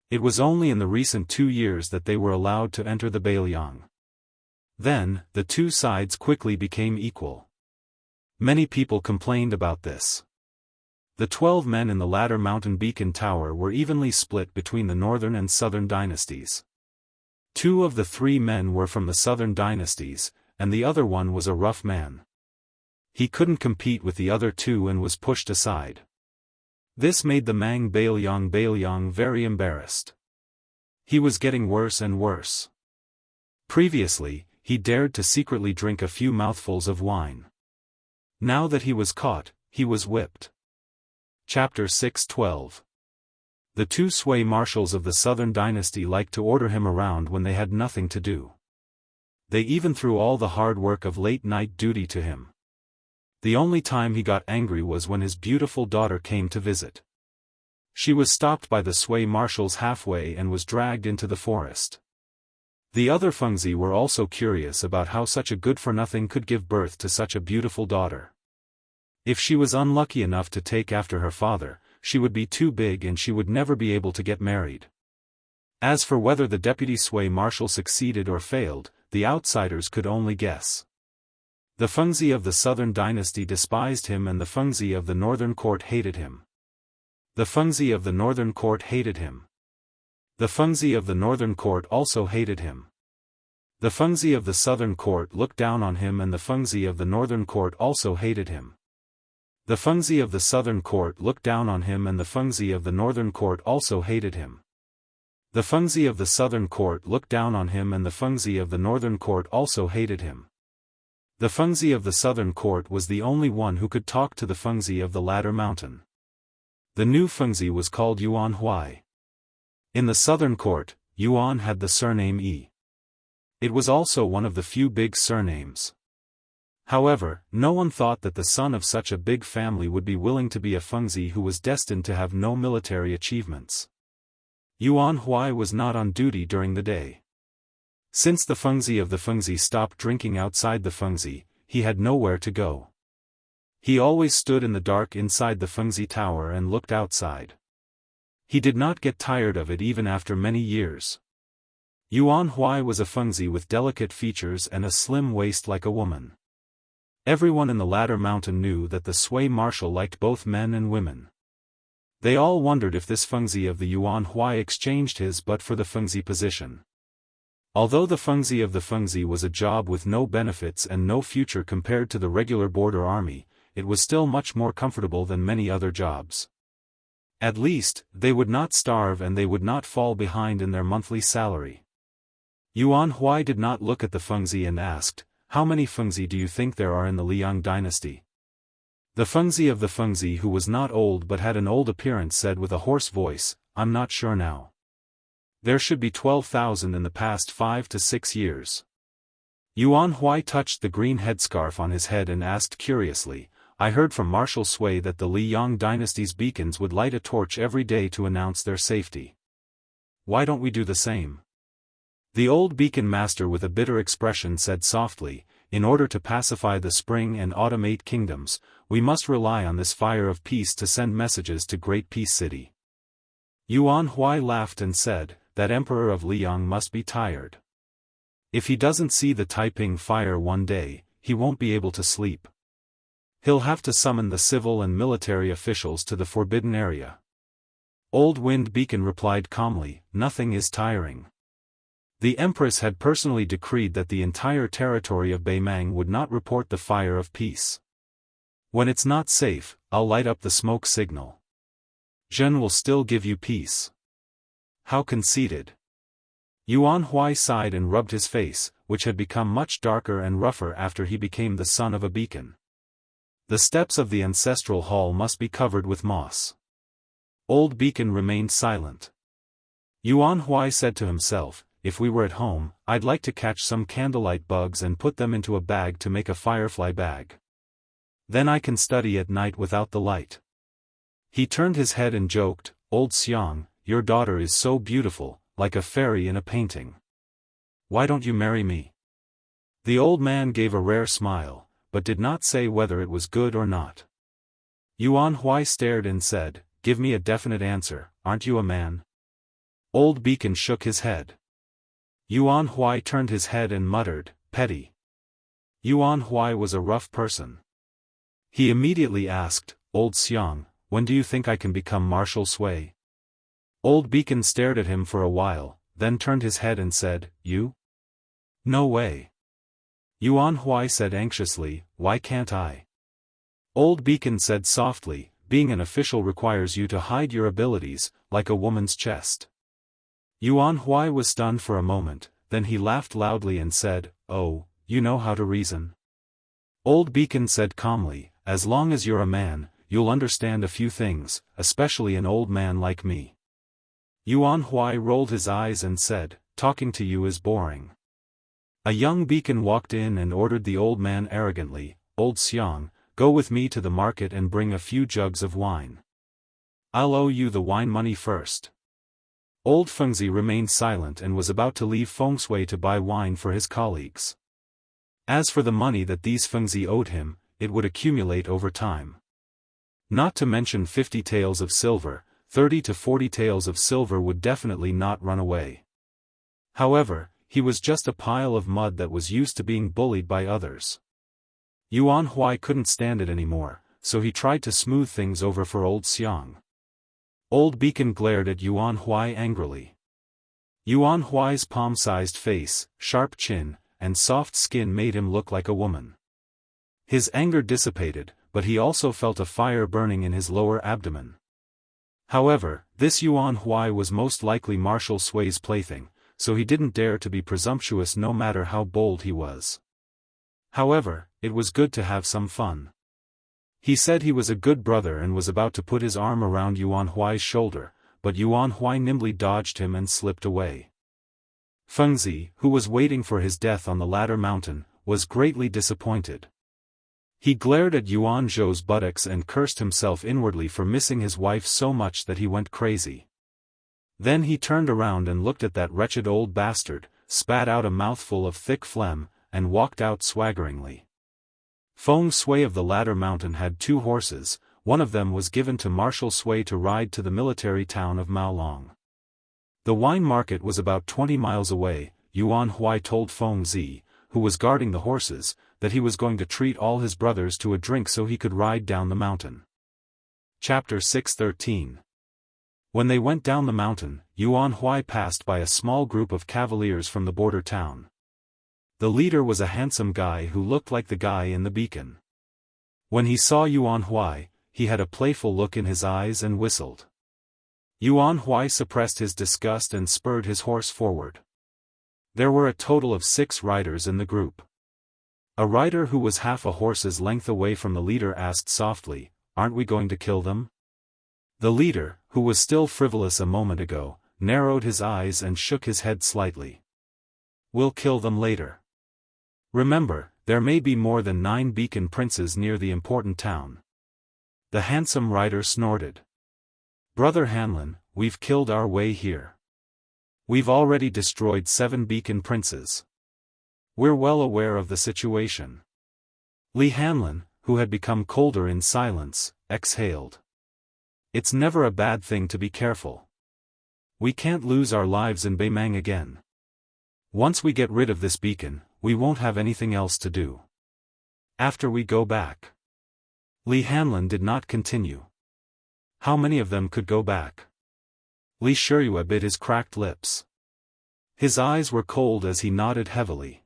It was only in the recent 2 years that they were allowed to enter the Bailiang. Then, the 2 sides quickly became equal. Many people complained about this. The 12 men in the ladder mountain beacon tower were evenly split between the northern and southern dynasties. 2 of the 3 men were from the southern dynasties, and the other one was a rough man. He couldn't compete with the other 2 and was pushed aside. This made the Mang Bailiang very embarrassed. He was getting worse and worse. Previously, he dared to secretly drink a few mouthfuls of wine. Now that he was caught, he was whipped. Chapter 6:12. The 2 sway marshals of the southern dynasty liked to order him around when they had nothing to do. They even threw all the hard work of late-night duty to him. The only time he got angry was when his beautiful daughter came to visit. She was stopped by the sway marshals halfway and was dragged into the forest. The other Fengzi were also curious about how such a good-for-nothing could give birth to such a beautiful daughter. If she was unlucky enough to take after her father, she would be too big and she would never be able to get married. As for whether the deputy sway marshal succeeded or failed, the outsiders could only guess. The Fengzi of the southern dynasty despised him and the Fengzi of the northern court hated him. The Fengzi of the northern court hated him. The Fengzi of the northern court also hated him. The Fengzi of the southern court looked down on him and the Fengzi of the northern court also hated him. The Fengzi of the southern court looked down on him and the Fengzi of the northern court also hated him. The Fengzi of the southern court looked down on him and the Fengzi of the northern court also hated him. The Fengzi of the southern court was the only one who could talk to the Fengzi of the ladder mountain. The new Fengzi was called Yuan Huai. In the southern court, Yuan had the surname Yi. It was also one of the few big surnames. However, no one thought that the son of such a big family would be willing to be a Fengzi who was destined to have no military achievements. Yuan Huai was not on duty during the day. Since the Fengzi of the Fengzi stopped drinking outside the Fengzi, he had nowhere to go. He always stood in the dark inside the Fengzi tower and looked outside. He did not get tired of it even after many years. Yuan Huai was a Fengzi with delicate features and a slim waist like a woman. Everyone in the ladder mountain knew that the sway marshal liked both men and women. They all wondered if this Fengzi of the Yuan Huai exchanged his but for the Fengzi position. Although the Fengzi of the Fengzi was a job with no benefits and no future compared to the regular border army, it was still much more comfortable than many other jobs. At least, they would not starve and they would not fall behind in their monthly salary. Yuan Huai did not look at the Fengzi and asked, "How many Fengzi do you think there are in the Liang dynasty?" The Fengzi of the Fengzi, who was not old but had an old appearance, said with a hoarse voice, "I'm not sure now. There should be 12,000 in the past 5 to 6 years. Yuan Huai touched the green headscarf on his head and asked curiously, "I heard from Marshal Sui that the Liang dynasty's beacons would light a torch every day to announce their safety. Why don't we do the same?" The old beacon master with a bitter expression said softly, "In order to pacify the Spring and Autumn 8 kingdoms, we must rely on this fire of peace to send messages to Great Peace City." Yuan Huai laughed and said, "That Emperor of Liang must be tired. If he doesn't see the Taiping fire one day, he won't be able to sleep. He'll have to summon the civil and military officials to the forbidden area." Old Wind Beacon replied calmly, "Nothing is tiring. The Empress had personally decreed that the entire territory of Beimang would not report the fire of peace. When it's not safe, I'll light up the smoke signal. Zhen will still give you peace." How conceited. Yuan Huai sighed and rubbed his face, which had become much darker and rougher after he became the son of a beacon. The steps of the ancestral hall must be covered with moss. Old Beacon remained silent. Yuan Huai said to himself, "If we were at home, I'd like to catch some candlelight bugs and put them into a bag to make a firefly bag. Then I can study at night without the light." He turned his head and joked, "Old Xiang, your daughter is so beautiful, like a fairy in a painting. Why don't you marry me?" The old man gave a rare smile, but did not say whether it was good or not. Yuan Huai stared and said, "Give me a definite answer, aren't you a man?" Old Beacon shook his head. Yuan Huai turned his head and muttered, "Petty." Yuan Huai was a rough person. He immediately asked, "Old Xiang, when do you think I can become Marshal Sui?" Old Beacon stared at him for a while, then turned his head and said, "You? No way." Yuan Huai said anxiously, "Why can't I?" Old Beacon said softly, "Being an official requires you to hide your abilities, like a woman's chest." Yuan Huai was stunned for a moment, then he laughed loudly and said, "Oh, you know how to reason." Old Beacon said calmly, "As long as you're a man, you'll understand a few things, especially an old man like me." Yuan Huai rolled his eyes and said, "Talking to you is boring." A young beacon walked in and ordered the old man arrogantly, "Old Xiang, go with me to the market and bring a few jugs of wine. I'll owe you the wine money first." Old Fengzi remained silent and was about to leave Fengshui to buy wine for his colleagues. As for the money that these Fengzi owed him, it would accumulate over time. Not to mention 50 taels of silver, 30 to 40 taels of silver would definitely not run away. However, he was just a pile of mud that was used to being bullied by others. Yuan Huai couldn't stand it anymore, so he tried to smooth things over for Old Xiang. Old Beacon glared at Yuan Huai angrily. Yuan Huai's palm-sized face, sharp chin, and soft skin made him look like a woman. His anger dissipated, but he also felt a fire burning in his lower abdomen. However, this Yuan Huai was most likely Marshal Sui's plaything, so he didn't dare to be presumptuous no matter how bold he was. However, it was good to have some fun. He said he was a good brother and was about to put his arm around Yuan Huai's shoulder, but Yuan Huai nimbly dodged him and slipped away. Fengzi, who was waiting for his death on the ladder mountain, was greatly disappointed. He glared at Yuan Zhou's buttocks and cursed himself inwardly for missing his wife so much that he went crazy. Then he turned around and looked at that wretched old bastard, spat out a mouthful of thick phlegm, and walked out swaggeringly. Feng Shui of the Ladder Mountain had 2 horses, one of them was given to Marshal Sui to ride to the military town of Maolong. The wine market was about 20 miles away. Yuan Huai told Feng Zi, who was guarding the horses, that he was going to treat all his brothers to a drink so he could ride down the mountain. Chapter 6:13. When they went down the mountain, Yuan Huai passed by a small group of cavaliers from the border town. The leader was a handsome guy who looked like the guy in the beacon. When he saw Yuan Huai, he had a playful look in his eyes and whistled. Yuan Huai suppressed his disgust and spurred his horse forward. There were a total of 6 riders in the group. A rider who was half a horse's length away from the leader asked softly, "Aren't we going to kill them?" The leader, who was still frivolous a moment ago, narrowed his eyes and shook his head slightly. "We'll kill them later. Remember, there may be more than 9 beacon princes near the important town." The handsome rider snorted. "Brother Hanlon, we've killed our way here. We've already destroyed 7 beacon princes. We're well aware of the situation." Li Hanlon, who had become colder in silence, exhaled. "It's never a bad thing to be careful. We can't lose our lives in Beimang again. Once we get rid of this beacon, we won't have anything else to do. After we go back." Li Hanlon did not continue. "How many of them could go back?" Li Shiyue bit his cracked lips. His eyes were cold as he nodded heavily.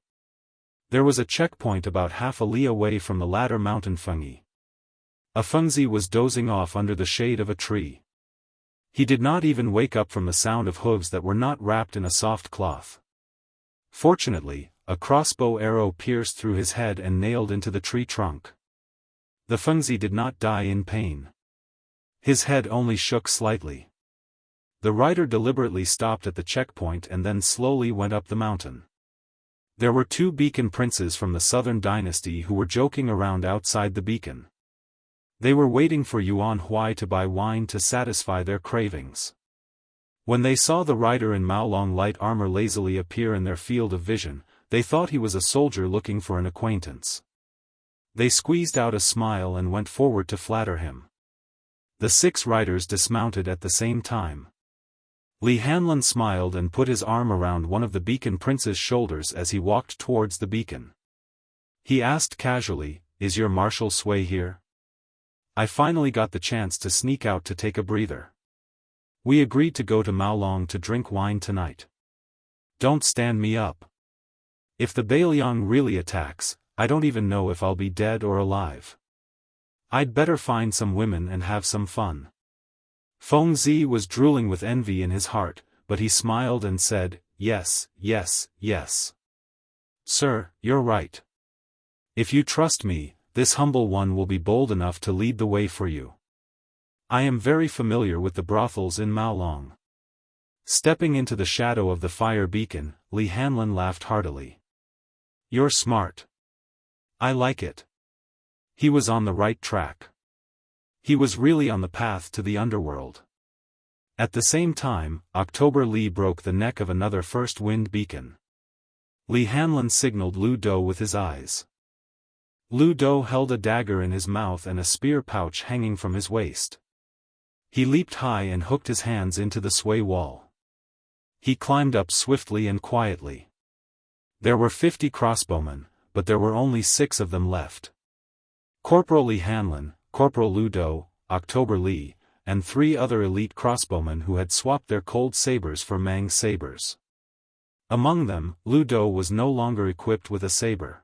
There was a checkpoint about half a li away from the latter mountain Fengyi. A Fengzi was dozing off under the shade of a tree. He did not even wake up from the sound of hooves that were not wrapped in a soft cloth. Fortunately, a crossbow arrow pierced through his head and nailed into the tree trunk. The Fengzi did not die in pain. His head only shook slightly. The rider deliberately stopped at the checkpoint and then slowly went up the mountain. There were 2 beacon princes from the southern dynasty who were joking around outside the beacon. They were waiting for Yuan Huai to buy wine to satisfy their cravings. When they saw the rider in Maolong light armor lazily appear in their field of vision, they thought he was a soldier looking for an acquaintance. They squeezed out a smile and went forward to flatter him. The 6 riders dismounted at the same time. Li Hanlon smiled and put his arm around one of the beacon prince's shoulders as he walked towards the beacon. He asked casually, "Is your Marshal Sui here? I finally got the chance to sneak out to take a breather. We agreed to go to Maolong to drink wine tonight. Don't stand me up. If the Bailiang really attacks, I don't even know if I'll be dead or alive. I'd better find some women and have some fun." Feng Zi was drooling with envy in his heart, but he smiled and said, "Yes, yes, yes. Sir, you're right. If you trust me, this humble one will be bold enough to lead the way for you. I am very familiar with the brothels in Maolong." Stepping into the shadow of the fire beacon, Li Hanlon laughed heartily. "You're smart. I like it." He was on the right track. He was really on the path to the underworld. At the same time, October Li broke the neck of another first wind beacon. Li Hanlon signaled Lu Do with his eyes. Lu Do held a dagger in his mouth and a spear pouch hanging from his waist. He leaped high and hooked his hands into the sway wall. He climbed up swiftly and quietly. There were 50 crossbowmen, but there were only 6 of them left. Corporal Li Hanlon, Corporal Lu Do, October Li, and 3 other elite crossbowmen who had swapped their cold sabers for Mang sabers. Among them, Lu Do was no longer equipped with a saber.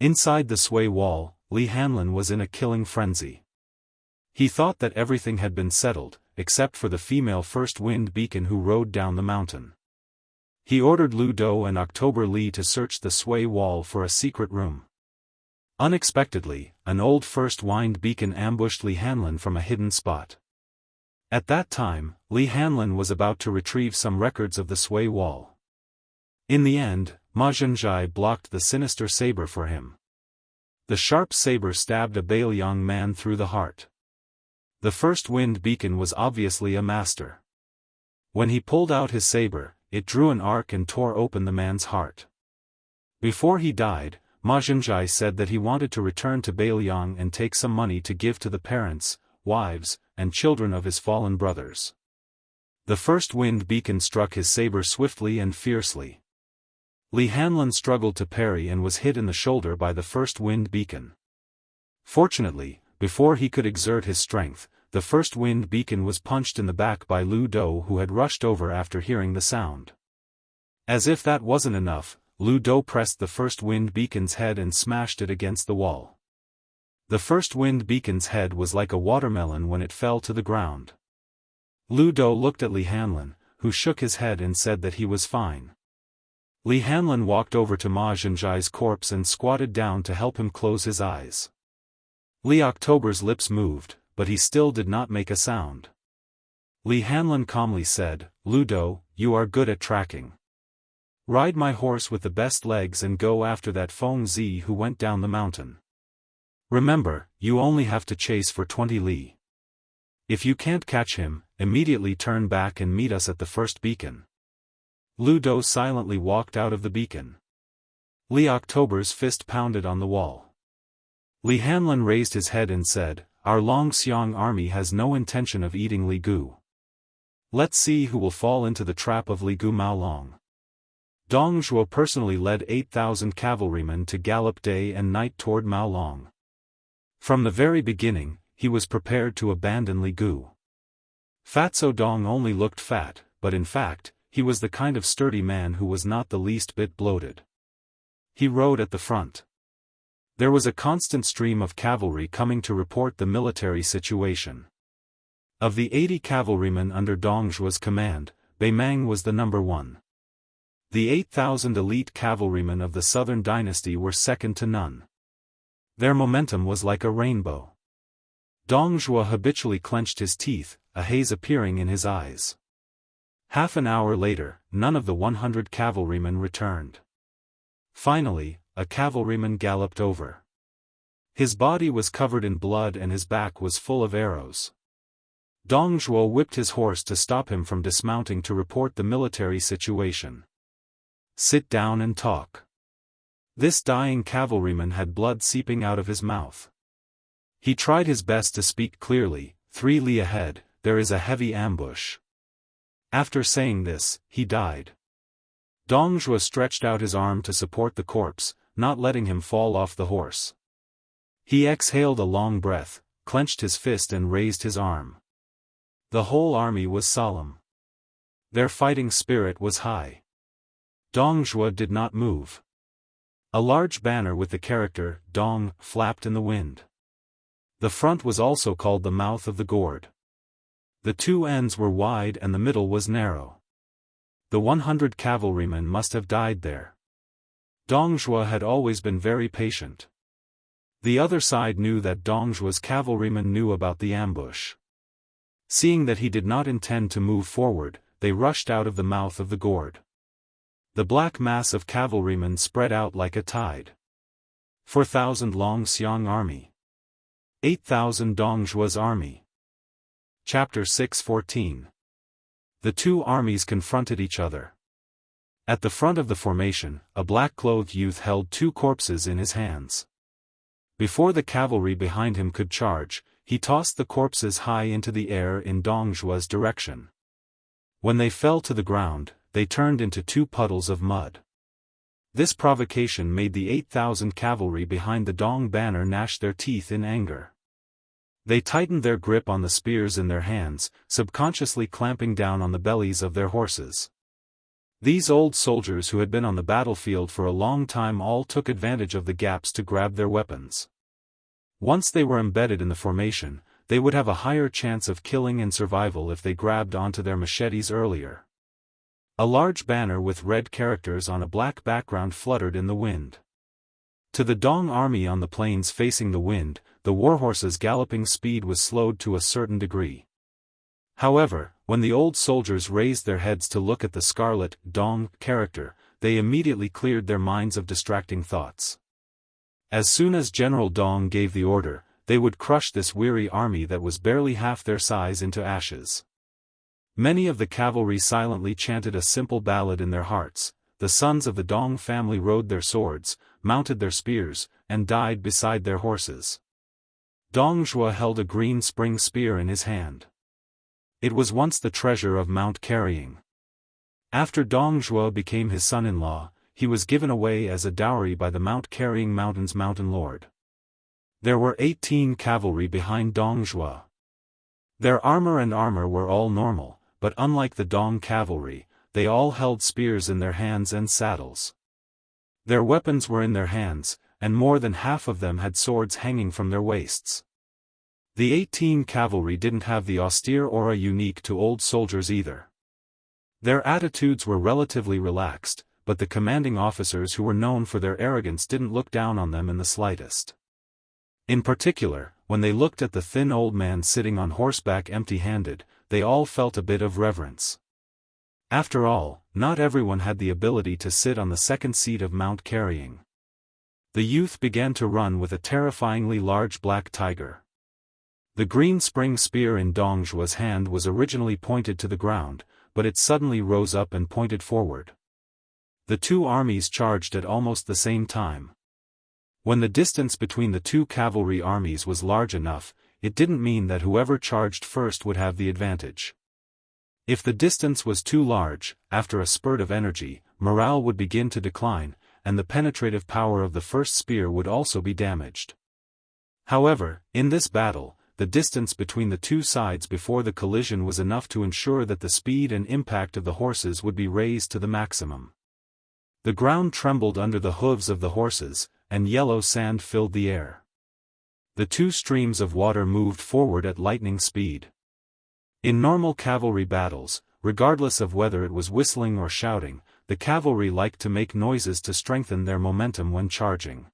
Inside the sway wall, Li Hanlon was in a killing frenzy. He thought that everything had been settled, except for the female first wind beacon who rode down the mountain. He ordered Lu Do and October Li to search the sway wall for a secret room. Unexpectedly, an old first wind beacon ambushed Li Hanlon from a hidden spot. At that time, Li Hanlon was about to retrieve some records of the sway wall. In the end, Ma Zhenjai blocked the sinister saber for him. The sharp saber stabbed a Bailiang man through the heart. The first wind beacon was obviously a master. When he pulled out his saber, it drew an arc and tore open the man's heart. Before he died, Ma Zhenjai said that he wanted to return to Bailiang and take some money to give to the parents, wives, and children of his fallen brothers. The first wind beacon struck his saber swiftly and fiercely. Li Hanlon struggled to parry and was hit in the shoulder by the first wind beacon. Fortunately, before he could exert his strength, the first wind beacon was punched in the back by Lu Do, who had rushed over after hearing the sound. As if that wasn't enough, Lu Do pressed the first wind beacon's head and smashed it against the wall. The first wind beacon's head was like a watermelon when it fell to the ground. Lu Do looked at Li Hanlon, who shook his head and said that he was fine. Li Hanlin walked over to Ma Zhenji's corpse and squatted down to help him close his eyes. Li October's lips moved, but he still did not make a sound. Li Hanlin calmly said, "Ludo, you are good at tracking. Ride my horse with the best legs and go after that Feng Zi who went down the mountain. Remember, you only have to chase for 20 li. If you can't catch him, immediately turn back and meet us at the first beacon." Ludo silently walked out of the beacon. Li October's fist pounded on the wall. Li Hanlin raised his head and said, "Our Longxiang army has no intention of eating Li Gu. Let's see who will fall into the trap of Li Gu Maolong." Dong Zhuo personally led 8,000 cavalrymen to gallop day and night toward Maolong. From the very beginning, he was prepared to abandon Li Gu. Fatso Dong only looked fat, but in fact, he was the kind of sturdy man who was not the least bit bloated. He rode at the front. There was a constant stream of cavalry coming to report the military situation. Of the 80 cavalrymen under Dong Zhuo's command, Bei Mang was the number one. The 8,000 elite cavalrymen of the Southern Dynasty were second to none. Their momentum was like a rainbow. Dong Zhuo habitually clenched his teeth, a haze appearing in his eyes. Half an hour later, none of the 100 cavalrymen returned. Finally, a cavalryman galloped over. His body was covered in blood and his back was full of arrows. Dong Zhuo whipped his horse to stop him from dismounting to report the military situation. "Sit down and talk." This dying cavalryman had blood seeping out of his mouth. He tried his best to speak clearly. 3 li ahead, there is a heavy ambush." After saying this, he died. Dong Zhuo stretched out his arm to support the corpse, not letting him fall off the horse. He exhaled a long breath, clenched his fist and raised his arm. The whole army was solemn. Their fighting spirit was high. Dong Zhuo did not move. A large banner with the character, Dong, flapped in the wind. The front was also called the mouth of the gourd. The two ends were wide and the middle was narrow. The 100 cavalrymen must have died there. Dong Zhuo had always been very patient. The other side knew that Dong Zhuo's cavalrymen knew about the ambush. Seeing that he did not intend to move forward, they rushed out of the mouth of the gourd. The black mass of cavalrymen spread out like a tide. 4,000 Longxiang army. 8,000 Dong Zhuo's army. Chapter 6:14. The two armies confronted each other. At the front of the formation, a black-clothed youth held 2 corpses in his hands. Before the cavalry behind him could charge, he tossed the corpses high into the air in Dong Zhuo's direction. When they fell to the ground, they turned into 2 puddles of mud. This provocation made the 8,000 cavalry behind the Dong banner gnash their teeth in anger. They tightened their grip on the spears in their hands, subconsciously clamping down on the bellies of their horses. These old soldiers who had been on the battlefield for a long time all took advantage of the gaps to grab their weapons. Once they were embedded in the formation, they would have a higher chance of killing and survival if they grabbed onto their machetes earlier. A large banner with red characters on a black background fluttered in the wind. To the Dong army on the plains facing the wind, the warhorses' galloping speed was slowed to a certain degree. However, when the old soldiers raised their heads to look at the scarlet, Dong, character, they immediately cleared their minds of distracting thoughts. As soon as General Dong gave the order, they would crush this weary army that was barely half their size into ashes. Many of the cavalry silently chanted a simple ballad in their hearts. The sons of the Dong family rode their swords, mounted their spears, and died beside their horses. Dong Zhuo held a green spring spear in his hand. It was once the treasure of Mount Carrying. After Dong Zhuo became his son-in-law, he was given away as a dowry by the Mount Carrying Mountain's mountain lord. There were 18 cavalry behind Dong Zhuo. Their armor were all normal, but unlike the Dong cavalry, they all held spears in their hands and saddles. Their weapons were in their hands, and more than half of them had swords hanging from their waists. The 18 cavalry didn't have the austere aura unique to old soldiers either. Their attitudes were relatively relaxed, but the commanding officers who were known for their arrogance didn't look down on them in the slightest. In particular, when they looked at the thin old man sitting on horseback empty-handed, they all felt a bit of reverence. After all, not everyone had the ability to sit on the second seat of mount carrying. The youth began to run with a terrifyingly large black tiger. The green spring spear in Dong Zhuo's hand was originally pointed to the ground, but it suddenly rose up and pointed forward. The two armies charged at almost the same time. When the distance between the two cavalry armies was large enough, it didn't mean that whoever charged first would have the advantage. If the distance was too large, after a spurt of energy, morale would begin to decline, and the penetrative power of the first spear would also be damaged. However, in this battle, the distance between the two sides before the collision was enough to ensure that the speed and impact of the horses would be raised to the maximum. The ground trembled under the hooves of the horses, and yellow sand filled the air. The two streams of water moved forward at lightning speed. In normal cavalry battles, regardless of whether it was whistling or shouting, the cavalry liked to make noises to strengthen their momentum when charging.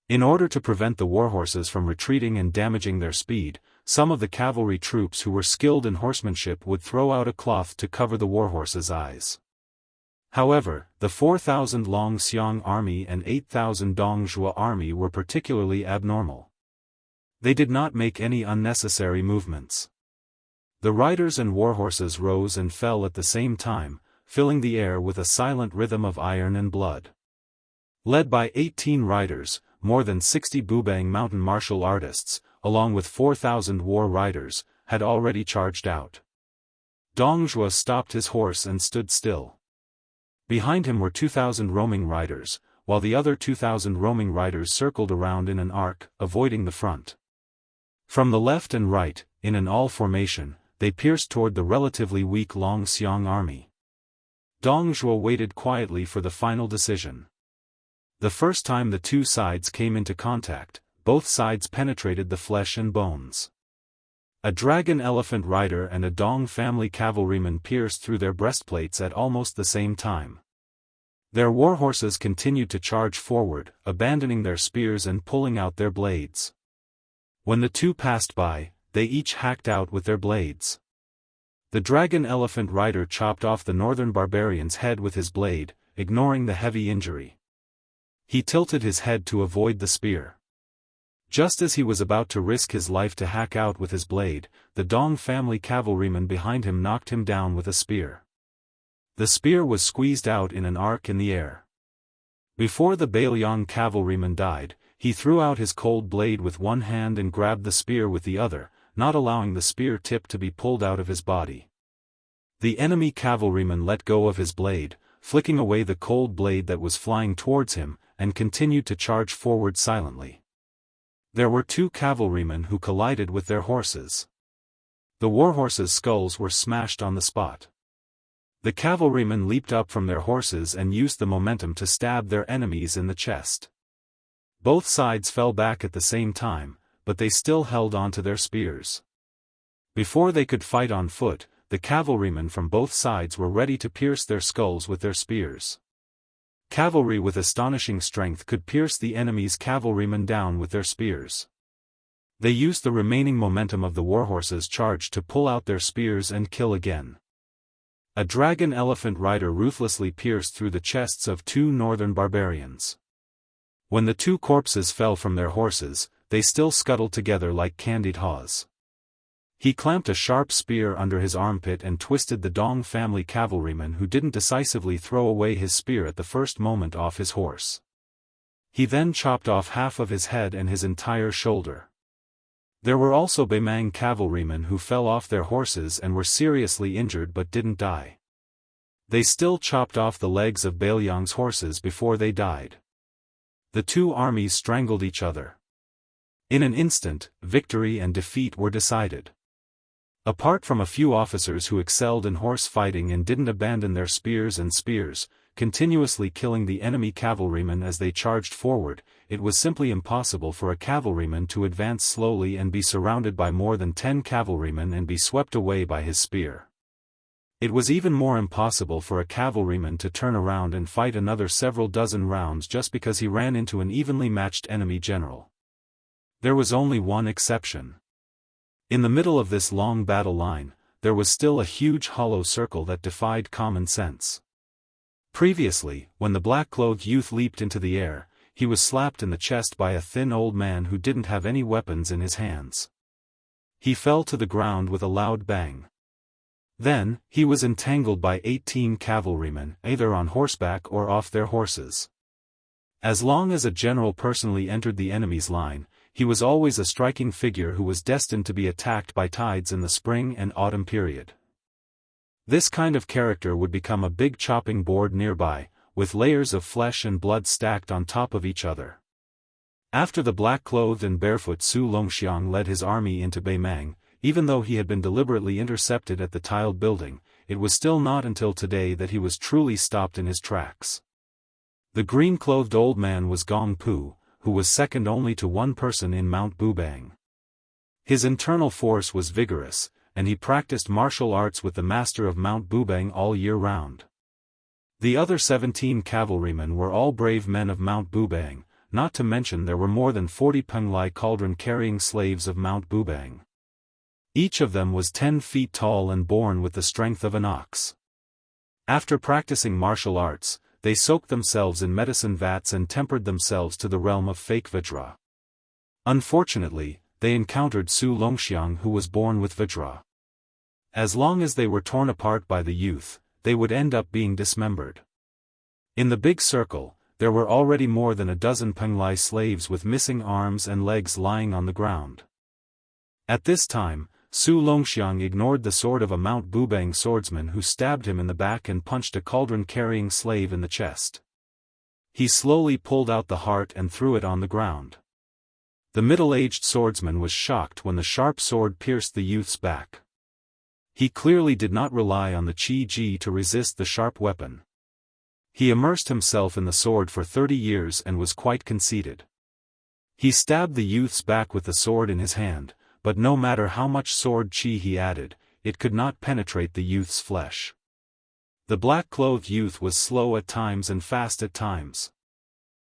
In order to prevent the warhorses from retreating and damaging their speed, some of the cavalry troops who were skilled in horsemanship would throw out a cloth to cover the warhorses' eyes. However, the 4,000 Long Xiang army and 8,000 Dong Zhuo army were particularly abnormal. They did not make any unnecessary movements. The riders and warhorses rose and fell at the same time, filling the air with a silent rhythm of iron and blood. Led by 18 riders, more than 60 Bubang mountain martial artists, along with 4,000 war riders, had already charged out. Dong Zhuo stopped his horse and stood still. Behind him were 2,000 roaming riders, while the other 2,000 roaming riders circled around in an arc, avoiding the front. From the left and right, in an all formation, they pierced toward the relatively weak Long Xiang army. Dong Zhuo waited quietly for the final decision. The first time the two sides came into contact, both sides penetrated the flesh and bones. A dragon elephant rider and a Dong family cavalryman pierced through their breastplates at almost the same time. Their warhorses continued to charge forward, abandoning their spears and pulling out their blades. When the two passed by, they each hacked out with their blades. The dragon elephant rider chopped off the northern barbarian's head with his blade, ignoring the heavy injury. He tilted his head to avoid the spear. Just as he was about to risk his life to hack out with his blade, the Dong family cavalryman behind him knocked him down with a spear. The spear was squeezed out in an arc in the air. Before the Bailiang cavalryman died, he threw out his cold blade with one hand and grabbed the spear with the other, not allowing the spear tip to be pulled out of his body. The enemy cavalryman let go of his blade, flicking away the cold blade that was flying towards him, and continued to charge forward silently. There were two cavalrymen who collided with their horses. The warhorses' skulls were smashed on the spot. The cavalrymen leaped up from their horses and used the momentum to stab their enemies in the chest. Both sides fell back at the same time, but they still held on to their spears. Before they could fight on foot, the cavalrymen from both sides were ready to pierce their skulls with their spears. Cavalry with astonishing strength could pierce the enemy's cavalrymen down with their spears. They used the remaining momentum of the warhorses' charge to pull out their spears and kill again. A dragon elephant rider ruthlessly pierced through the chests of two northern barbarians. When the two corpses fell from their horses, they still scuttled together like candied haws. He clamped a sharp spear under his armpit and twisted the Dong family cavalryman who didn't decisively throw away his spear at the first moment off his horse. He then chopped off half of his head and his entire shoulder. There were also Baimang cavalrymen who fell off their horses and were seriously injured but didn't die. They still chopped off the legs of Bailiang's horses before they died. The two armies strangled each other. In an instant, victory and defeat were decided. Apart from a few officers who excelled in horse fighting and didn't abandon their spears, continuously killing the enemy cavalrymen as they charged forward, it was simply impossible for a cavalryman to advance slowly and be surrounded by more than 10 cavalrymen and be swept away by his spear. It was even more impossible for a cavalryman to turn around and fight another several dozen rounds just because he ran into an evenly matched enemy general. There was only one exception. In the middle of this long battle line, there was still a huge hollow circle that defied common sense. Previously, when the black-clothed youth leaped into the air, he was slapped in the chest by a thin old man who didn't have any weapons in his hands. He fell to the ground with a loud bang. Then, he was entangled by 18 cavalrymen, either on horseback or off their horses. As long as a general personally entered the enemy's line, he was always a striking figure who was destined to be attacked by tides in the spring and autumn period. This kind of character would become a big chopping board nearby, with layers of flesh and blood stacked on top of each other. After the black-clothed and barefoot Su Longxiang led his army into Beimang, even though he had been deliberately intercepted at the tiled building, it was still not until today that he was truly stopped in his tracks. The green-clothed old man was Gong Pu, who was second only to one person in Mount Bubang. His internal force was vigorous, and he practiced martial arts with the master of Mount Bubang all year round. The other 17 cavalrymen were all brave men of Mount Bubang, not to mention there were more than 40 Penglai cauldron-carrying slaves of Mount Bubang. Each of them was 10 feet tall and born with the strength of an ox. After practicing martial arts, they soaked themselves in medicine vats and tempered themselves to the realm of fake Vajra. Unfortunately, they encountered Su Longxiang who was born with Vajra. As long as they were torn apart by the youth, they would end up being dismembered. In the big circle, there were already more than a dozen Penglai slaves with missing arms and legs lying on the ground. At this time, Su Longxiang ignored the sword of a Mount Bubang swordsman who stabbed him in the back and punched a cauldron-carrying slave in the chest. He slowly pulled out the heart and threw it on the ground. The middle-aged swordsman was shocked when the sharp sword pierced the youth's back. He clearly did not rely on the Qi-Ji to resist the sharp weapon. He immersed himself in the sword for 30 years and was quite conceited. He stabbed the youth's back with the sword in his hand, but no matter how much sword qi he added, it could not penetrate the youth's flesh. The black-clothed youth was slow at times and fast at times.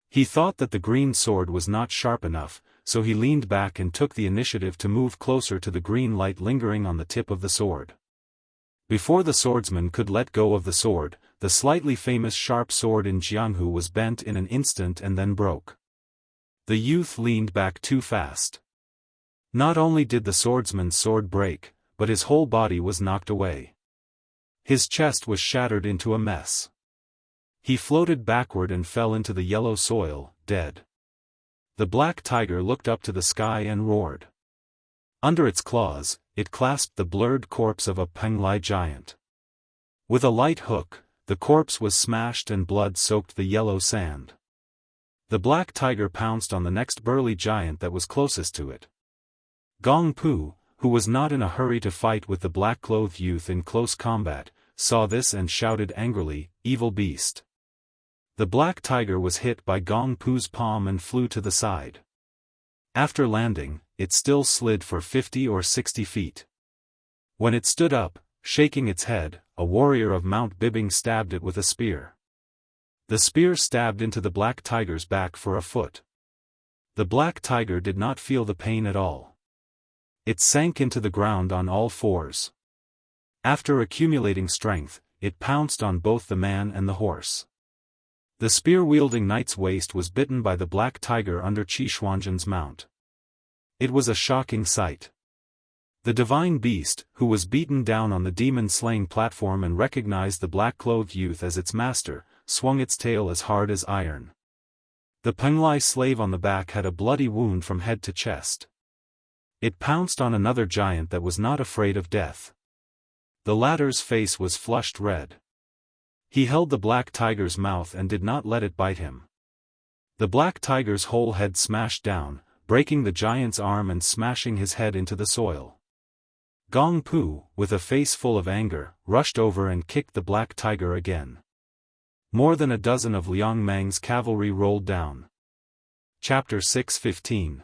He thought that the green sword was not sharp enough, so he leaned back and took the initiative to move closer to the green light lingering on the tip of the sword. Before the swordsman could let go of the sword, the slightly famous sharp sword in Jianghu was bent in an instant and then broke. The youth leaned back too fast. Not only did the swordsman's sword break, but his whole body was knocked away. His chest was shattered into a mess. He floated backward and fell into the yellow soil, dead. The black tiger looked up to the sky and roared. Under its claws, it clasped the blurred corpse of a Penglai giant. With a light hook, the corpse was smashed and blood soaked the yellow sand. The black tiger pounced on the next burly giant that was closest to it. Gong Pu, who was not in a hurry to fight with the black-clothed youth in close combat, saw this and shouted angrily, "Evil beast!" The black tiger was hit by Gong Pu's palm and flew to the side. After landing, it still slid for 50 or 60 feet. When it stood up, shaking its head, a warrior of Mount Bibing stabbed it with a spear. The spear stabbed into the black tiger's back for a foot. The black tiger did not feel the pain at all. It sank into the ground on all fours. After accumulating strength, it pounced on both the man and the horse. The spear-wielding knight's waist was bitten by the black tiger under Qi Xuanzhen's mount. It was a shocking sight. The divine beast, who was beaten down on the demon-slaying platform and recognized the black-clothed youth as its master, swung its tail as hard as iron. The Penglai slave on the back had a bloody wound from head to chest. It pounced on another giant that was not afraid of death. The latter's face was flushed red. He held the black tiger's mouth and did not let it bite him. The black tiger's whole head smashed down, breaking the giant's arm and smashing his head into the soil. Gong Pu, with a face full of anger, rushed over and kicked the black tiger again. More than a dozen of Liang Mang's cavalry rolled down. Chapter 6:15.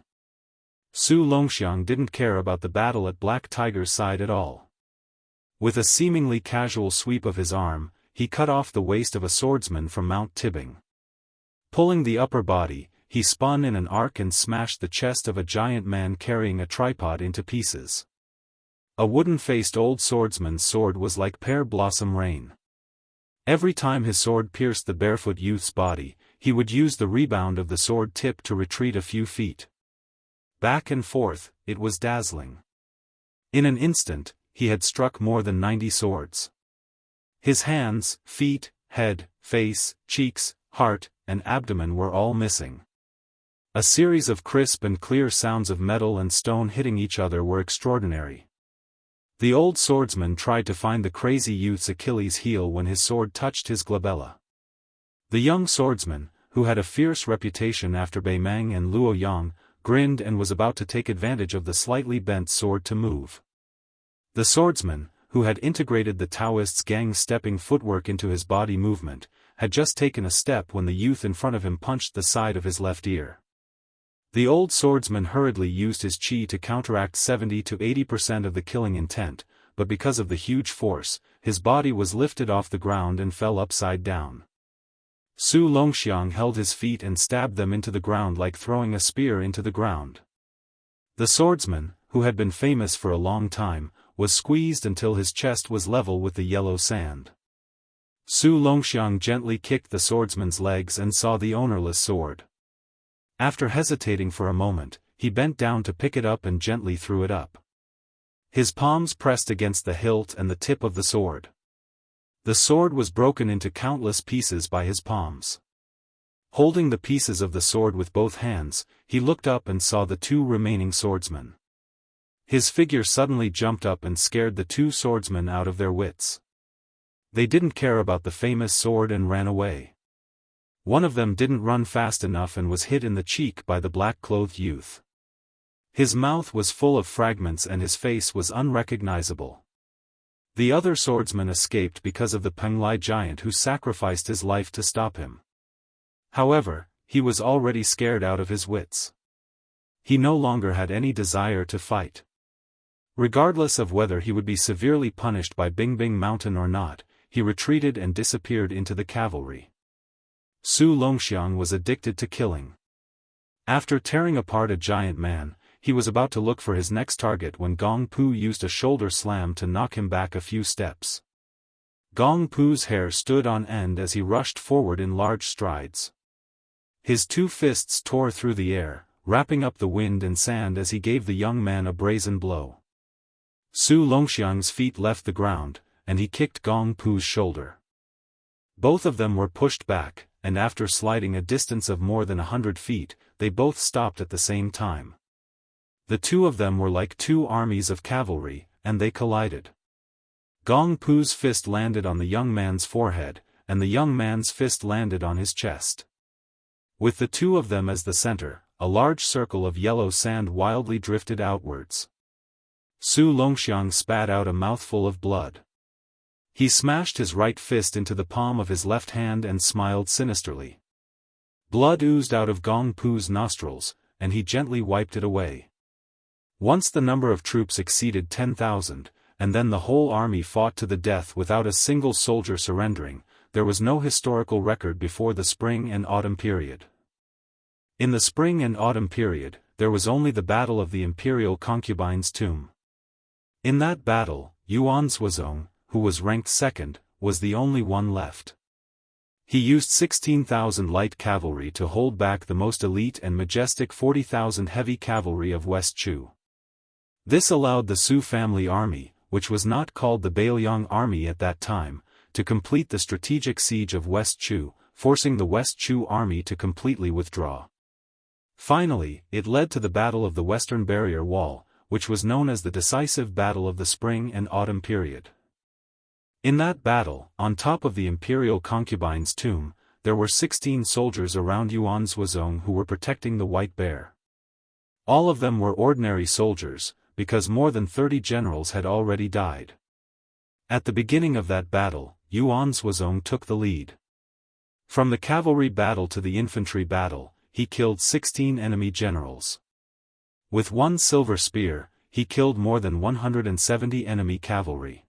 Su Longxiang didn't care about the battle at Black Tiger's side at all. With a seemingly casual sweep of his arm, he cut off the waist of a swordsman from Mount Tibbing. Pulling the upper body, he spun in an arc and smashed the chest of a giant man carrying a tripod into pieces. A wooden-faced old swordsman's sword was like pear blossom rain. Every time his sword pierced the barefoot youth's body, he would use the rebound of the sword tip to retreat a few feet. Back and forth, it was dazzling. In an instant, he had struck more than 90 swords. His hands, feet, head, face, cheeks, heart, and abdomen were all missing. A series of crisp and clear sounds of metal and stone hitting each other were extraordinary. The old swordsman tried to find the crazy youth's Achilles heel when his sword touched his glabella. The young swordsman, who had a fierce reputation after Bei Meng and Luo Yang, grinned and was about to take advantage of the slightly bent sword to move. The swordsman, who had integrated the Daoist's gang-stepping footwork into his body movement, had just taken a step when the youth in front of him punched the side of his left ear. The old swordsman hurriedly used his chi to counteract 70 to 80% of the killing intent, but because of the huge force, his body was lifted off the ground and fell upside down. Su Longxiang held his feet and stabbed them into the ground like throwing a spear into the ground. The swordsman, who had been famous for a long time, was squeezed until his chest was level with the yellow sand. Su Longxiang gently kicked the swordsman's legs and saw the ownerless sword. After hesitating for a moment, he bent down to pick it up and gently threw it up. His palms pressed against the hilt and the tip of the sword. The sword was broken into countless pieces by his palms. Holding the pieces of the sword with both hands, he looked up and saw the two remaining swordsmen. His figure suddenly jumped up and scared the two swordsmen out of their wits. They didn't care about the famous sword and ran away. One of them didn't run fast enough and was hit in the cheek by the black-clothed youth. His mouth was full of fragments and his face was unrecognizable. The other swordsman escaped because of the Penglai giant who sacrificed his life to stop him. However, he was already scared out of his wits. He no longer had any desire to fight. Regardless of whether he would be severely punished by Bingbing Mountain or not, he retreated and disappeared into the cavalry. Su Longxiang was addicted to killing. After tearing apart a giant man, he was about to look for his next target when Gong Pu used a shoulder slam to knock him back a few steps. Gong Pu's hair stood on end as he rushed forward in large strides. His two fists tore through the air, wrapping up the wind and sand as he gave the young man a brazen blow. Su Longxiang's feet left the ground, and he kicked Gong Pu's shoulder. Both of them were pushed back, and after sliding a distance of more than 100 feet, they both stopped at the same time. The two of them were like two armies of cavalry, and they collided. Gong Pu's fist landed on the young man's forehead, and the young man's fist landed on his chest. With the two of them as the center, a large circle of yellow sand wildly drifted outwards. Su Longxiang spat out a mouthful of blood. He smashed his right fist into the palm of his left hand and smiled sinisterly. Blood oozed out of Gong Pu's nostrils, and he gently wiped it away. Once the number of troops exceeded 10,000, and then the whole army fought to the death without a single soldier surrendering. There was no historical record before the spring and autumn period. In the spring and autumn period, there was only the battle of the imperial concubine's tomb. In that battle, Yuan Zhuozong, who was ranked second, was the only one left. He used 16,000 light cavalry to hold back the most elite and majestic 40,000 heavy cavalry of West Chu. This allowed the Su family army, which was not called the Bailiang army at that time, to complete the strategic siege of West Chu, forcing the West Chu army to completely withdraw. Finally, it led to the Battle of the Western Barrier Wall, which was known as the decisive battle of the spring and autumn period. In that battle, on top of the imperial concubine's tomb, there were 16 soldiers around Yuan Zhuozong who were protecting the White Bear. All of them were ordinary soldiers, because more than 30 generals had already died. At the beginning of that battle, Yuan Zhuozong took the lead. From the cavalry battle to the infantry battle, he killed 16 enemy generals. With one silver spear, he killed more than 170 enemy cavalry.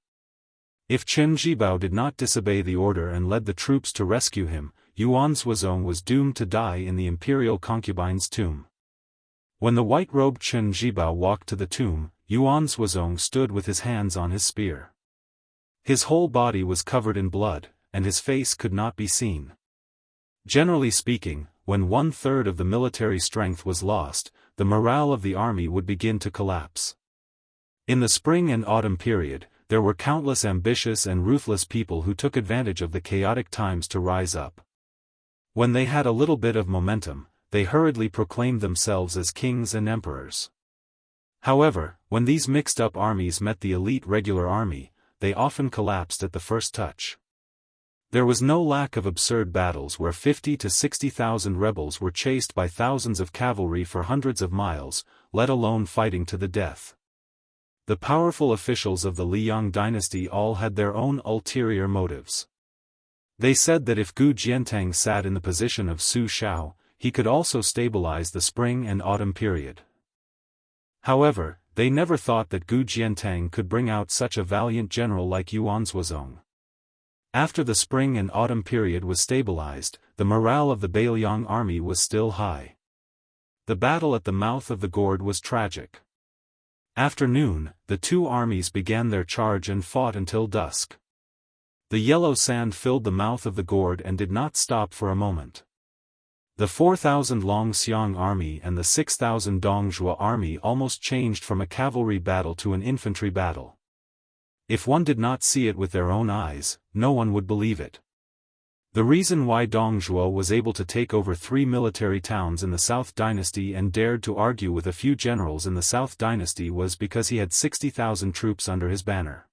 If Chen Zhibao did not disobey the order and led the troops to rescue him, Yuan Zhuozong was doomed to die in the imperial concubine's tomb. When the white-robed Chen Zhibao walked to the tomb, Yuan Zhuozong stood with his hands on his spear. His whole body was covered in blood, and his face could not be seen. Generally speaking, when 1/3 of the military strength was lost, the morale of the army would begin to collapse. In the spring and autumn period, there were countless ambitious and ruthless people who took advantage of the chaotic times to rise up. When they had a little bit of momentum, they hurriedly proclaimed themselves as kings and emperors. However, when these mixed-up armies met the elite regular army, they often collapsed at the first touch. There was no lack of absurd battles where 50 to 60,000 rebels were chased by thousands of cavalry for hundreds of miles, let alone fighting to the death. The powerful officials of the Liang dynasty all had their own ulterior motives. They said that if Gu Jiantang sat in the position of Su Shao, he could also stabilize the spring and autumn period. However, they never thought that Gu Jiantang could bring out such a valiant general like Yuan Zhuozong. After the spring and autumn period was stabilized, the morale of the Beiliang army was still high. The battle at the mouth of the gorge was tragic. After noon, the two armies began their charge and fought until dusk. The yellow sand filled the mouth of the gorge and did not stop for a moment. The 4,000 Long Xiang army and the 6,000 Dongzhuo army almost changed from a cavalry battle to an infantry battle. If one did not see it with their own eyes, no one would believe it. The reason why Dongzhuo was able to take over 3 military towns in the South Dynasty and dared to argue with a few generals in the South Dynasty was because he had 60,000 troops under his banner.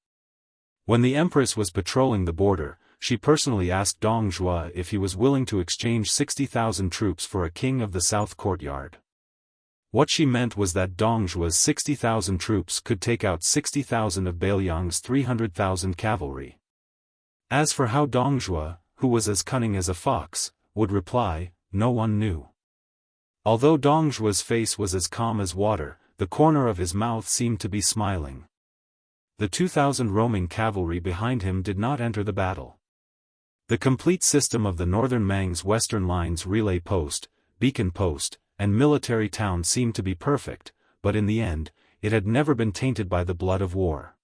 When the Empress was patrolling the border, she personally asked Dongzhuo if he was willing to exchange 60,000 troops for a king of the South Courtyard. What she meant was that Dongzhuo's 60,000 troops could take out 60,000 of Beiliang's 300,000 cavalry. As for how Dongzhuo, who was as cunning as a fox, would reply, no one knew. Although Dongzhuo's face was as calm as water, the corner of his mouth seemed to be smiling. The 2,000 roaming cavalry behind him did not enter the battle. The complete system of the northern Mang's western lines relay post, beacon post, and military town seemed to be perfect, but in the end, it had never been tainted by the blood of war.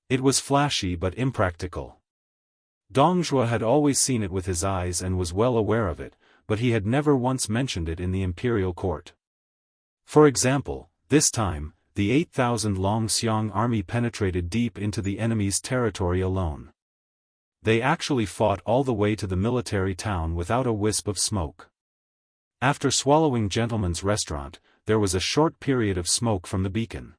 It was flashy but impractical. Dongzhuo had always seen it with his eyes and was well aware of it, but he had never once mentioned it in the imperial court. For example, this time, the 8,000 Long Xiang army penetrated deep into the enemy's territory alone. They actually fought all the way to the military town without a wisp of smoke. After swallowing Gentleman's Restaurant, there was a short period of smoke from the beacon.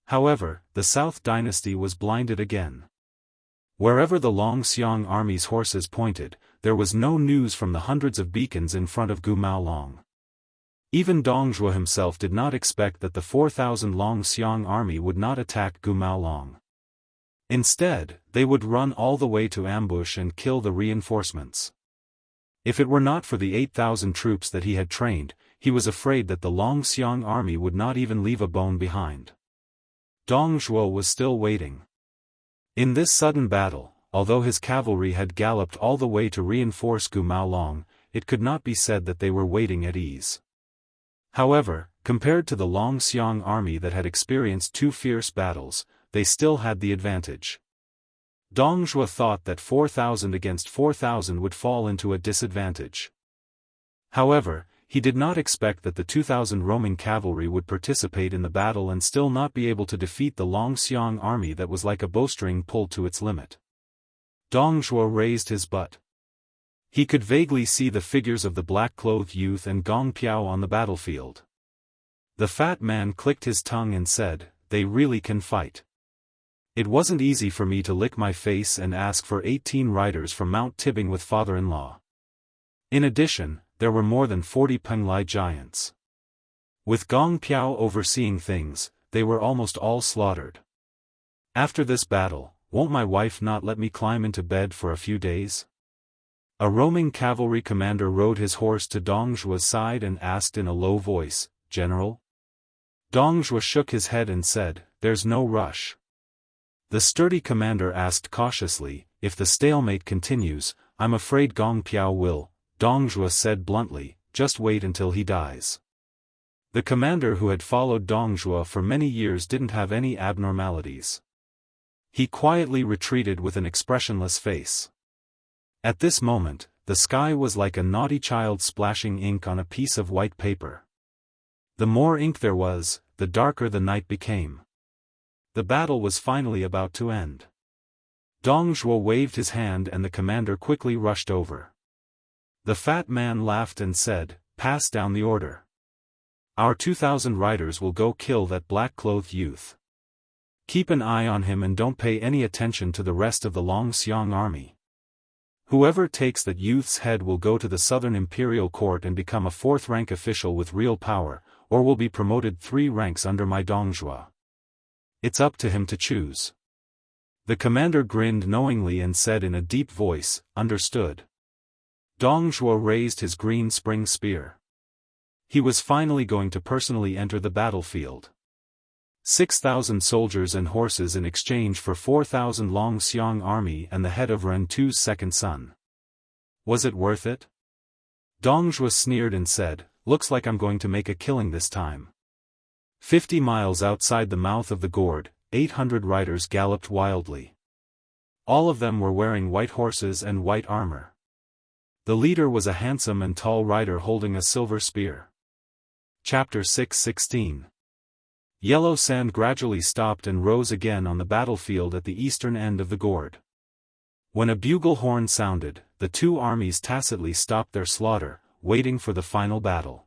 However, the South Dynasty was blinded again. Wherever the Long Xiang army's horses pointed, there was no news from the hundreds of beacons in front of Gu Maolong. Even Dongzhuo himself did not expect that the 4,000 Long Xiang army would not attack Gu Maolong. Instead, they would run all the way to ambush and kill the reinforcements. If it were not for the 8,000 troops that he had trained, he was afraid that the Long Xiang army would not even leave a bone behind. Dongzhuo was still waiting. In this sudden battle, although his cavalry had galloped all the way to reinforce Gu Maolong, it could not be said that they were waiting at ease. However, compared to the Long Xiang army that had experienced 2 fierce battles, they still had the advantage. Dongzhuo thought that 4,000 against 4,000 would fall into a disadvantage. However, he did not expect that the 2,000 roaming cavalry would participate in the battle and still not be able to defeat the Long Xiang army that was like a bowstring pulled to its limit. Dongzhuo raised his butt. He could vaguely see the figures of the black-clothed youth and Gong Piao on the battlefield. The fat man clicked his tongue and said, "They really can fight. It wasn't easy for me to lick my face and ask for 18 riders from Mount Tibbing with father-in-law. In addition, there were more than 40 Penglai giants. With Gong Piao overseeing things, they were almost all slaughtered. After this battle, won't my wife not let me climb into bed for a few days?" A roaming cavalry commander rode his horse to Dongzhuo's side and asked in a low voice, "General?" Dongzhuo shook his head and said, "There's no rush. The sturdy commander asked cautiously, "If the stalemate continues, I'm afraid Gong Piao will," Dong Zhuo said bluntly, "just wait until he dies." The commander who had followed Dong Zhuo for many years didn't have any abnormalities. He quietly retreated with an expressionless face. At this moment, the sky was like a naughty child splashing ink on a piece of white paper. The more ink there was, the darker the night became. The battle was finally about to end. Dong Zhuo waved his hand and the commander quickly rushed over. The fat man laughed and said, "Pass down the order. Our 2,000 riders will go kill that black-clothed youth. Keep an eye on him and don't pay any attention to the rest of the Longxiang army. Whoever takes that youth's head will go to the Southern Imperial Court and become a 4th-rank official with real power, or will be promoted 3 ranks under my Dong Zhuo. It's up to him to choose." The commander grinned knowingly and said in a deep voice, "Understood." Dong Zhuo raised his green spring spear. He was finally going to personally enter the battlefield. 6,000 soldiers and horses in exchange for 4,000 Longxiang army and the head of Ren Tu's second son. Was it worth it? Dong Zhuo sneered and said, "Looks like I'm going to make a killing this time." 50 miles outside the mouth of the gourd, 800 riders galloped wildly. All of them were wearing white horses and white armor. The leader was a handsome and tall rider holding a silver spear. Chapter 6:16. Yellow sand gradually stopped and rose again on the battlefield at the eastern end of the gourd. When a bugle horn sounded, the 2 armies tacitly stopped their slaughter, waiting for the final battle.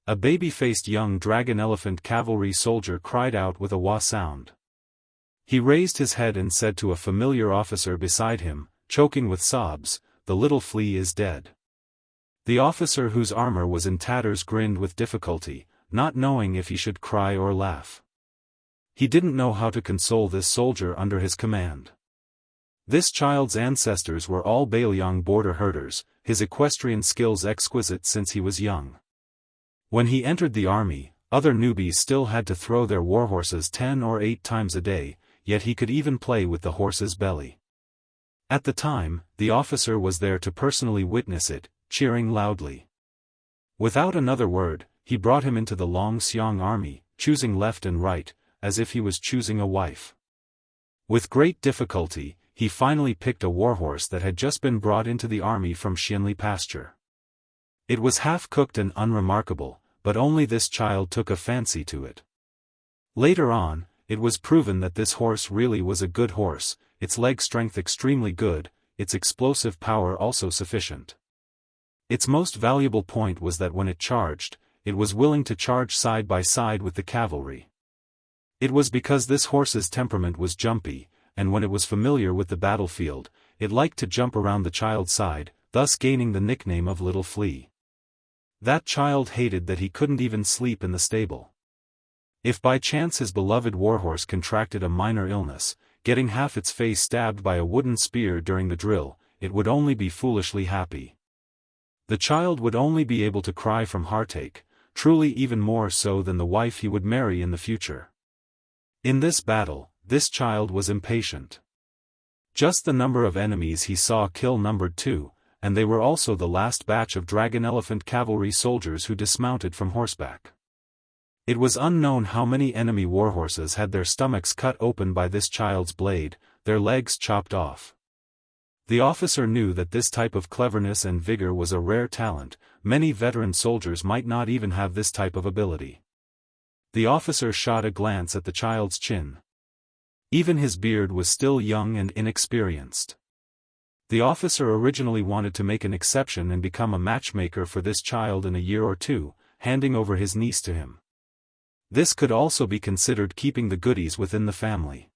A baby-faced young dragon-elephant cavalry soldier cried out with a wah sound. He raised his head and said to a familiar officer beside him, choking with sobs, "The little flea is dead." The officer whose armor was in tatters grinned with difficulty, not knowing if he should cry or laugh. He didn't know how to console this soldier under his command. This child's ancestors were all Bailiang border herders, his equestrian skills exquisite since he was young. When he entered the army, other newbies still had to throw their warhorses 10 or 8 times a day, yet he could even play with the horse's belly. At the time, the officer was there to personally witness it, cheering loudly. Without another word, he brought him into the Longxiang army, choosing left and right, as if he was choosing a wife. With great difficulty, he finally picked a warhorse that had just been brought into the army from Xianli pasture. It was half-cooked and unremarkable, but only this child took a fancy to it. Later on, it was proven that this horse really was a good horse, its leg strength extremely good, its explosive power also sufficient. Its most valuable point was that when it charged, it was willing to charge side by side with the cavalry. It was because this horse's temperament was jumpy, and when it was familiar with the battlefield, it liked to jump around the child's side, thus gaining the nickname of Little Flea. That child hated that he couldn't even sleep in the stable. If by chance his beloved warhorse contracted a minor illness, getting half its face stabbed by a wooden spear during the drill, it would only be foolishly happy. The child would only be able to cry from heartache, truly even more so than the wife he would marry in the future. In this battle, this child was impatient. Just the number of enemies he saw kill numbered 2, and they were also the last batch of dragon-elephant cavalry soldiers who dismounted from horseback. It was unknown how many enemy warhorses had their stomachs cut open by this child's blade, their legs chopped off. The officer knew that this type of cleverness and vigor was a rare talent, many veteran soldiers might not even have this type of ability. The officer shot a glance at the child's chin. Even his beard was still young and inexperienced. The officer originally wanted to make an exception and become a matchmaker for this child in a year or 2, handing over his niece to him. This could also be considered keeping the goodies within the family.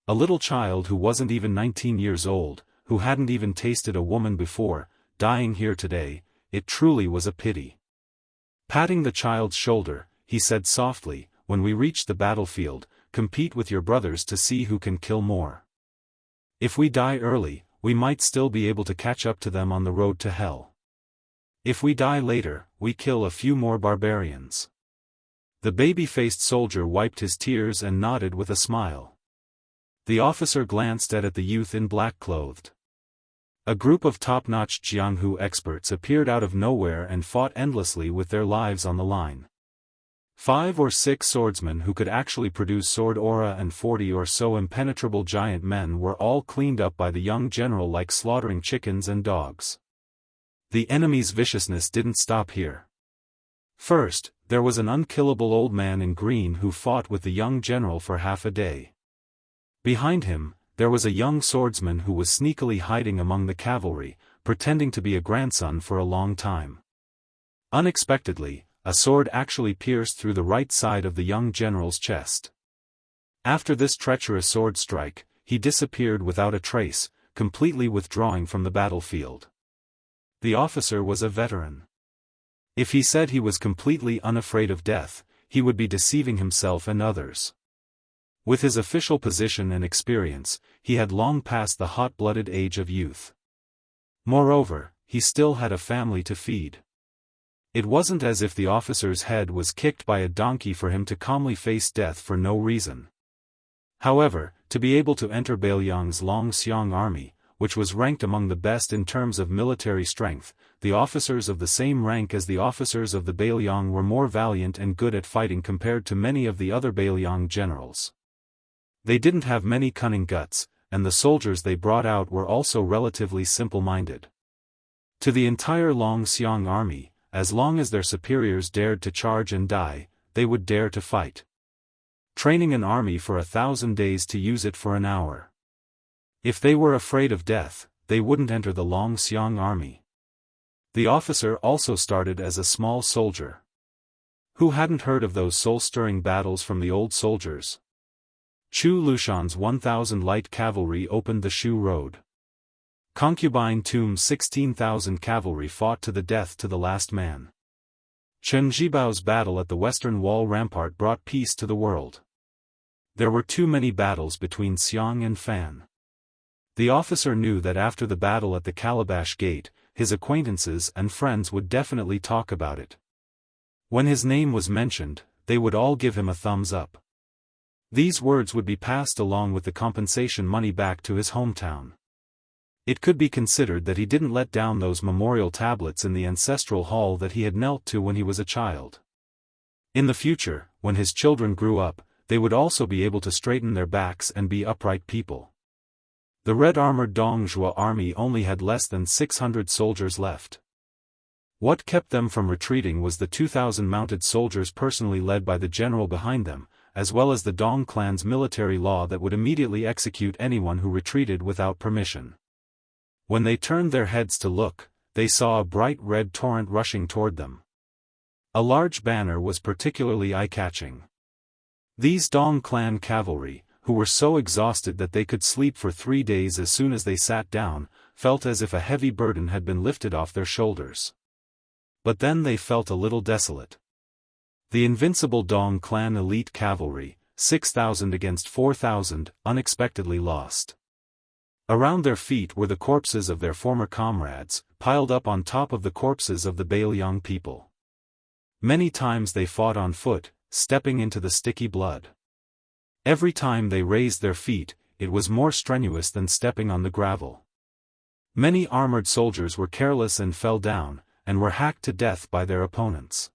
A little child who wasn't even 19 years old, who hadn't even tasted a woman before, dying here today, it truly was a pity. Patting the child's shoulder, he said softly, "When we reach the battlefield, compete with your brothers to see who can kill more. If we die early, we might still be able to catch up to them on the road to hell. If we die later, we kill a few more barbarians." The baby-faced soldier wiped his tears and nodded with a smile. The officer glanced at the youth in black clothed. A group of top-notch Jianghu experts appeared out of nowhere and fought endlessly with their lives on the line. 5 or 6 swordsmen who could actually produce sword aura and 40 or so impenetrable giant men were all cleaned up by the young general like slaughtering chickens and dogs. The enemy's viciousness didn't stop here. First, there was an unkillable old man in green who fought with the young general for half a day. Behind him, there was a young swordsman who was sneakily hiding among the cavalry, pretending to be a grandson for a long time. Unexpectedly, a sword actually pierced through the right side of the young general's chest. After this treacherous sword strike, he disappeared without a trace, completely withdrawing from the battlefield. The officer was a veteran. If he said he was completely unafraid of death, he would be deceiving himself and others. With his official position and experience, he had long passed the hot-blooded age of youth. Moreover, he still had a family to feed. It wasn't as if the officer's head was kicked by a donkey for him to calmly face death for no reason. However, to be able to enter Beiliang's Longxiang army, which was ranked among the best in terms of military strength, the officers of the same rank as the officers of the Beiliang were more valiant and good at fighting compared to many of the other Beiliang generals. They didn't have many cunning guts, and the soldiers they brought out were also relatively simple-minded. To the entire Longxiang army, as long as their superiors dared to charge and die, they would dare to fight. Training an army for 1,000 days to use it for an hour. If they were afraid of death, they wouldn't enter the Longxiang army. The officer also started as a small soldier. Who hadn't heard of those soul-stirring battles from the old soldiers? Chu Lushan's 1,000 light cavalry opened the Shu Road. Concubine Tomb's 16,000 cavalry fought to the death to the last man. Chen Jibao's battle at the Western Wall rampart brought peace to the world. There were too many battles between Xiang and Fan. The officer knew that after the battle at the Calabash Gate, his acquaintances and friends would definitely talk about it. When his name was mentioned, they would all give him a thumbs up. These words would be passed along with the compensation money back to his hometown. It could be considered that he didn't let down those memorial tablets in the ancestral hall that he had knelt to when he was a child. In the future, when his children grew up, they would also be able to straighten their backs and be upright people. The red-armored Dongjua army only had less than 600 soldiers left. What kept them from retreating was the 2,000 mounted soldiers personally led by the general behind them, as well as the Dong clan's military law that would immediately execute anyone who retreated without permission. When they turned their heads to look, they saw a bright red torrent rushing toward them. A large banner was particularly eye-catching. These Dong clan cavalry, who were so exhausted that they could sleep for 3 days as soon as they sat down, felt as if a heavy burden had been lifted off their shoulders. But then they felt a little desolate. The invincible Dong clan elite cavalry, 6,000 against 4,000, unexpectedly lost. Around their feet were the corpses of their former comrades, piled up on top of the corpses of the Beiliang people. Many times they fought on foot, stepping into the sticky blood. Every time they raised their feet, it was more strenuous than stepping on the gravel. Many armored soldiers were careless and fell down, and were hacked to death by their opponents.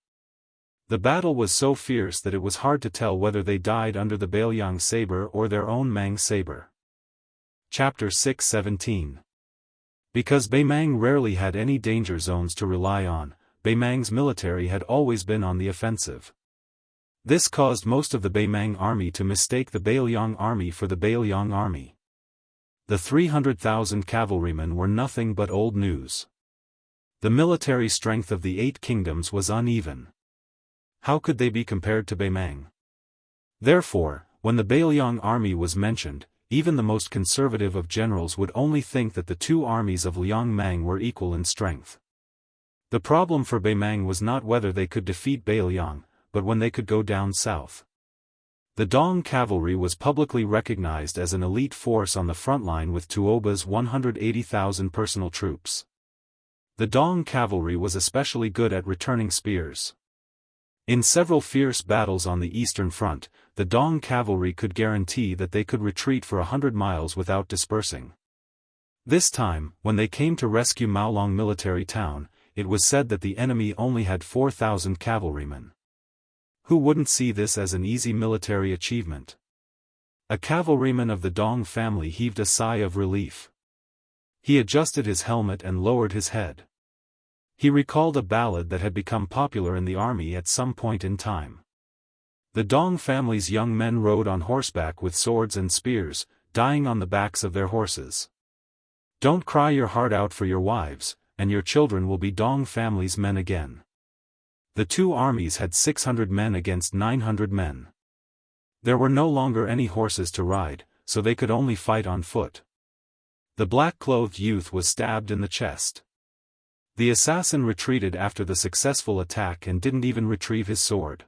The battle was so fierce that it was hard to tell whether they died under the Beiliang saber or their own Mang saber. Chapter 6:17. Because Beimang rarely had any danger zones to rely on, Beimang's military had always been on the offensive. This caused most of the Beimang army to mistake the Beiliang army for the Beiliang army. The 300,000 cavalrymen were nothing but old news. The military strength of the 8 kingdoms was uneven. How could they be compared to Beimang? Therefore, when the Beiliang army was mentioned, even the most conservative of generals would only think that the 2 armies of Liang Mang were equal in strength. The problem for Beimang was not whether they could defeat Beiliang, but when they could go down south. The Dong cavalry was publicly recognized as an elite force on the front line with Tuoba's 180,000 personal troops. The Dong cavalry was especially good at returning spears. In several fierce battles on the Eastern Front, the Dong cavalry could guarantee that they could retreat for 100 miles without dispersing. This time, when they came to rescue Maolong military town, it was said that the enemy only had 4,000 cavalrymen. Who wouldn't see this as an easy military achievement? A cavalryman of the Dong family heaved a sigh of relief. He adjusted his helmet and lowered his head. He recalled a ballad that had become popular in the army at some point in time. The Dong family's young men rode on horseback with swords and spears, dying on the backs of their horses. Don't cry your heart out for your wives, and your children will be Dong family's men again. The two armies had 600 men against 900 men. There were no longer any horses to ride, so they could only fight on foot. The black-clothed youth was stabbed in the chest. The assassin retreated after the successful attack and didn't even retrieve his sword.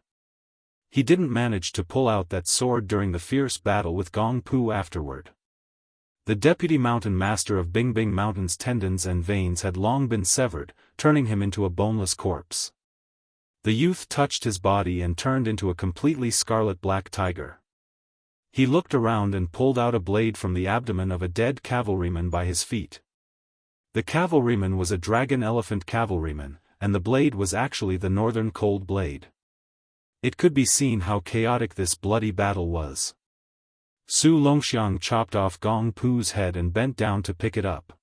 He didn't manage to pull out that sword during the fierce battle with Gong Pu afterward. The deputy mountain master of Bingbing Mountain's tendons and veins had long been severed, turning him into a boneless corpse. The youth touched his body and turned into a completely scarlet black tiger. He looked around and pulled out a blade from the abdomen of a dead cavalryman by his feet. The cavalryman was a dragon elephant cavalryman, and the blade was actually the northern cold blade. It could be seen how chaotic this bloody battle was. Su Longxiang chopped off Gong Pu's head and bent down to pick it up.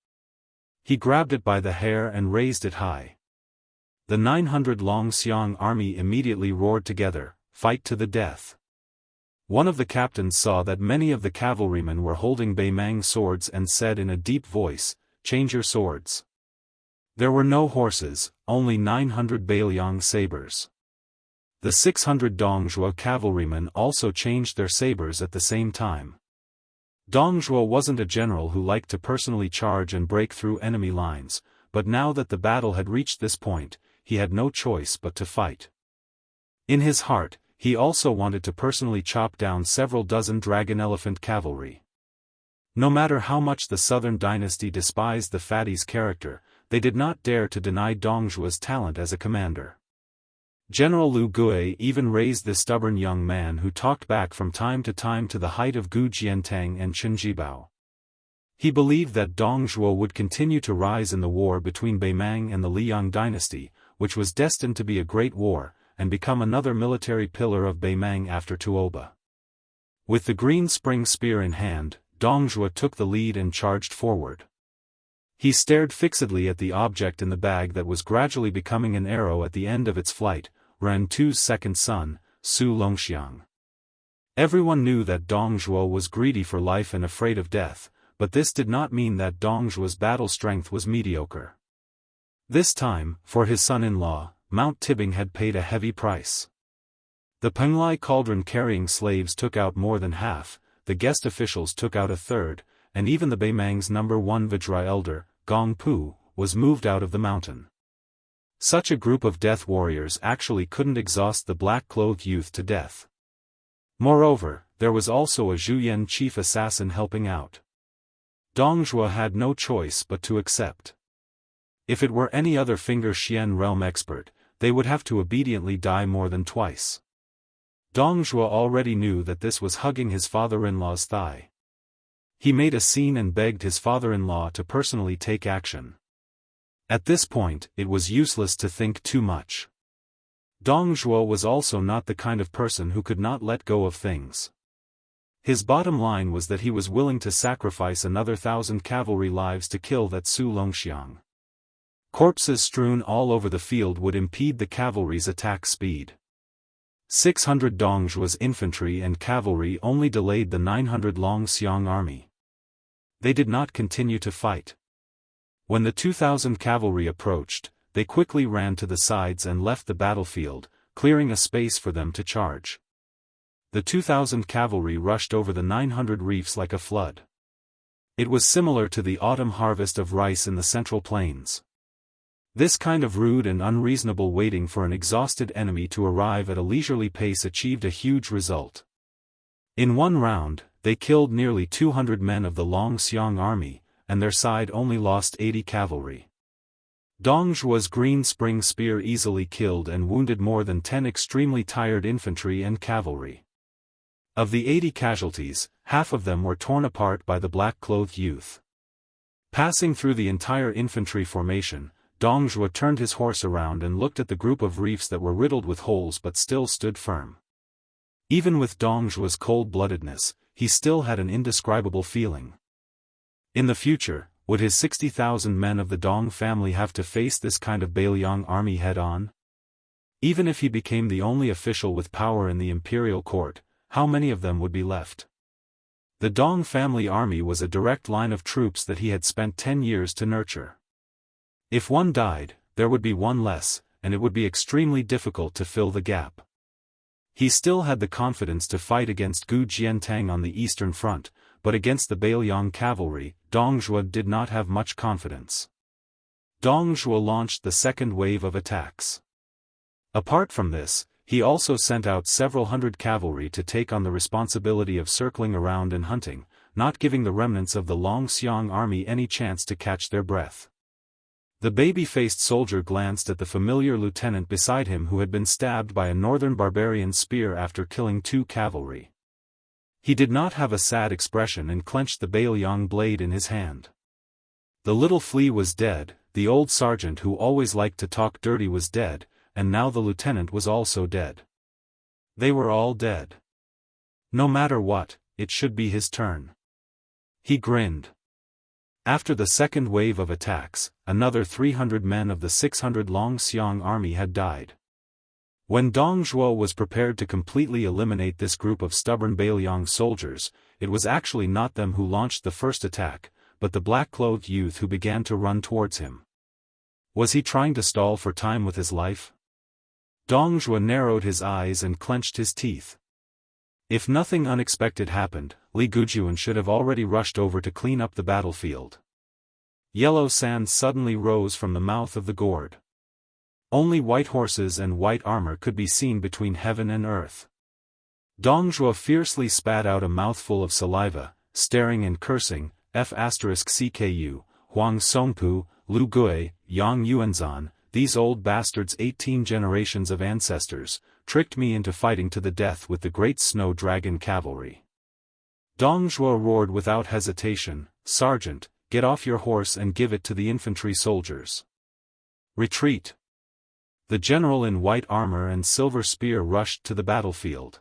He grabbed it by the hair and raised it high. The 900 Long Xiang army immediately roared together, "Fight to the death." One of the captains saw that many of the cavalrymen were holding Beimang swords and said in a deep voice, "Change your swords." There were no horses, only 900 Bailiang sabers. The 600 Dongzhuo cavalrymen also changed their sabers at the same time. Dongzhuo wasn't a general who liked to personally charge and break through enemy lines, but now that the battle had reached this point, he had no choice but to fight. In his heart, he also wanted to personally chop down several dozen dragon elephant cavalry. No matter how much the southern dynasty despised the fatty's character, they did not dare to deny Dongzhuo's talent as a commander. General Lu Gui even raised the stubborn young man who talked back from time to time to the height of Gu Jiantang and Chen Jibao. He believed that Dongzhuo would continue to rise in the war between Beimang and the Liang dynasty, which was destined to be a great war, and become another military pillar of Beimang after Tuoba. With the green spring spear in hand, Dongzhuo took the lead and charged forward. He stared fixedly at the object in the bag that was gradually becoming an arrow at the end of its flight, Ran Tu's second son, Su Longxiang. Everyone knew that Dongzhuo was greedy for life and afraid of death, but this did not mean that Dongzhuo's battle strength was mediocre. This time, for his son-in-law, Mount Tibbing had paid a heavy price. The Penglai cauldron-carrying slaves took out more than half, the guest officials took out a third, and even the Beimang's #1 Vajra elder, Gong Pu, was moved out of the mountain. Such a group of death warriors actually couldn't exhaust the black-clothed youth to death. Moreover, there was also a Zhuyan chief assassin helping out. Dongzhuo had no choice but to accept. If it were any other Finger Xian realm expert, they would have to obediently die more than twice. Dongzhuo already knew that this was hugging his father-in-law's thigh. He made a scene and begged his father-in-law to personally take action. At this point, it was useless to think too much. Dongzhuo was also not the kind of person who could not let go of things. His bottom line was that he was willing to sacrifice another 1,000 cavalry lives to kill that Su Longxiang. Corpses strewn all over the field would impede the cavalry's attack speed. 600 Dongzhuo's infantry and cavalry only delayed the 900 Long Xiang army. They did not continue to fight. When the 2,000 cavalry approached, they quickly ran to the sides and left the battlefield, clearing a space for them to charge. The 2,000 cavalry rushed over the 900 reefs like a flood. It was similar to the autumn harvest of rice in the Central Plains. This kind of rude and unreasonable waiting for an exhausted enemy to arrive at a leisurely pace achieved a huge result. In one round, they killed nearly 200 men of the Long Xiang army, and their side only lost 80 cavalry. Dong Zhuo's green spring spear easily killed and wounded more than 10 extremely tired infantry and cavalry. Of the 80 casualties, half of them were torn apart by the black-clothed youth. Passing through the entire infantry formation, Dong Zhuo turned his horse around and looked at the group of reefs that were riddled with holes but still stood firm. Even with Dong Zhuo's cold-bloodedness, he still had an indescribable feeling. In the future, would his 60,000 men of the Dong family have to face this kind of Bailiang army head-on? Even if he became the only official with power in the imperial court, how many of them would be left? The Dong family army was a direct line of troops that he had spent 10 years to nurture. If one died, there would be one less, and it would be extremely difficult to fill the gap. He still had the confidence to fight against Gu Jiantang on the Eastern Front, but against the Bailiang cavalry, Dong Zhuo did not have much confidence. Dong Zhuo launched the second wave of attacks. Apart from this, he also sent out several hundred cavalry to take on the responsibility of circling around and hunting, not giving the remnants of the Long Xiang army any chance to catch their breath. The baby-faced soldier glanced at the familiar lieutenant beside him who had been stabbed by a northern barbarian spear after killing 2 cavalry. He did not have a sad expression and clenched the Bailiang blade in his hand. The little flea was dead, the old sergeant who always liked to talk dirty was dead, and now the lieutenant was also dead. They were all dead. No matter what, it should be his turn. He grinned. After the second wave of attacks, another 300 men of the 600 Long Xiang army had died. When Dong Zhuo was prepared to completely eliminate this group of stubborn Bailiang soldiers, it was actually not them who launched the first attack, but the black-clothed youth who began to run towards him. Was he trying to stall for time with his life? Dong Zhuo narrowed his eyes and clenched his teeth. If nothing unexpected happened, Li Gujuan should have already rushed over to clean up the battlefield. Yellow sand suddenly rose from the mouth of the gourd. Only white horses and white armor could be seen between heaven and earth. Dong Zhuo fiercely spat out a mouthful of saliva, staring and cursing, F***CKU, Huang Songpu, Lu Gui, Yang Yuanzan, these old bastards 18 generations of ancestors, tricked me into fighting to the death with the great snow dragon cavalry. Dong Zhuo roared without hesitation, "Sergeant, get off your horse and give it to the infantry soldiers. Retreat!" The general in white armor and silver spear rushed to the battlefield.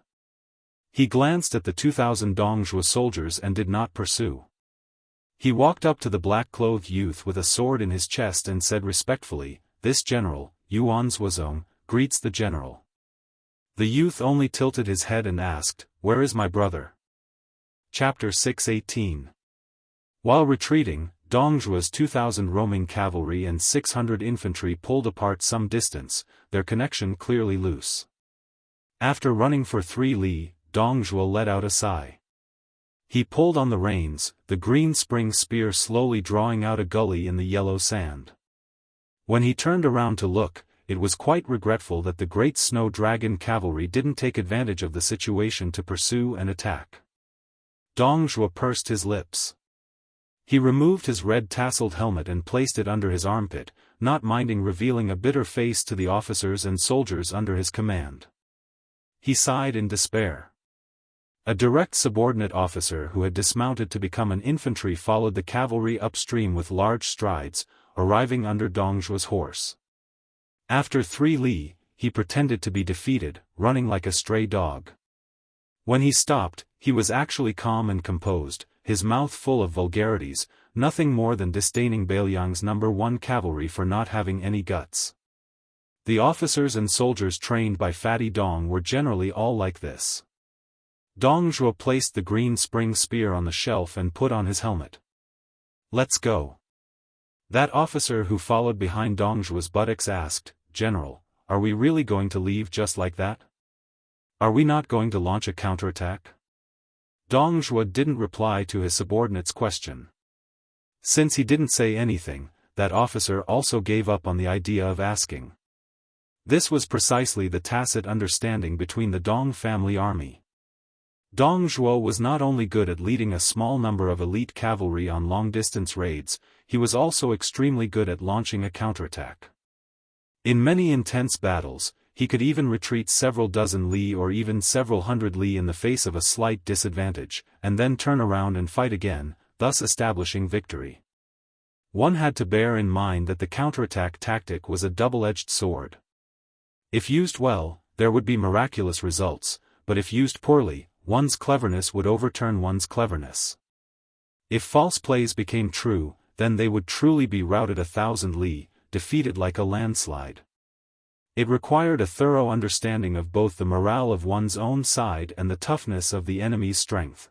He glanced at the 2,000 Dong Zhuo soldiers and did not pursue. He walked up to the black-clothed youth with a sword in his chest and said respectfully, "This general, Yuan Zhuozong, greets the general." The youth only tilted his head and asked, "Where is my brother?" Chapter 618. While retreating, Dong Zhuo's 2,000 roaming cavalry and 600 infantry pulled apart some distance, their connection clearly loose. After running for 3 li, Dong Zhuo let out a sigh. He pulled on the reins, the green spring spear slowly drawing out a gully in the yellow sand. When he turned around to look, it was quite regretful that the great snow dragon cavalry didn't take advantage of the situation to pursue and attack. Dong Zhuo pursed his lips. He removed his red tasseled helmet and placed it under his armpit, not minding revealing a bitter face to the officers and soldiers under his command. He sighed in despair. A direct subordinate officer who had dismounted to become an infantry followed the cavalry upstream with large strides, arriving under Dong Zhuo's horse. After 3 li, he pretended to be defeated, running like a stray dog. When he stopped, he was actually calm and composed, his mouth full of vulgarities, nothing more than disdaining Bailiang's No. 1 cavalry for not having any guts. The officers and soldiers trained by Fatty Dong were generally all like this. Dong Zhuo placed the green spring spear on the shelf and put on his helmet. "Let's go." That officer who followed behind Dong Zhuo's buttocks asked, "General, are we really going to leave just like that? Are we not going to launch a counterattack?" Dong Zhuo didn't reply to his subordinate's question. Since he didn't say anything, that officer also gave up on the idea of asking. This was precisely the tacit understanding between the Dong family army. Dong Zhuo was not only good at leading a small number of elite cavalry on long-distance raids, he was also extremely good at launching a counterattack. In many intense battles, he could even retreat several dozen li or even several hundred li in the face of a slight disadvantage, and then turn around and fight again, thus establishing victory. One had to bear in mind that the counterattack tactic was a double-edged sword. If used well, there would be miraculous results, but if used poorly, one's cleverness would overturn one's cleverness. If false plays became true, then they would truly be routed 1,000 li, defeated like a landslide. It required a thorough understanding of both the morale of one's own side and the toughness of the enemy's strength.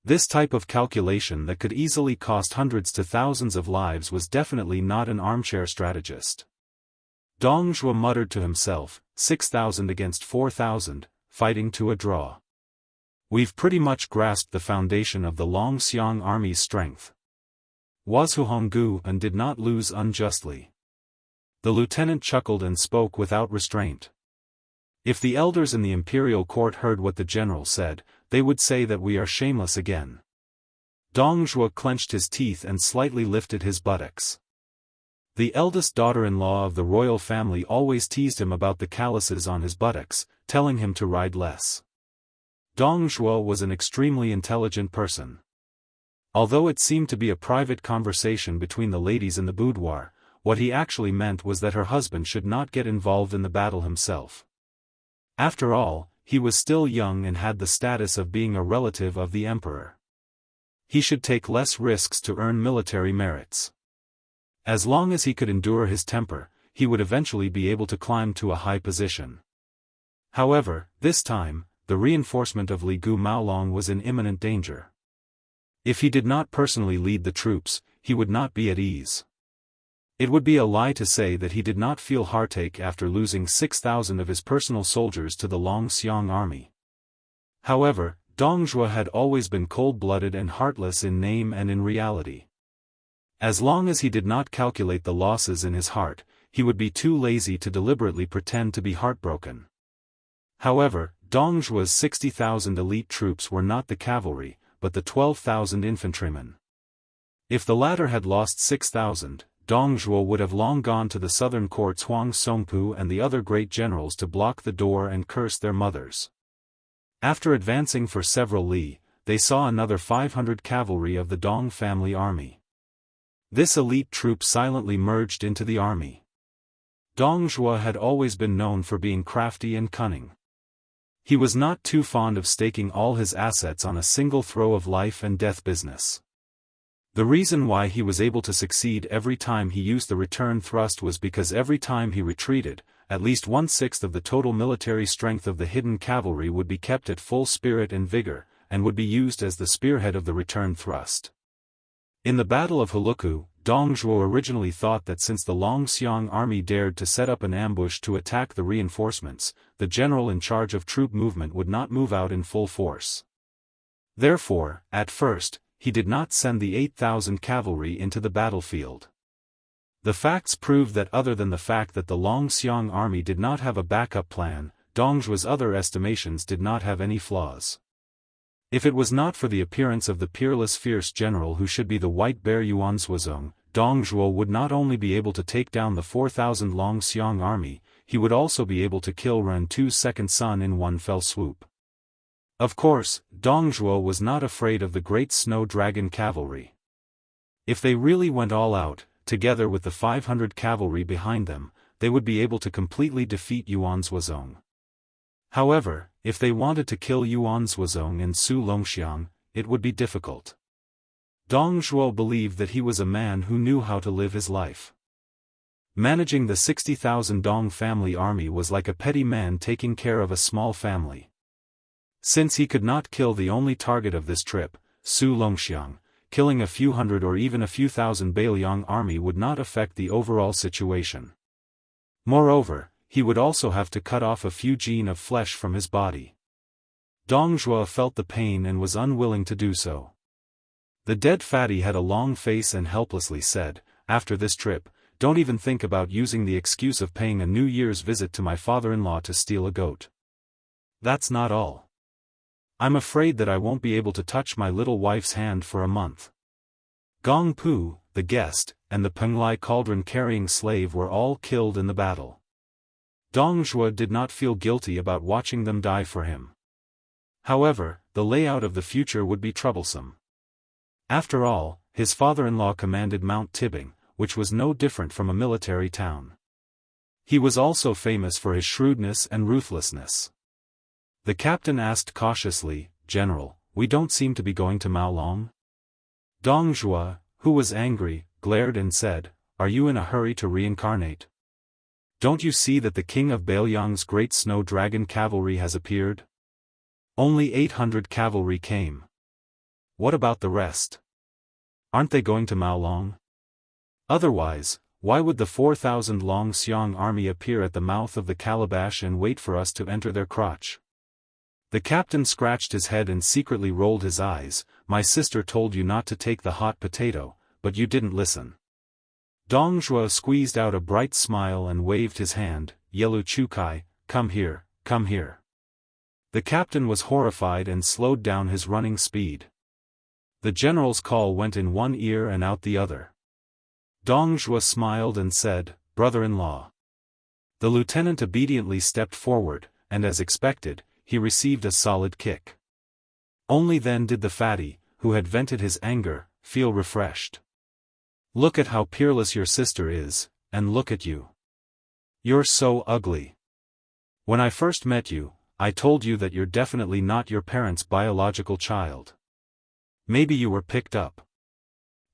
This type of calculation that could easily cost hundreds to thousands of lives was definitely not an armchair strategist. Dong Zhuo muttered to himself, 6,000 against 4,000, fighting to a draw. We've pretty much grasped the foundation of the Longxiang army's strength. Wasu Honggu and did not lose unjustly. The lieutenant chuckled and spoke without restraint. If the elders in the imperial court heard what the general said, they would say that we are shameless again. Dong Zhuo clenched his teeth and slightly lifted his buttocks. The eldest daughter-in-law of the royal family always teased him about the calluses on his buttocks, telling him to ride less. Dong Zhuo was an extremely intelligent person. Although it seemed to be a private conversation between the ladies in the boudoir, what he actually meant was that her husband should not get involved in the battle himself. After all, he was still young and had the status of being a relative of the emperor. He should take less risks to earn military merits. As long as he could endure his temper, he would eventually be able to climb to a high position. However, this time, the reinforcement of Li Gu Maolong was in imminent danger. If he did not personally lead the troops, he would not be at ease. It would be a lie to say that he did not feel heartache after losing 6,000 of his personal soldiers to the Longxiang army. However, Dong Zhuo had always been cold-blooded and heartless in name and in reality. As long as he did not calculate the losses in his heart, he would be too lazy to deliberately pretend to be heartbroken. However, Dong Zhuo's 60,000 elite troops were not the cavalry, but the 12,000 infantrymen. If the latter had lost 6,000, Dong Zhuo would have long gone to the southern courts Huang Songpu and the other great generals to block the door and curse their mothers. After advancing for several li, they saw another 500 cavalry of the Dong family army. This elite troop silently merged into the army. Dong Zhuo had always been known for being crafty and cunning. He was not too fond of staking all his assets on a single throw of life and death business. The reason why he was able to succeed every time he used the return thrust was because every time he retreated, at least 1/6 of the total military strength of the hidden cavalry would be kept at full spirit and vigor, and would be used as the spearhead of the return thrust. In the Battle of Huluku, Dong Zhuo originally thought that since the Longxiang army dared to set up an ambush to attack the reinforcements, the general in charge of troop movement would not move out in full force. Therefore, at first, he did not send the 8,000 cavalry into the battlefield. The facts proved that other than the fact that the Longxiang army did not have a backup plan, Dong Zhuo's other estimations did not have any flaws. If it was not for the appearance of the peerless fierce general who should be the white bear Yuanzhuozong, Dong Zhuo would not only be able to take down the 4,000 Longxiang army, he would also be able to kill Ren Tu's second son in one fell swoop. Of course, Dong Zhuo was not afraid of the great snow dragon cavalry. If they really went all out, together with the 500 cavalry behind them, they would be able to completely defeat Yuanzhuozong. However, if they wanted to kill Yuanzhuozong and Su Longxiang, it would be difficult. Dong Zhuo believed that he was a man who knew how to live his life. Managing the 60,000 Dong family army was like a petty man taking care of a small family. Since he could not kill the only target of this trip, Su Longxiang, killing a few hundred or even a few thousand Bailiang army would not affect the overall situation. Moreover, he would also have to cut off a few gene of flesh from his body. Dong Zhuo felt the pain and was unwilling to do so. The dead fatty had a long face and helplessly said, "After this trip, don't even think about using the excuse of paying a New Year's visit to my father-in-law to steal a goat. That's not all. I'm afraid that I won't be able to touch my little wife's hand for a month. Gong Pu, the guest, and the Penglai cauldron-carrying slave were all killed in the battle. Dong Zhuo did not feel guilty about watching them die for him. However, the layout of the future would be troublesome. After all, his father-in-law commanded Mount Tibing, which was no different from a military town. He was also famous for his shrewdness and ruthlessness. The captain asked cautiously, "General, we don't seem to be going to Maolong?" Dong Zhuo, who was angry, glared and said, "Are you in a hurry to reincarnate? Don't you see that the king of Bailiang's great snow dragon cavalry has appeared? Only 800 cavalry came. What about the rest? Aren't they going to Maolong? Otherwise, why would the 4,000 Long Xiang army appear at the mouth of the calabash and wait for us to enter their crotch?" The captain scratched his head and secretly rolled his eyes. "My sister told you not to take the hot potato, but you didn't listen." Dong Zhuo squeezed out a bright smile and waved his hand. "Yelu Chukai, come here, come here." The captain was horrified and slowed down his running speed. The general's call went in one ear and out the other. Dong Zhuo smiled and said, "Brother-in-law." The lieutenant obediently stepped forward, and as expected, he received a solid kick. Only then did the fatty, who had vented his anger, feel refreshed. "Look at how peerless your sister is, and look at you. You're so ugly. When I first met you, I told you that you're definitely not your parents' biological child. Maybe you were picked up."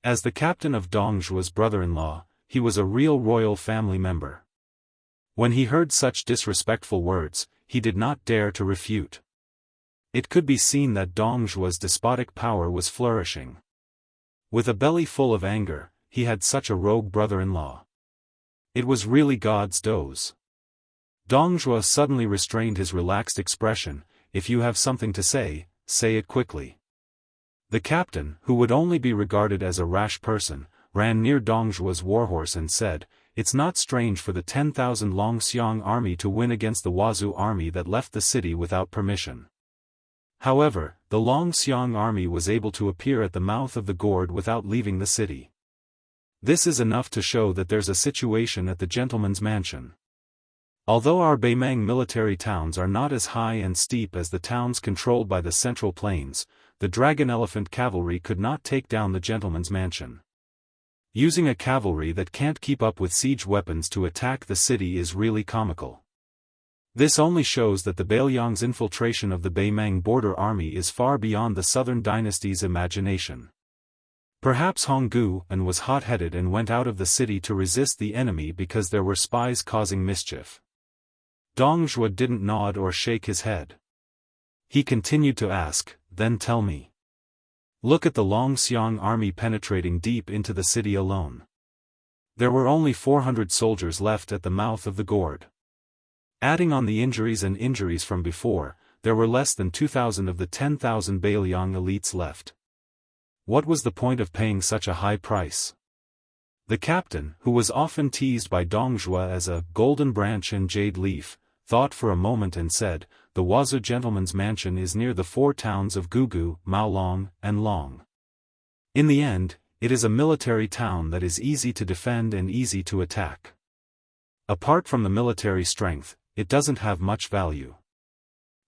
As the captain of Dong Zhuo's brother-in-law, he was a real royal family member. When he heard such disrespectful words, he did not dare to refute. It could be seen that Dong Zhuo's despotic power was flourishing. With a belly full of anger, he had such a rogue brother-in-law. It was really God's dose. Dong Zhuo suddenly restrained his relaxed expression. "If you have something to say it quickly." The captain, who would only be regarded as a rash person, ran near Dong Zhuo's warhorse and said, "It's not strange for the 10,000 Long Xiang army to win against the Wazhu army that left the city without permission. However, the Long Xiang army was able to appear at the mouth of the gorge without leaving the city. This is enough to show that there's a situation at the gentleman's mansion. Although our Beimang military towns are not as high and steep as the towns controlled by the Central Plains, the Dragon Elephant cavalry could not take down the gentleman's mansion. Using a cavalry that can't keep up with siege weapons to attack the city is really comical. This only shows that the Bailiang's infiltration of the Beimang border army is far beyond the southern dynasty's imagination. Perhaps Honggu and was hot-headed and went out of the city to resist the enemy because there were spies causing mischief. Dong Zhuo didn't nod or shake his head. He continued to ask, "Then tell me. Look at the Long Xiang army penetrating deep into the city alone. There were only 400 soldiers left at the mouth of the gorge. Adding on the injuries and injuries from before, there were less than 2,000 of the 10,000 Bailiang elites left. What was the point of paying such a high price?" The captain, who was often teased by Dong Zhuo as a golden branch and jade leaf, thought for a moment and said, "The Wazhu gentleman's mansion is near the 4 towns of Gugu, Maolong, and Long. In the end, it is a military town that is easy to defend and easy to attack. Apart from the military strength, it doesn't have much value.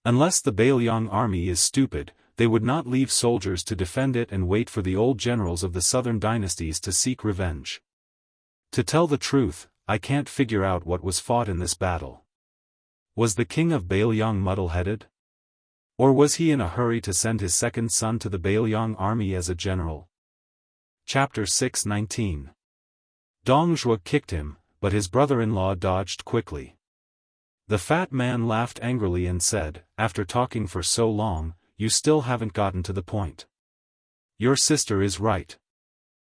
Unless the Bailiang army is stupid, they would not leave soldiers to defend it and wait for the old generals of the southern dynasties to seek revenge. To tell the truth, I can't figure out what was fought in this battle. Was the king of Bailiang muddle-headed? Or was he in a hurry to send his second son to the Bailiang army as a general?" Chapter 619. Dong Zhuo kicked him, but his brother-in-law dodged quickly. The fat man laughed angrily and said, "After talking for so long, you still haven't gotten to the point. Your sister is right.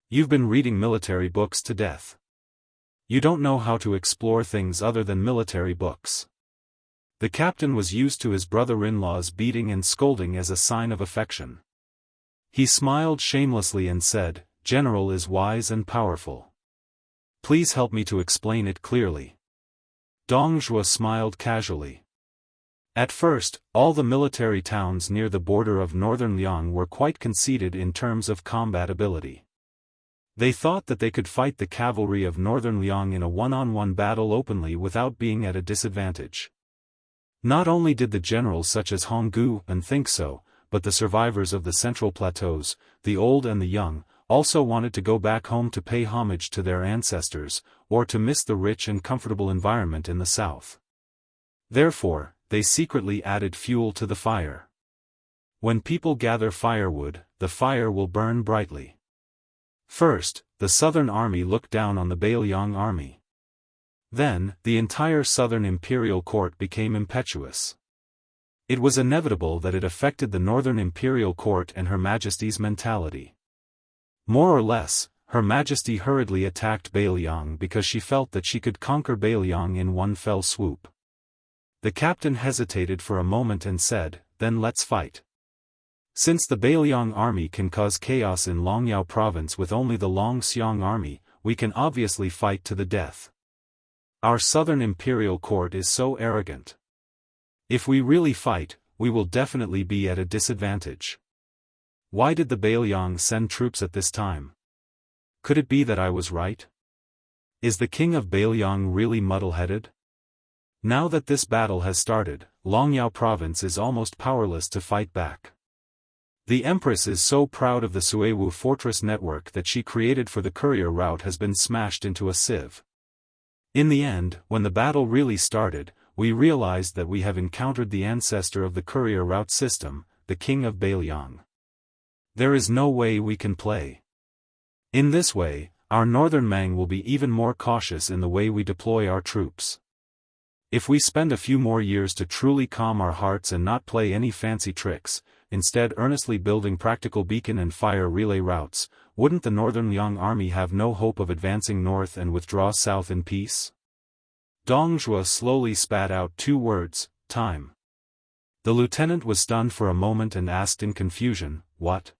You've been reading military books to death. You don't know how to explore things other than military books." The captain was used to his brother-in-law's beating and scolding as a sign of affection. He smiled shamelessly and said, "General is wise and powerful. Please help me to explain it clearly." Dong Zhuo smiled casually. At first, all the military towns near the border of northern Liang were quite conceited in terms of combat ability. They thought that they could fight the cavalry of northern Liang in a one-on-one battle openly without being at a disadvantage. Not only did the generals such as Honggu and think so, but the survivors of the central plateaus, the old and the young, also wanted to go back home to pay homage to their ancestors, or to miss the rich and comfortable environment in the south. Therefore, they secretly added fuel to the fire. When people gather firewood, the fire will burn brightly. First, the southern army looked down on the Beiliang army. Then, the entire southern imperial court became impetuous. It was inevitable that it affected the northern imperial court and Her Majesty's mentality. More or less, Her Majesty hurriedly attacked Beiliang because she felt that she could conquer Beiliang in one fell swoop. The captain hesitated for a moment and said, "Then let's fight." Since the Beiliang army can cause chaos in Longyao province with only the Longxiang army, we can obviously fight to the death. Our southern imperial court is so arrogant. If we really fight, we will definitely be at a disadvantage. Why did the Beiliang send troops at this time? Could it be that I was right? Is the king of Beiliang really muddle-headed? Now that this battle has started, Longyao province is almost powerless to fight back. The Empress is so proud of the Suiwu fortress network that she created for the courier route has been smashed into a sieve. In the end, when the battle really started, we realized that we have encountered the ancestor of the courier route system, the king of Beiliang. There is no way we can play. In this way, our northern Mang will be even more cautious in the way we deploy our troops. If we spend a few more years to truly calm our hearts and not play any fancy tricks, instead earnestly building practical beacon and fire relay routes, wouldn't the northern Liang army have no hope of advancing north and withdraw south in peace? Dong Zhuo slowly spat out two words, time. The lieutenant was stunned for a moment and asked in confusion, "What?"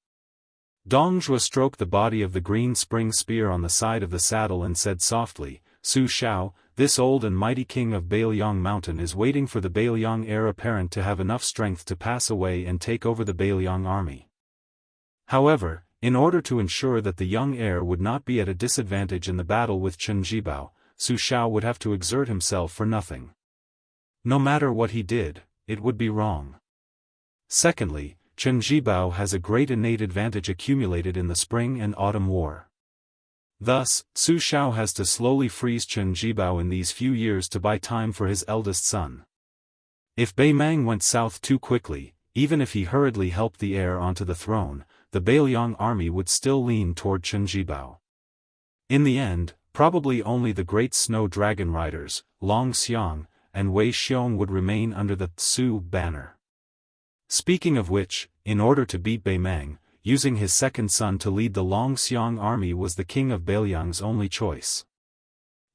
Dong Zhuo stroked the body of the green spring spear on the side of the saddle and said softly, "Su Xiao, this old and mighty king of Beiliang mountain is waiting for the Beiliang heir apparent to have enough strength to pass away and take over the Beiliang army. However, in order to ensure that the young heir would not be at a disadvantage in the battle with Chen Jibao, Su Xiao would have to exert himself for nothing. No matter what he did, it would be wrong. Secondly, Chen Jibao has a great innate advantage accumulated in the spring and autumn war. Thus, Su Xiao has to slowly freeze Chen Jibao in these few years to buy time for his eldest son. If Bei Mang went south too quickly, even if he hurriedly helped the heir onto the throne, the Beiliang army would still lean toward Chen Jibao. In the end, probably only the great snow dragon riders, Long Xiang, and Wei Xiong would remain under the Tsu banner. Speaking of which, in order to beat Bei Mang, using his second son to lead the Longxiang army was the king of Beiliang's only choice.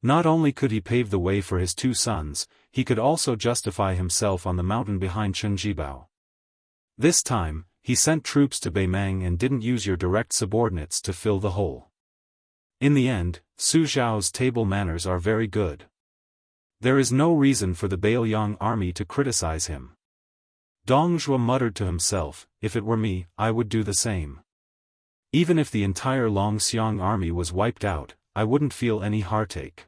Not only could he pave the way for his two sons, he could also justify himself on the mountain behind Chen Jibao. This time, he sent troops to Bei Mang and didn't use your direct subordinates to fill the hole. In the end, Su Xiao's table manners are very good. There is no reason for the Beiliang army to criticize him. Dong Zhuo muttered to himself, "If it were me, I would do the same. Even if the entire Longxiang army was wiped out, I wouldn't feel any heartache.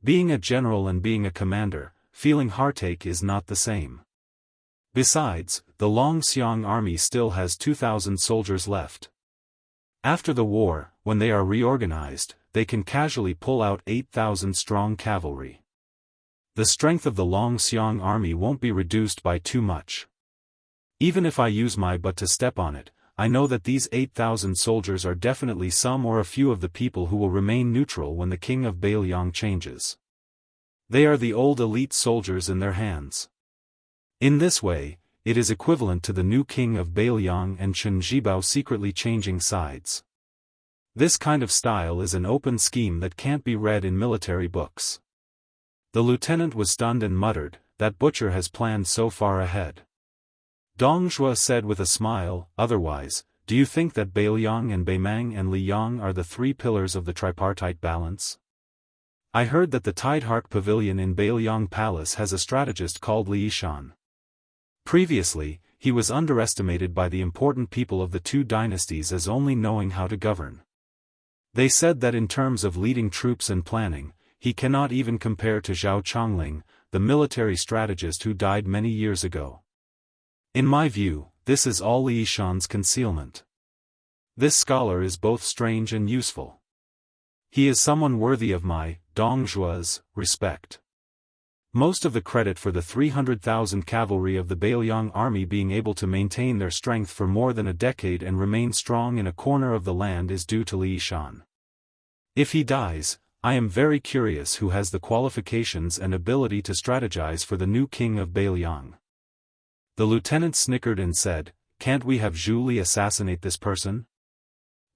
Being a general and being a commander, feeling heartache is not the same. Besides, the Longxiang army still has 2,000 soldiers left. After the war, when they are reorganized, they can casually pull out 8,000 strong cavalry. The strength of the Longxiang army won't be reduced by too much. Even if I use my butt to step on it, I know that these 8,000 soldiers are definitely some or a few of the people who will remain neutral when the king of Beiliang changes. They are the old elite soldiers in their hands. In this way, it is equivalent to the new king of Beiliang and Chen Jibao secretly changing sides. This kind of style is an open scheme that can't be read in military books. The lieutenant was stunned and muttered, "That butcher has planned so far ahead." Dong Zhuo said with a smile, "Otherwise, do you think that Beiliang and Bei Mang and Li Yang are the three pillars of the tripartite balance? I heard that the Tideheart Pavilion in Beiliang Palace has a strategist called Li Yishan. Previously, he was underestimated by the important people of the two dynasties as only knowing how to govern. They said that in terms of leading troops and planning, he cannot even compare to Zhao Chongling, the military strategist who died many years ago. In my view, this is all Li Yishan's concealment. This scholar is both strange and useful. He is someone worthy of my, Dong Zhuo's, respect. Most of the credit for the 300,000 cavalry of the Bailiang army being able to maintain their strength for more than a decade and remain strong in a corner of the land is due to Li Yishan. If he dies, I am very curious who has the qualifications and ability to strategize for the new king of Bailiang. The lieutenant snickered and said, "Can't we have Zhu Li assassinate this person?"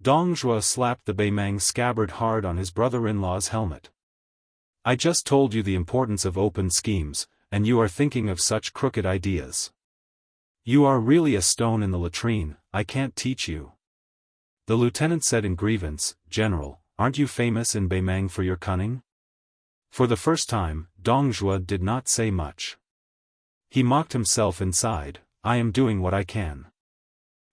Dong Zhuo slapped the Beimang scabbard hard on his brother-in-law's helmet. "I just told you the importance of open schemes, and you are thinking of such crooked ideas. You are really a stone in the latrine, I can't teach you." The lieutenant said in grievance, "General, aren't you famous in Beimang for your cunning?" For the first time, Dong Zhuo did not say much. He mocked himself and sighed, "I am doing what I can."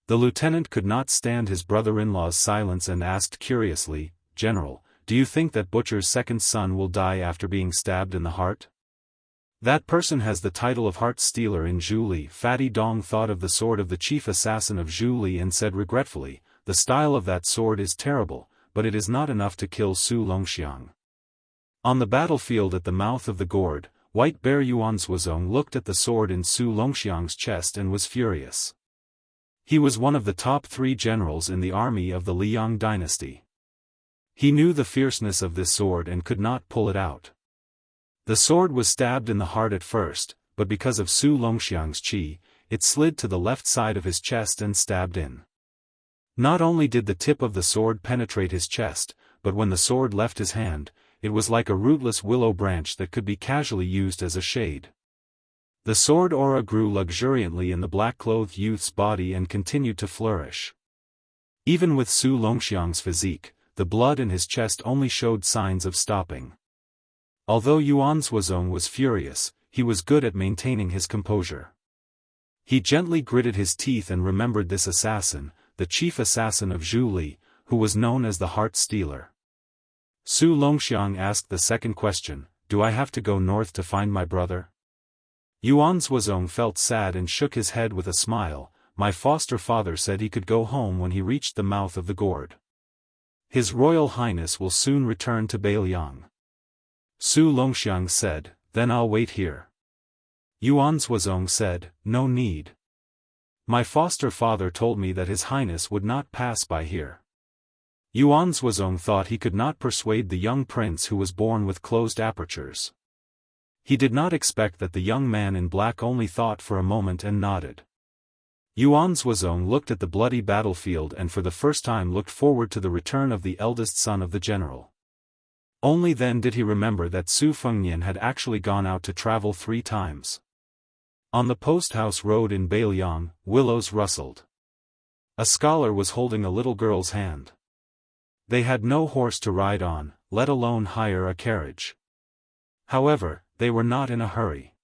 The lieutenant could not stand his brother-in-law's silence and asked curiously, "General, do you think that Butcher's second son will die after being stabbed in the heart?" "That person has the title of heart stealer in Zhu Li." Fatty Dong thought of the sword of the chief assassin of Zhu Li and said regretfully, "The style of that sword is terrible, but it is not enough to kill Su Longxiang." On the battlefield at the mouth of the gourd, White Bear Yuanzhuozong looked at the sword in Su Longxiang's chest and was furious. He was one of the top 3 generals in the army of the Liang dynasty. He knew the fierceness of this sword and could not pull it out. The sword was stabbed in the heart at first, but because of Su Longxiang's qi, it slid to the left side of his chest and stabbed in. Not only did the tip of the sword penetrate his chest, but when the sword left his hand, it was like a rootless willow branch that could be casually used as a shade. The sword aura grew luxuriantly in the black-clothed youth's body and continued to flourish. Even with Su Longxiang's physique, the blood in his chest only showed signs of stopping. Although Yuanzhuozong was furious, he was good at maintaining his composure. He gently gritted his teeth and remembered this assassin, the chief assassin of Zhu Li, who was known as the Heart Stealer. Su Longxiang asked the second question, "Do I have to go north to find my brother?" Yuanzhuozong felt sad and shook his head with a smile. "My foster father said he could go home when he reached the mouth of the gourd. His Royal Highness will soon return to Bailiang." Su Longxiang said, "Then I'll wait here." Yuanzhuozong said, "No need. My foster father told me that His Highness would not pass by here." Yuanzhuozong thought he could not persuade the young prince who was born with closed apertures. He did not expect that the young man in black only thought for a moment and nodded. Yuanzhuozong looked at the bloody battlefield and for the first time looked forward to the return of the eldest son of the general. Only then did he remember that Su Fengnian had actually gone out to travel 3 times. On the post-house road in Bailiang, willows rustled. A scholar was holding a little girl's hand. They had no horse to ride on, let alone hire a carriage. However, they were not in a hurry.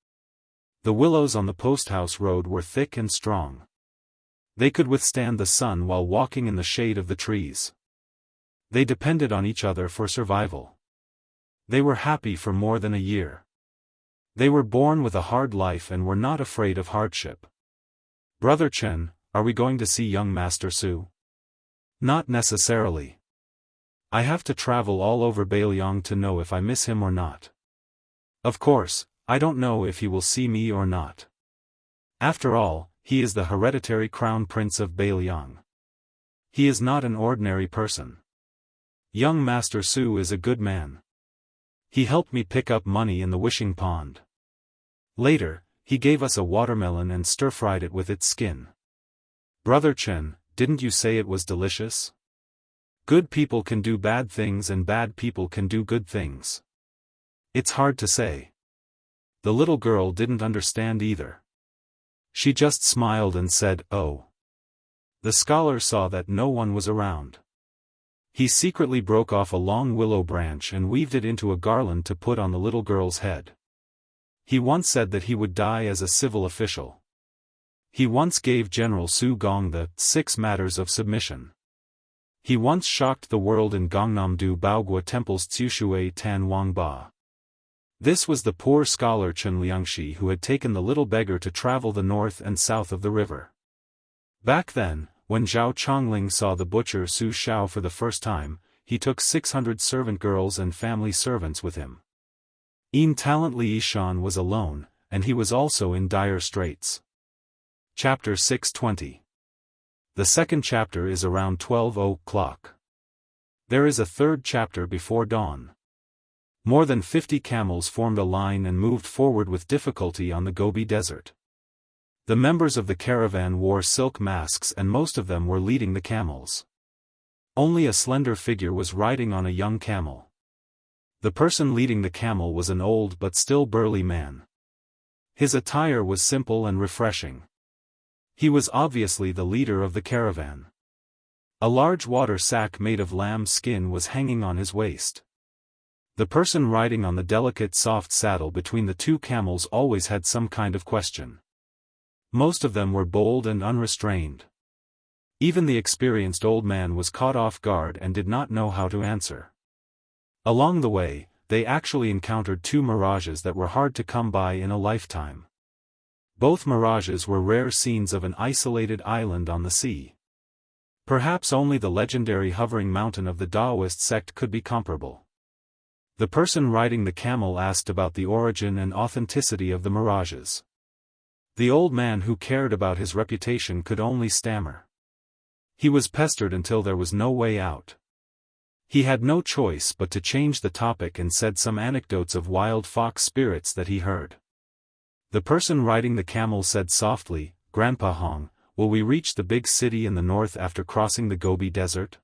The willows on the post-house road were thick and strong. They could withstand the sun while walking in the shade of the trees. They depended on each other for survival. They were happy for more than a year. They were born with a hard life and were not afraid of hardship. "Brother Chen, are we going to see young Master Su?" "Not necessarily. I have to travel all over Bailiang to know if I miss him or not. Of course, I don't know if he will see me or not. After all, he is the hereditary crown prince of Bailiang. He is not an ordinary person. Young Master Su is a good man. He helped me pick up money in the wishing pond. Later, he gave us a watermelon and stir-fried it with its skin. Brother Chen, didn't you say it was delicious? Good people can do bad things and bad people can do good things. It's hard to say." The little girl didn't understand either. She just smiled and said, "Oh." The scholar saw that no one was around. He secretly broke off a long willow branch and weaved it into a garland to put on the little girl's head. He once said that he would die as a civil official. He once gave General Su Gong the 6 Matters of Submission. He once shocked the world in Gangnam-do Baogua Temple's Tsushui Tan Wang Ba. This was the poor scholar Chen Liangxi who had taken the little beggar to travel the north and south of the river. Back then, when Zhao Chongling saw the butcher Su Xiao for the first time, he took 600 servant girls and family servants with him. Talent Li Yishan was alone, and he was also in dire straits. Chapter 620. The second chapter is around 12 o'clock. There is a third chapter before dawn. More than 50 camels formed a line and moved forward with difficulty on the Gobi Desert. The members of the caravan wore silk masks and most of them were leading the camels. Only a slender figure was riding on a young camel. The person leading the camel was an old but still burly man. His attire was simple and refreshing. He was obviously the leader of the caravan. A large water sack made of lamb skin was hanging on his waist. The person riding on the delicate soft saddle between the two camels always had some kind of question. Most of them were bold and unrestrained. Even the experienced old man was caught off guard and did not know how to answer. Along the way, they actually encountered 2 mirages that were hard to come by in a lifetime. Both mirages were rare scenes of an isolated island on the sea. Perhaps only the legendary hovering mountain of the Daoist sect could be comparable. The person riding the camel asked about the origin and authenticity of the mirages. The old man who cared about his reputation could only stammer. He was pestered until there was no way out. He had no choice but to change the topic and said some anecdotes of wild fox spirits that he heard. The person riding the camel said softly, "Grandpa Hong, will we reach the big city in the north after crossing the Gobi Desert?"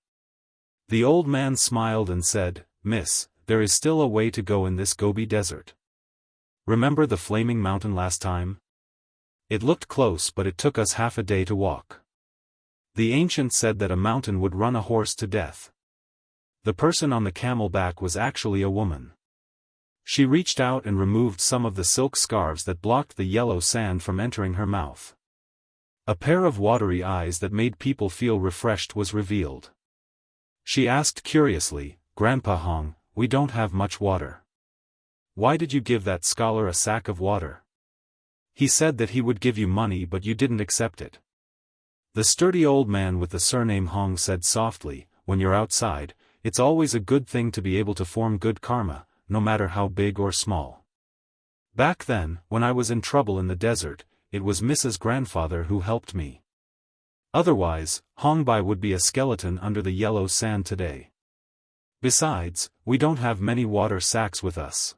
The old man smiled and said, "Miss, there is still a way to go in this Gobi Desert. Remember the flaming mountain last time? It looked close but it took us half a day to walk." The ancient said that a mountain would run a horse to death. The person on the camel back was actually a woman. She reached out and removed some of the silk scarves that blocked the yellow sand from entering her mouth. A pair of watery eyes that made people feel refreshed was revealed. She asked curiously, "Grandpa Hong, we don't have much water. Why did you give that scholar a sack of water? He said that he would give you money but you didn't accept it." The sturdy old man with the surname Hong said softly, "When you're outside, it's always a good thing to be able to form good karma, no matter how big or small. Back then, when I was in trouble in the desert, it was Mrs. Grandfather who helped me. Otherwise, Hongbai would be a skeleton under the yellow sand today. Besides, we don't have many water sacks with us.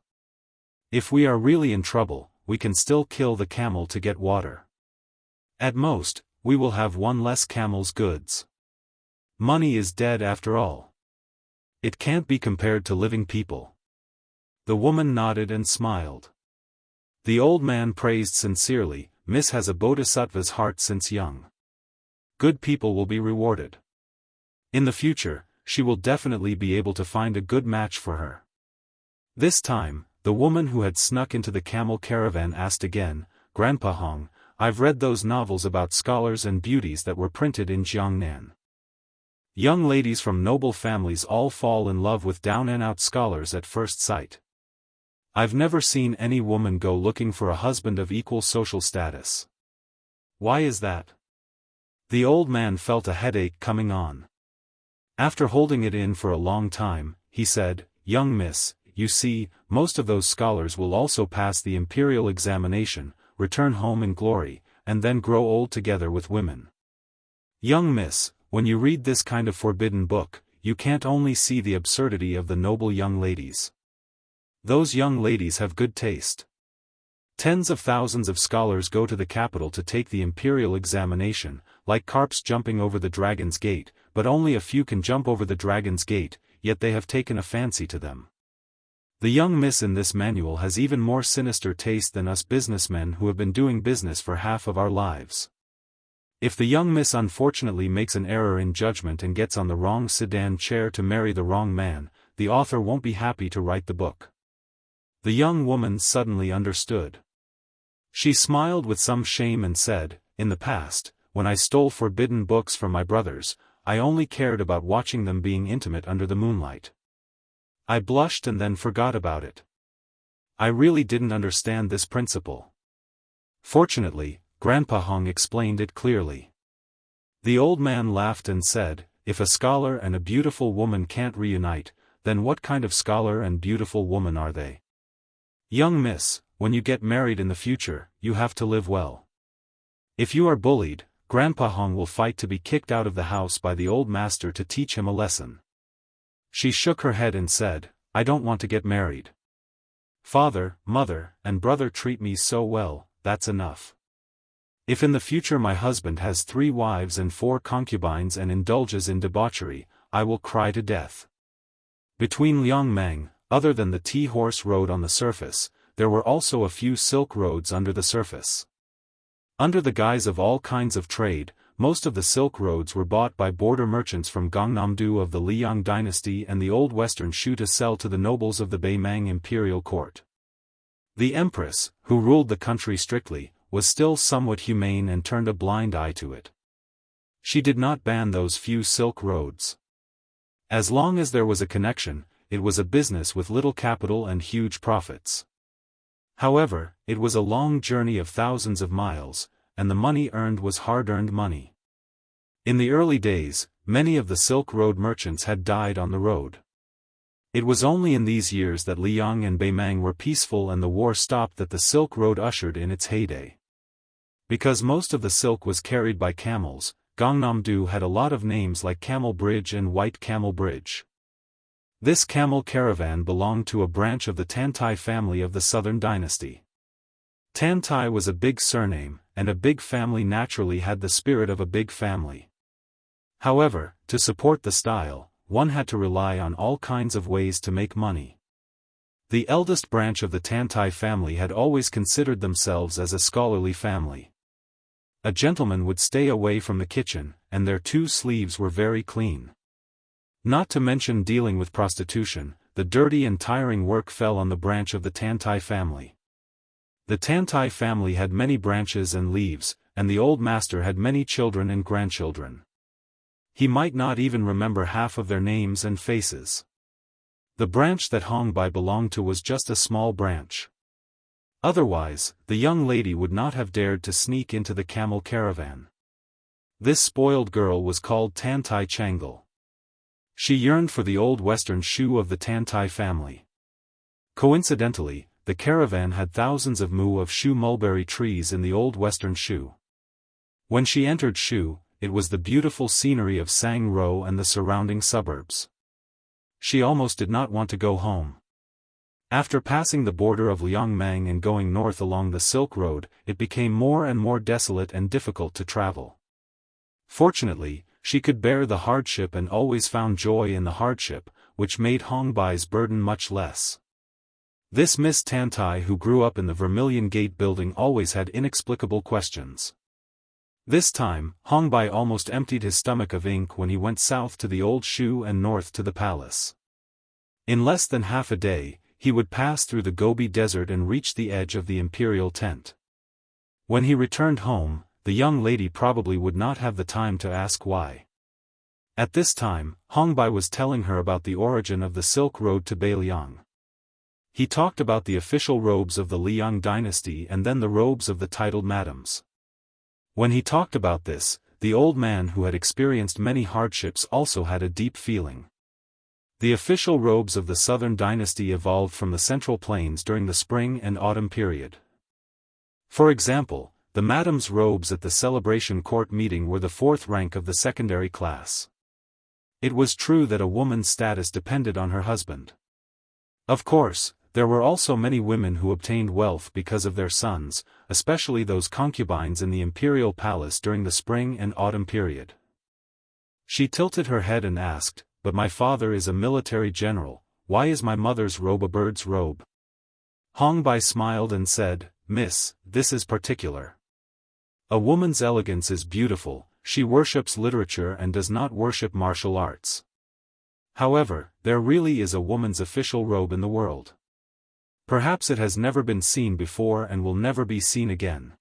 If we are really in trouble, we can still kill the camel to get water. At most, we will have 1 less camel's goods. Money is dead after all. It can't be compared to living people." The woman nodded and smiled. The old man praised sincerely, "Miss has a bodhisattva's heart since young. Good people will be rewarded. In the future, she will definitely be able to find a good match for her." This time, the woman who had snuck into the camel caravan asked again, "Grandpa Hong, I've read those novels about scholars and beauties that were printed in Jiangnan. Young ladies from noble families all fall in love with down-and-out scholars at first sight. I've never seen any woman go looking for a husband of equal social status. Why is that?" The old man felt a headache coming on. After holding it in for a long time, he said, "Young miss, you see, most of those scholars will also pass the imperial examination, return home in glory, and then grow old together with women. Young miss, when you read this kind of forbidden book, you can't only see the absurdity of the noble young ladies. Those young ladies have good taste. Tens of thousands of scholars go to the capital to take the imperial examination, like carps jumping over the dragon's gate, but only a few can jump over the dragon's gate, yet they have taken a fancy to them. The young miss in this manual has even more sinister taste than us businessmen who have been doing business for half of our lives. If the young miss unfortunately makes an error in judgment and gets on the wrong sedan chair to marry the wrong man, the author won't be happy to write the book." The young woman suddenly understood. She smiled with some shame and said, in the past, when I stole forbidden books from my brothers, I only cared about watching them being intimate under the moonlight. I blushed and then forgot about it. I really didn't understand this principle. Fortunately, Grandpa Hong explained it clearly. The old man laughed and said, "If a scholar and a beautiful woman can't reunite, then what kind of scholar and beautiful woman are they? Young miss, when you get married in the future, you have to live well. If you are bullied, Grandpa Hong will fight to be kicked out of the house by the old master to teach him a lesson." She shook her head and said, "I don't want to get married. Father, mother, and brother treat me so well, that's enough. If in the future my husband has 3 wives and 4 concubines and indulges in debauchery, I will cry to death." Between Liangmang, other than the tea-horse road on the surface, there were also a few silk roads under the surface. Under the guise of all kinds of trade, most of the silk roads were bought by border merchants from Gangnam-do of the Liang dynasty and the old western Shu to sell to the nobles of the Beimang imperial court. The empress, who ruled the country strictly, was still somewhat humane and turned a blind eye to it. She did not ban those few silk roads. As long as there was a connection, it was a business with little capital and huge profits. However, it was a long journey of thousands of miles, and the money earned was hard-earned money. In the early days, many of the Silk Road merchants had died on the road. It was only in these years that Liang and Beimang were peaceful and the war stopped that the Silk Road ushered in its heyday. Because most of the silk was carried by camels, Gangnam-do had a lot of names like Camel Bridge and White Camel Bridge. This camel caravan belonged to a branch of the Tantai family of the Southern Dynasty. Tantai was a big surname, and a big family naturally had the spirit of a big family. However, to support the style, one had to rely on all kinds of ways to make money. The eldest branch of the Tantai family had always considered themselves as a scholarly family. A gentleman would stay away from the kitchen, and their 2 sleeves were very clean. Not to mention dealing with prostitution, the dirty and tiring work fell on the branch of the Tantai family. The Tantai family had many branches and leaves, and the old master had many children and grandchildren. He might not even remember half of their names and faces. The branch that Hong Bai belonged to was just a small branch. Otherwise, the young lady would not have dared to sneak into the camel caravan. This spoiled girl was called Tantai Changle. She yearned for the old western Shu of the Tantai family. Coincidentally, the caravan had thousands of mu of Shu mulberry trees in the old western Shu. When she entered Shu, it was the beautiful scenery of Sang-ro and the surrounding suburbs. She almost did not want to go home. After passing the border of Liangmang and going north along the Silk Road, it became more and more desolate and difficult to travel. Fortunately, she could bear the hardship and always found joy in the hardship, which made Hong Bai's burden much less. This Miss Tantai who grew up in the Vermilion Gate building always had inexplicable questions. This time, Hong Bai almost emptied his stomach of ink when he went south to the old Shu and north to the palace. In less than half a day, he would pass through the Gobi Desert and reach the edge of the imperial tent. When he returned home, the young lady probably would not have the time to ask why. At this time, Hong Bai was telling her about the origin of the Silk Road to Beiliang. He talked about the official robes of the Liang dynasty and then the robes of the titled madams. When he talked about this, the old man who had experienced many hardships also had a deep feeling. The official robes of the Southern Dynasty evolved from the Central Plains during the spring and autumn period. For example, the madam's robes at the celebration court meeting were the 4th rank of the secondary class. It was true that a woman's status depended on her husband. Of course, there were also many women who obtained wealth because of their sons, especially those concubines in the imperial palace during the spring and autumn period. She tilted her head and asked, "But my father is a military general, why is my mother's robe a bird's robe?" Hong Bai smiled and said, "Miss, this is particular. A woman's elegance is beautiful, she worships literature and does not worship martial arts. However, there really is a woman's official robe in the world. Perhaps it has never been seen before and will never be seen again.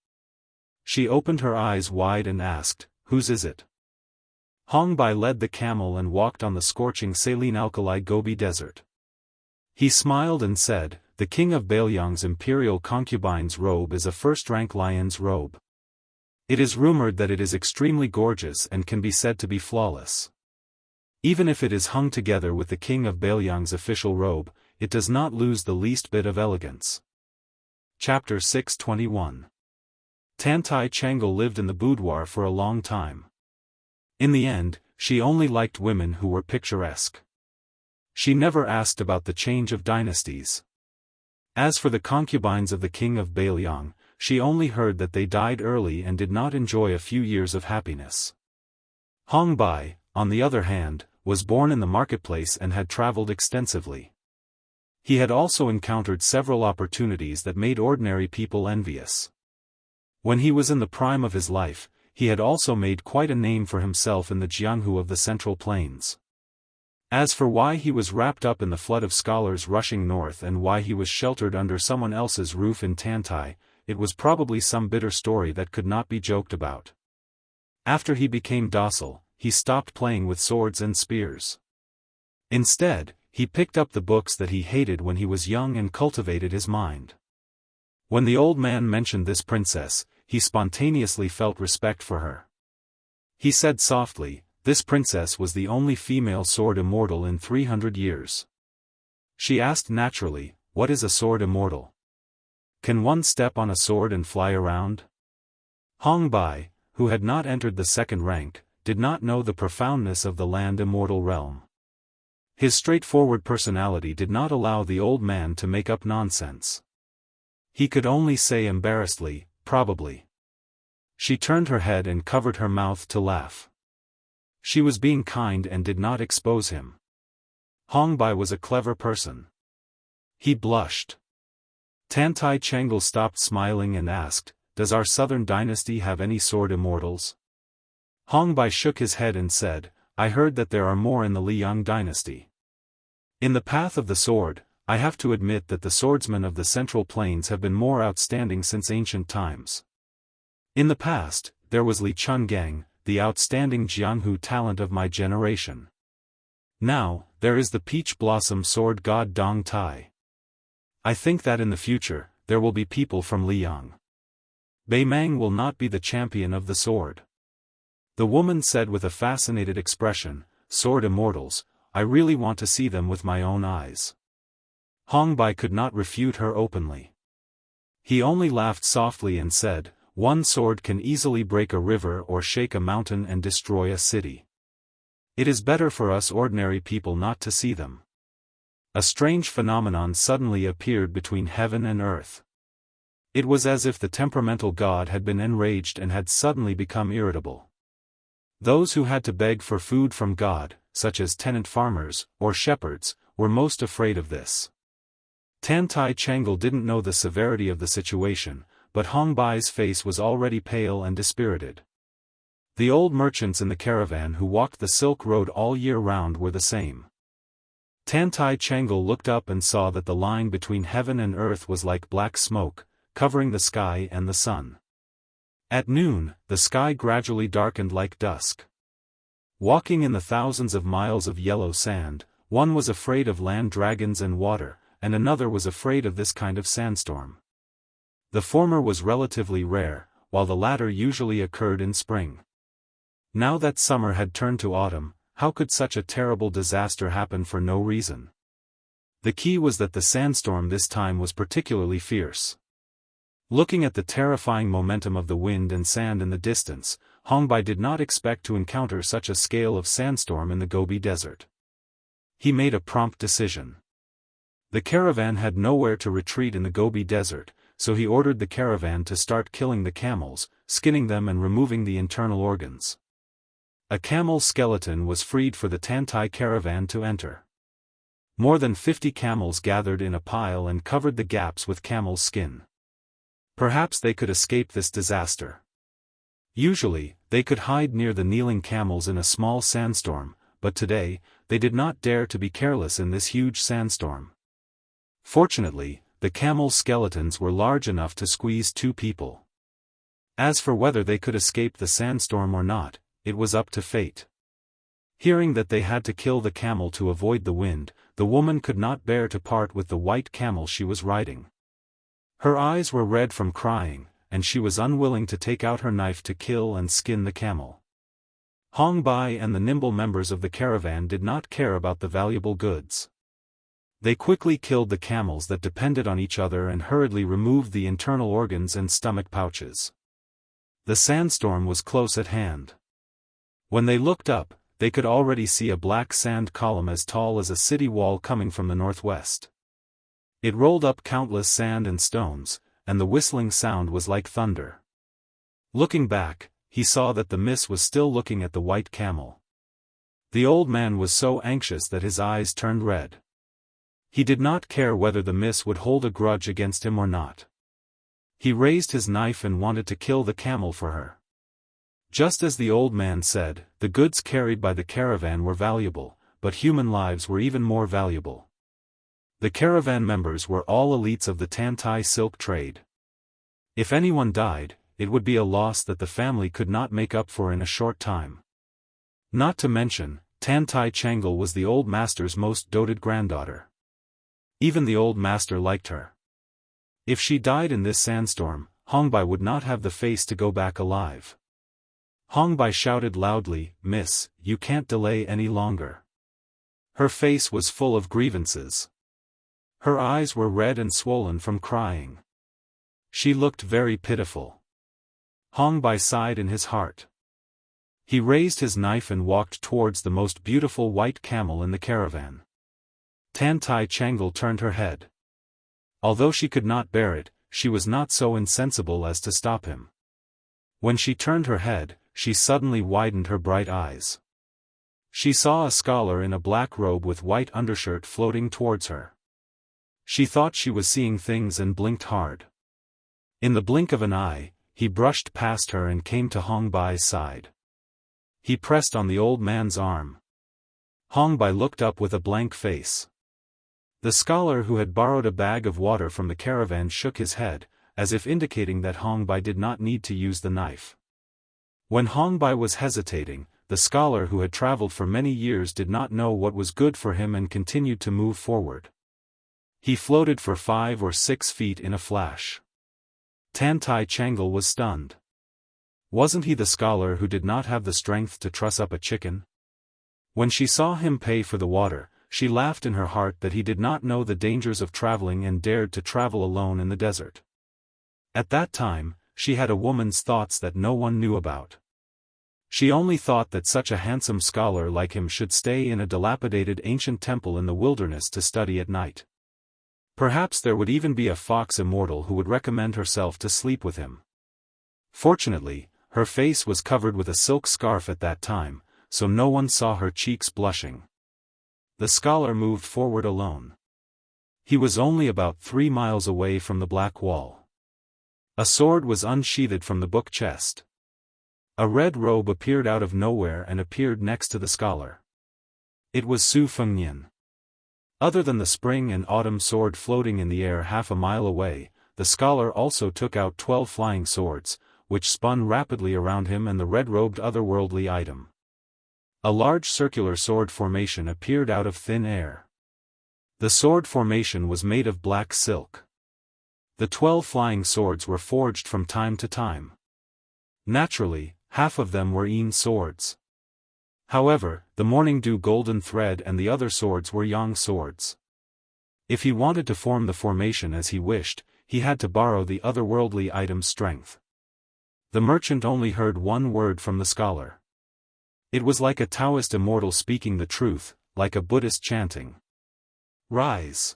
She opened her eyes wide and asked, "Whose is it?" Hong Bai led the camel and walked on the scorching saline alkali Gobi Desert. He smiled and said, "The king of Baelyang's imperial concubine's robe is a first-rank lion's robe. It is rumored that it is extremely gorgeous and can be said to be flawless. Even if it is hung together with the king of Baelyang's official robe, it does not lose the least bit of elegance." Chapter 621. Tantai Changle lived in the boudoir for a long time. In the end, she only liked women who were picturesque. She never asked about the change of dynasties. As for the concubines of the king of Baelyang, she only heard that they died early and did not enjoy a few years of happiness. Hong Bai, on the other hand, was born in the marketplace and had traveled extensively. He had also encountered several opportunities that made ordinary people envious. When he was in the prime of his life, he had also made quite a name for himself in the Jianghu of the Central Plains. As for why he was wrapped up in the flood of scholars rushing north and why he was sheltered under someone else's roof in Tantai, it was probably some bitter story that could not be joked about. After he became docile, he stopped playing with swords and spears. Instead, he picked up the books that he hated when he was young and cultivated his mind. When the old man mentioned this princess, he spontaneously felt respect for her. He said softly, "This princess was the only female sword immortal in 300 years. She asked naturally, "What is a sword immortal? Can one step on a sword and fly around?" Hong Bai, who had not entered the second rank, did not know the profoundness of the land immortal realm. His straightforward personality did not allow the old man to make up nonsense. He could only say embarrassedly, "Probably." She turned her head and covered her mouth to laugh. She was being kind and did not expose him. Hong Bai was a clever person. He blushed. Tantai Changle stopped smiling and asked, "Does our southern dynasty have any sword immortals?" Hong Bai shook his head and said, "I heard that there are more in the Liang dynasty. In the path of the sword, I have to admit that the swordsmen of the Central Plains have been more outstanding since ancient times. In the past, there was Li Chungang, the outstanding Jianghu talent of my generation. Now, there is the peach blossom sword god Dong Tai. I think that in the future, there will be people from Liang. Bei Mang will not be the champion of the sword." The woman said with a fascinated expression, "Sword immortals, I really want to see them with my own eyes." Hong Bai could not refute her openly. He only laughed softly and said, "One sword can easily break a river or shake a mountain and destroy a city. It is better for us ordinary people not to see them." A strange phenomenon suddenly appeared between heaven and earth. It was as if the temperamental god had been enraged and had suddenly become irritable. Those who had to beg for food from God, such as tenant farmers, or shepherds, were most afraid of this. Tantai Changle didn't know the severity of the situation, but Hong Bai's face was already pale and dispirited. The old merchants in the caravan who walked the Silk Road all year round were the same. Tantai Changle looked up and saw that the line between heaven and earth was like black smoke, covering the sky and the sun. At noon, the sky gradually darkened like dusk. Walking in the thousands of miles of yellow sand, one was afraid of land dragons and water, and another was afraid of this kind of sandstorm. The former was relatively rare, while the latter usually occurred in spring. Now that summer had turned to autumn, how could such a terrible disaster happen for no reason? The key was that the sandstorm this time was particularly fierce. Looking at the terrifying momentum of the wind and sand in the distance, Hong Bai did not expect to encounter such a scale of sandstorm in the Gobi Desert. He made a prompt decision. The caravan had nowhere to retreat in the Gobi Desert, so he ordered the caravan to start killing the camels, skinning them and removing the internal organs. A camel skeleton was freed for the Tantai caravan to enter. More than 50 camels gathered in a pile and covered the gaps with camel skin. Perhaps they could escape this disaster. Usually, they could hide near the kneeling camels in a small sandstorm, but today, they did not dare to be careless in this huge sandstorm. Fortunately, the camel skeletons were large enough to squeeze 2 people. As for whether they could escape the sandstorm or not, it was up to fate. Hearing that they had to kill the camel to avoid the wind, the woman could not bear to part with the white camel she was riding. Her eyes were red from crying, and she was unwilling to take out her knife to kill and skin the camel. Hong Bai and the nimble members of the caravan did not care about the valuable goods. They quickly killed the camels that depended on each other and hurriedly removed the internal organs and stomach pouches. The sandstorm was close at hand. When they looked up, they could already see a black sand column as tall as a city wall coming from the northwest. It rolled up countless sand and stones, and the whistling sound was like thunder. Looking back, he saw that the mist was still looking at the white camel. The old man was so anxious that his eyes turned red. He did not care whether the mist would hold a grudge against him or not. He raised his knife and wanted to kill the camel for her. Just as the old man said, the goods carried by the caravan were valuable, but human lives were even more valuable. The caravan members were all elites of the Tantai silk trade. If anyone died, it would be a loss that the family could not make up for in a short time. Not to mention, Tantai Changle was the old master's most doted granddaughter. Even the old master liked her. If she died in this sandstorm, Hongbai would not have the face to go back alive. Hongbai shouted loudly, "Miss, you can't delay any longer." Her face was full of grievances. Her eyes were red and swollen from crying. She looked very pitiful. Hongbai sighed in his heart. He raised his knife and walked towards the most beautiful white camel in the caravan. Tantai Changle turned her head. Although she could not bear it, she was not so insensible as to stop him. When she turned her head, she suddenly widened her bright eyes. She saw a scholar in a black robe with white undershirt floating towards her. She thought she was seeing things and blinked hard. In the blink of an eye, he brushed past her and came to Hongbai's side. He pressed on the old man's arm. Hongbai looked up with a blank face. The scholar who had borrowed a bag of water from the caravan shook his head, as if indicating that Hongbai did not need to use the knife. When Hongbai was hesitating, the scholar who had traveled for many years did not know what was good for him and continued to move forward. He floated for 5 or 6 feet in a flash. Tantai Changle was stunned. Wasn't he the scholar who did not have the strength to truss up a chicken? When she saw him pay for the water, she laughed in her heart that he did not know the dangers of traveling and dared to travel alone in the desert. At that time, she had a woman's thoughts that no one knew about. She only thought that such a handsome scholar like him should stay in a dilapidated ancient temple in the wilderness to study at night. Perhaps there would even be a fox immortal who would recommend herself to sleep with him. Fortunately, her face was covered with a silk scarf at that time, so no one saw her cheeks blushing. The scholar moved forward alone. He was only about 3 miles away from the black wall. A sword was unsheathed from the book chest. A red robe appeared out of nowhere and appeared next to the scholar. It was Su Fengnian. Other than the spring and autumn sword floating in the air half a mile away, the scholar also took out 12 flying swords, which spun rapidly around him and the red-robed otherworldly item. A large circular sword formation appeared out of thin air. The sword formation was made of black silk. The 12 flying swords were forged from time to time. Naturally, half of them were Yin swords. However, the Morning Dew golden thread and the other swords were Yang swords. If he wanted to form the formation as he wished, he had to borrow the otherworldly item's strength. The merchant only heard one word from the scholar. It was like a Taoist immortal speaking the truth, like a Buddhist chanting. Rise.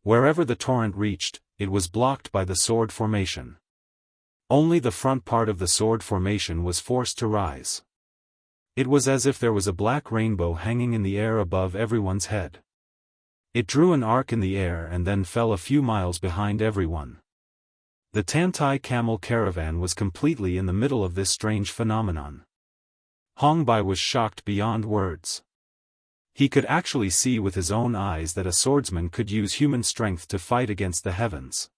Wherever the torrent reached, it was blocked by the sword formation. Only the front part of the sword formation was forced to rise. It was as if there was a black rainbow hanging in the air above everyone's head. It drew an arc in the air and then fell a few miles behind everyone. The Tantai camel caravan was completely in the middle of this strange phenomenon. Hongbai was shocked beyond words. He could actually see with his own eyes that a swordsman could use human strength to fight against the heavens.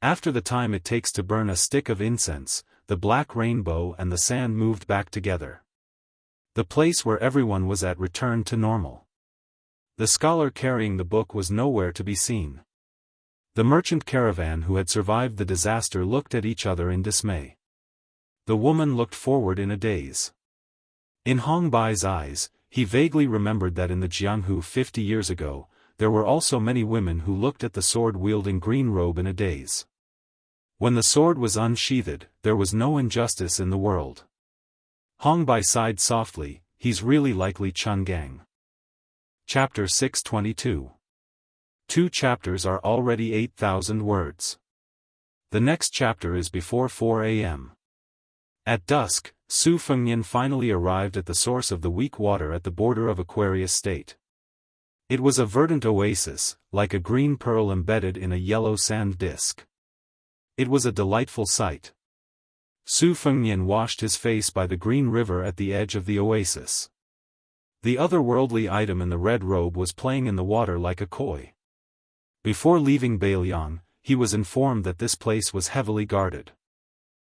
After the time it takes to burn a stick of incense, the black rainbow and the sand moved back together. The place where everyone was at returned to normal. The scholar carrying the book was nowhere to be seen. The merchant caravan who had survived the disaster looked at each other in dismay. The woman looked forward in a daze. In Hong Bai's eyes, he vaguely remembered that in the Jianghu 50 years ago, there were also many women who looked at the sword-wielding green robe in a daze. When the sword was unsheathed, there was no injustice in the world. Hong Bai sighed softly, he's really likely Chun Gang. Chapter 622. 2 chapters are already 8,000 words. The next chapter is before 4 a.m. At dusk, Su Fengnian finally arrived at the source of the weak water at the border of Aquarius State. It was a verdant oasis, like a green pearl embedded in a yellow sand disk. It was a delightful sight. Su Fengnian washed his face by the green river at the edge of the oasis. The otherworldly item in the red robe was playing in the water like a koi. Before leaving Beiliang, he was informed that this place was heavily guarded.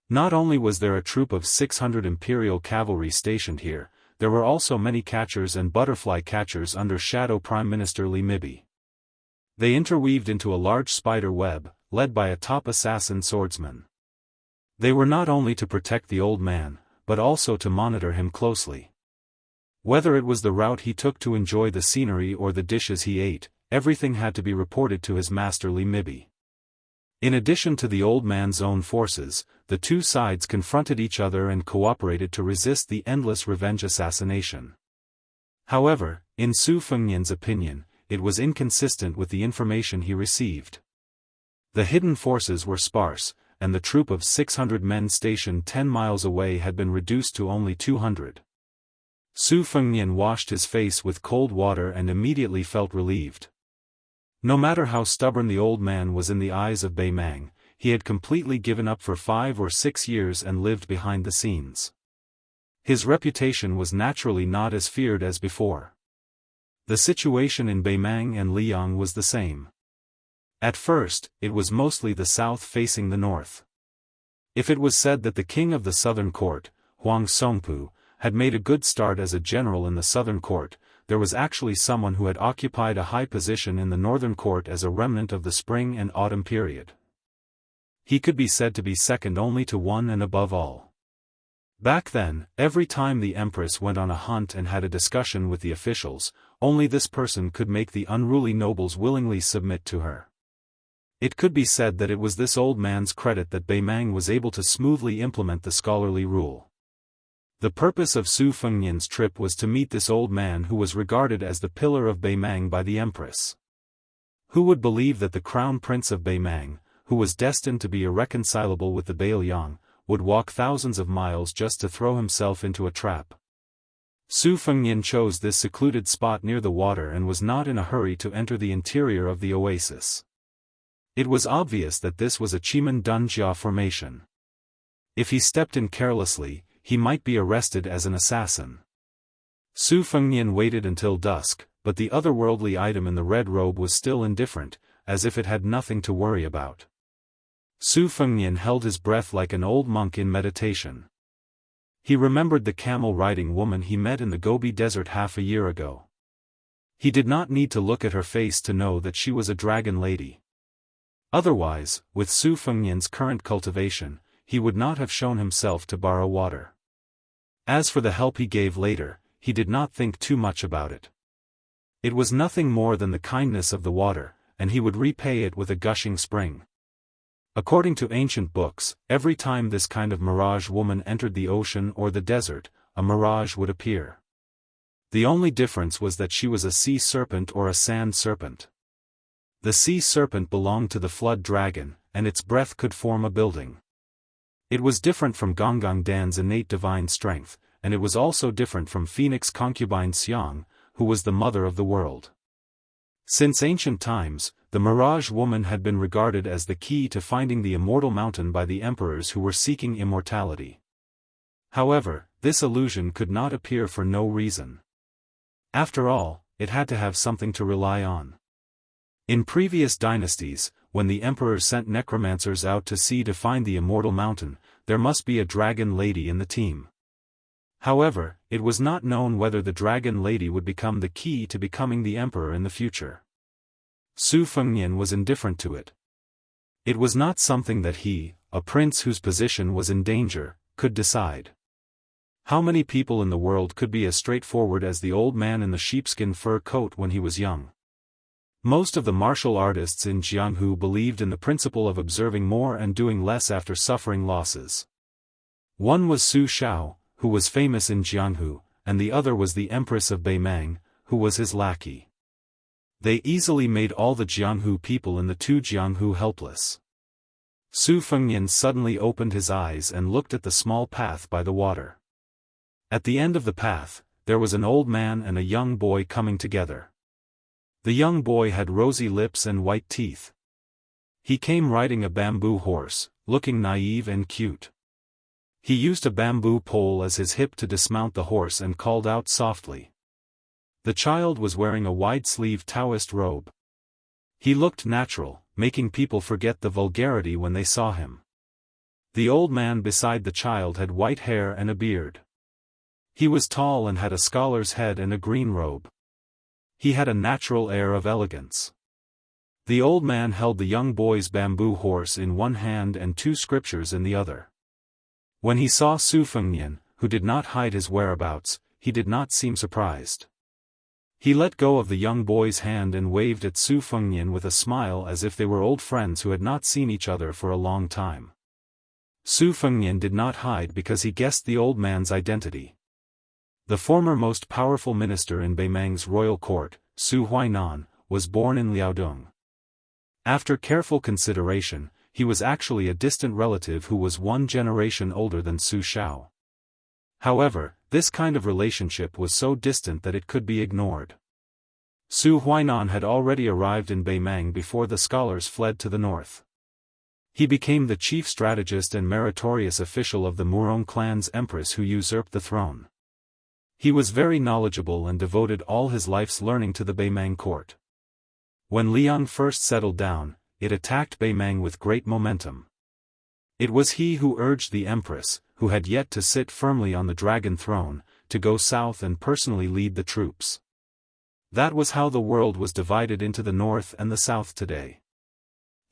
Not only was there a troop of 600 imperial cavalry stationed here, there were also many catchers and butterfly catchers under Shadow Prime Minister Li Mibi. They interweaved into a large spider web, led by a top assassin swordsman. They were not only to protect the old man, but also to monitor him closely. Whether it was the route he took to enjoy the scenery or the dishes he ate, everything had to be reported to his master Li Mibi. In addition to the old man's own forces, the two sides confronted each other and cooperated to resist the endless revenge assassination. However, in Su Fengnian's opinion, it was inconsistent with the information he received. The hidden forces were sparse, and the troop of 600 men stationed 10 miles away had been reduced to only 200. Su Fengnian washed his face with cold water and immediately felt relieved. No matter how stubborn the old man was in the eyes of Bei Mang, he had completely given up for 5 or 6 years and lived behind the scenes. His reputation was naturally not as feared as before. The situation in Bei Mang and Liang was the same. At first, it was mostly the south facing the north. If it was said that the king of the southern court, Huang Songpu, had made a good start as a general in the southern court, there was actually someone who had occupied a high position in the northern court as a remnant of the spring and autumn period. He could be said to be second only to one and above all. Back then, every time the empress went on a hunt and had a discussion with the officials, only this person could make the unruly nobles willingly submit to her. It could be said that it was this old man's credit that Bei Mang was able to smoothly implement the scholarly rule. The purpose of Su Fengnian's trip was to meet this old man who was regarded as the pillar of Bei Mang by the empress. Who would believe that the crown prince of Bei Mang, who was destined to be irreconcilable with the Beiliang, would walk thousands of miles just to throw himself into a trap? Su Fengnian chose this secluded spot near the water and was not in a hurry to enter the interior of the oasis. It was obvious that this was a Chimen Dunjia formation. If he stepped in carelessly, he might be arrested as an assassin. Su Fengnian waited until dusk, but the otherworldly item in the red robe was still indifferent, as if it had nothing to worry about. Su Fengnian held his breath like an old monk in meditation. He remembered the camel-riding woman he met in the Gobi Desert half a year ago. He did not need to look at her face to know that she was a dragon lady. Otherwise, with Su Fengnian's current cultivation, he would not have shown himself to borrow water. As for the help he gave later, he did not think too much about it. It was nothing more than the kindness of the water, and he would repay it with a gushing spring. According to ancient books, every time this kind of mirage woman entered the ocean or the desert, a mirage would appear. The only difference was that she was a sea serpent or a sand serpent. The sea serpent belonged to the flood dragon, and its breath could form a building. It was different from Gonggong Dan's innate divine strength, and it was also different from Phoenix concubine Xiang, who was the mother of the world. Since ancient times, the Mirage woman had been regarded as the key to finding the immortal mountain by the emperors who were seeking immortality. However, this illusion could not appear for no reason. After all, it had to have something to rely on. In previous dynasties, when the emperor sent necromancers out to sea to find the immortal mountain, there must be a dragon lady in the team. However, it was not known whether the dragon lady would become the key to becoming the emperor in the future. Su Fengnian was indifferent to it. It was not something that he, a prince whose position was in danger, could decide. How many people in the world could be as straightforward as the old man in the sheepskin fur coat when he was young? Most of the martial artists in Jianghu believed in the principle of observing more and doing less after suffering losses. One was Su Shao, who was famous in Jianghu, and the other was the Empress of Beimang, who was his lackey. They easily made all the Jianghu people in the two Jianghu helpless. Su Fengnian suddenly opened his eyes and looked at the small path by the water. At the end of the path, there was an old man and a young boy coming together. The young boy had rosy lips and white teeth. He came riding a bamboo horse, looking naive and cute. He used a bamboo pole as his hip to dismount the horse and called out softly. The child was wearing a wide-sleeved Daoist robe. He looked natural, making people forget the vulgarity when they saw him. The old man beside the child had white hair and a beard. He was tall and had a scholar's head and a green robe. He had a natural air of elegance. The old man held the young boy's bamboo horse in one hand and two scriptures in the other. When he saw Su Fengnian, who did not hide his whereabouts, he did not seem surprised. He let go of the young boy's hand and waved at Su Fengnian with a smile as if they were old friends who had not seen each other for a long time. Su Fengnian did not hide because he guessed the old man's identity. The former most powerful minister in Beimang's royal court, Su Huainan, was born in Liaodong. After careful consideration, he was actually a distant relative who was one generation older than Su Shao. However, this kind of relationship was so distant that it could be ignored. Su Huainan had already arrived in Beimang before the scholars fled to the north. He became the chief strategist and meritorious official of the Murong clan's empress who usurped the throne. He was very knowledgeable and devoted all his life's learning to the Beimang court. When Liang first settled down, it attacked Beimang with great momentum. It was he who urged the empress, who had yet to sit firmly on the dragon throne, to go south and personally lead the troops. That was how the world was divided into the north and the south today.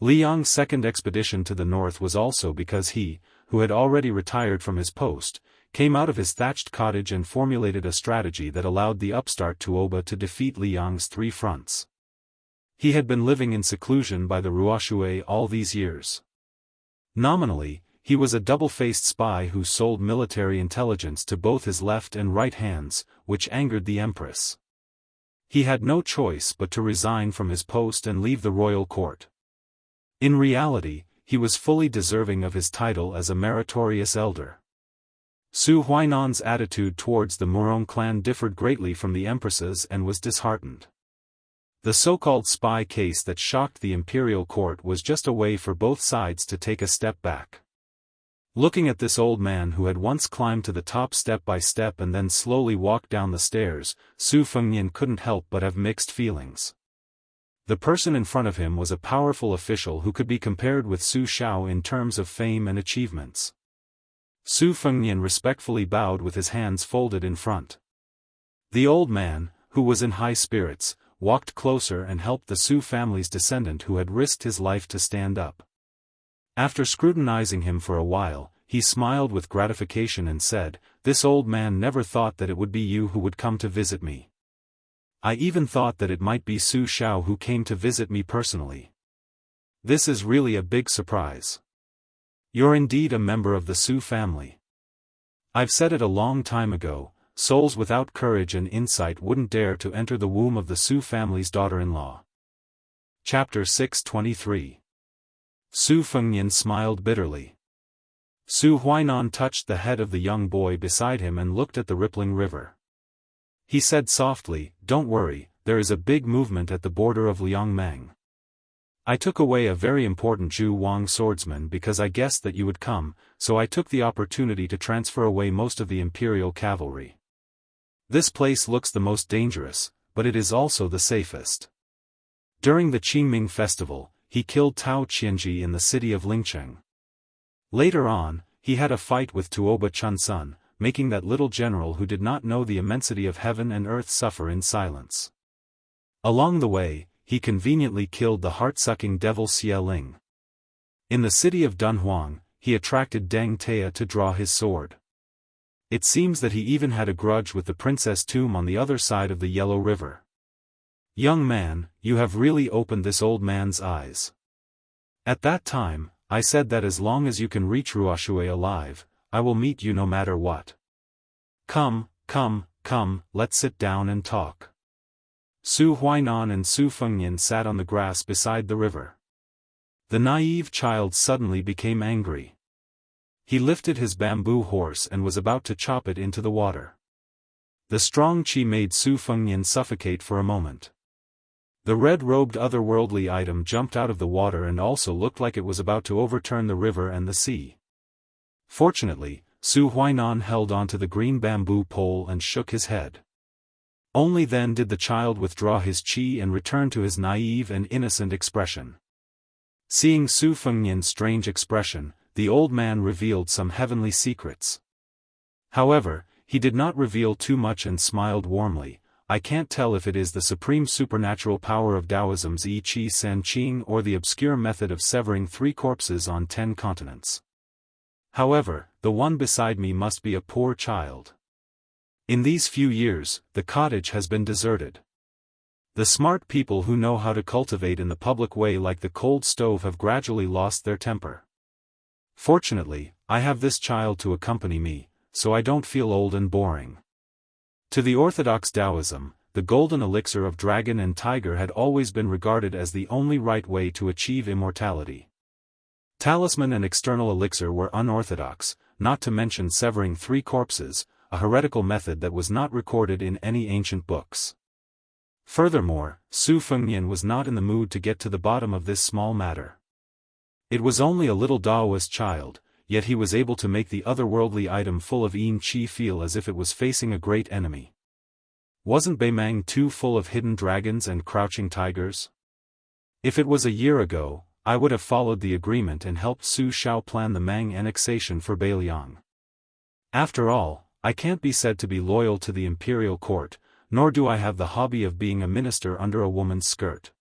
Liang's second expedition to the north was also because he, who had already retired from his post, came out of his thatched cottage and formulated a strategy that allowed the upstart Tuoba to defeat Liang's three fronts. He had been living in seclusion by the Ruoshui all these years. Nominally, he was a double-faced spy who sold military intelligence to both his left and right hands, which angered the empress. He had no choice but to resign from his post and leave the royal court. In reality, he was fully deserving of his title as a meritorious elder. Su Huainan's attitude towards the Murong clan differed greatly from the empress's and was disheartened. The so-called spy case that shocked the imperial court was just a way for both sides to take a step back. Looking at this old man who had once climbed to the top step by step and then slowly walked down the stairs, Su Fengnian couldn't help but have mixed feelings. The person in front of him was a powerful official who could be compared with Su Shao in terms of fame and achievements. Su Fengnian respectfully bowed with his hands folded in front. The old man, who was in high spirits, walked closer and helped the Su family's descendant who had risked his life to stand up. After scrutinizing him for a while, he smiled with gratification and said, "This old man never thought that it would be you who would come to visit me. I even thought that it might be Su Shao who came to visit me personally. This is really a big surprise. You're indeed a member of the Su family. I've said it a long time ago, souls without courage and insight wouldn't dare to enter the womb of the Su family's daughter-in-law." Chapter 623. Su Fengnian smiled bitterly. Su Huainan touched the head of the young boy beside him and looked at the rippling river. He said softly, "Don't worry, there is a big movement at the border of Liangmeng. I took away a very important Zhu Wang swordsman because I guessed that you would come, so I took the opportunity to transfer away most of the imperial cavalry. This place looks the most dangerous, but it is also the safest. During the Qingming festival, he killed Tao Qianji in the city of Lingcheng. Later on, he had a fight with Tuoba Chunsun, making that little general who did not know the immensity of heaven and earth suffer in silence. Along the way, he conveniently killed the heart-sucking devil Xie Ling. In the city of Dunhuang, he attracted Deng Tea to draw his sword. It seems that he even had a grudge with the princess tomb on the other side of the Yellow River. Young man, you have really opened this old man's eyes. At that time, I said that as long as you can reach Ruoshui alive, I will meet you no matter what. Come, let's sit down and talk. Su Huainan and Su Fengnian sat on the grass beside the river. The naive child suddenly became angry. He lifted his bamboo horse and was about to chop it into the water. The strong qi made Su Fengnian suffocate for a moment. The red-robed otherworldly item jumped out of the water and also looked like it was about to overturn the river and the sea. Fortunately, Su Huainan held onto the green bamboo pole and shook his head. Only then did the child withdraw his qi and return to his naive and innocent expression. Seeing Su Fengnian's strange expression, the old man revealed some heavenly secrets. However, he did not reveal too much and smiled warmly. I can't tell if it is the supreme supernatural power of Taoism's I Chi San Qing or the obscure method of severing 3 corpses on 10 continents. However, the one beside me must be a poor child. In these few years, the cottage has been deserted. The smart people who know how to cultivate in the public way like the cold stove have gradually lost their temper. Fortunately, I have this child to accompany me, so I don't feel old and boring. To the orthodox Taoism, the golden elixir of dragon and tiger had always been regarded as the only right way to achieve immortality. Talisman and external elixir were unorthodox, not to mention severing 3 corpses, a heretical method that was not recorded in any ancient books. Furthermore, Su Fengnian was not in the mood to get to the bottom of this small matter. It was only a little Daoist child, yet he was able to make the otherworldly item full of Yin Qi feel as if it was facing a great enemy. Wasn't Beimang too full of hidden dragons and crouching tigers? If it was a year ago, I would have followed the agreement and helped Su Shao plan the Mang annexation for Beiliang. After all, I can't be said to be loyal to the imperial court, nor do I have the hobby of being a minister under a woman's skirt.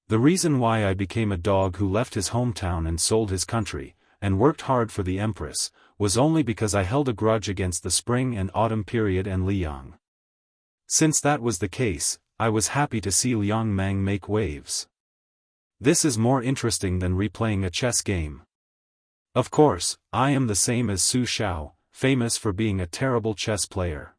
The reason why I became a dog who left his hometown and sold his country, and worked hard for the empress, was only because I held a grudge against the spring and autumn period and Liang. Since that was the case, I was happy to see Liang Mang make waves. This is more interesting than replaying a chess game. Of course, I am the same as Su Shao, famous for being a terrible chess player.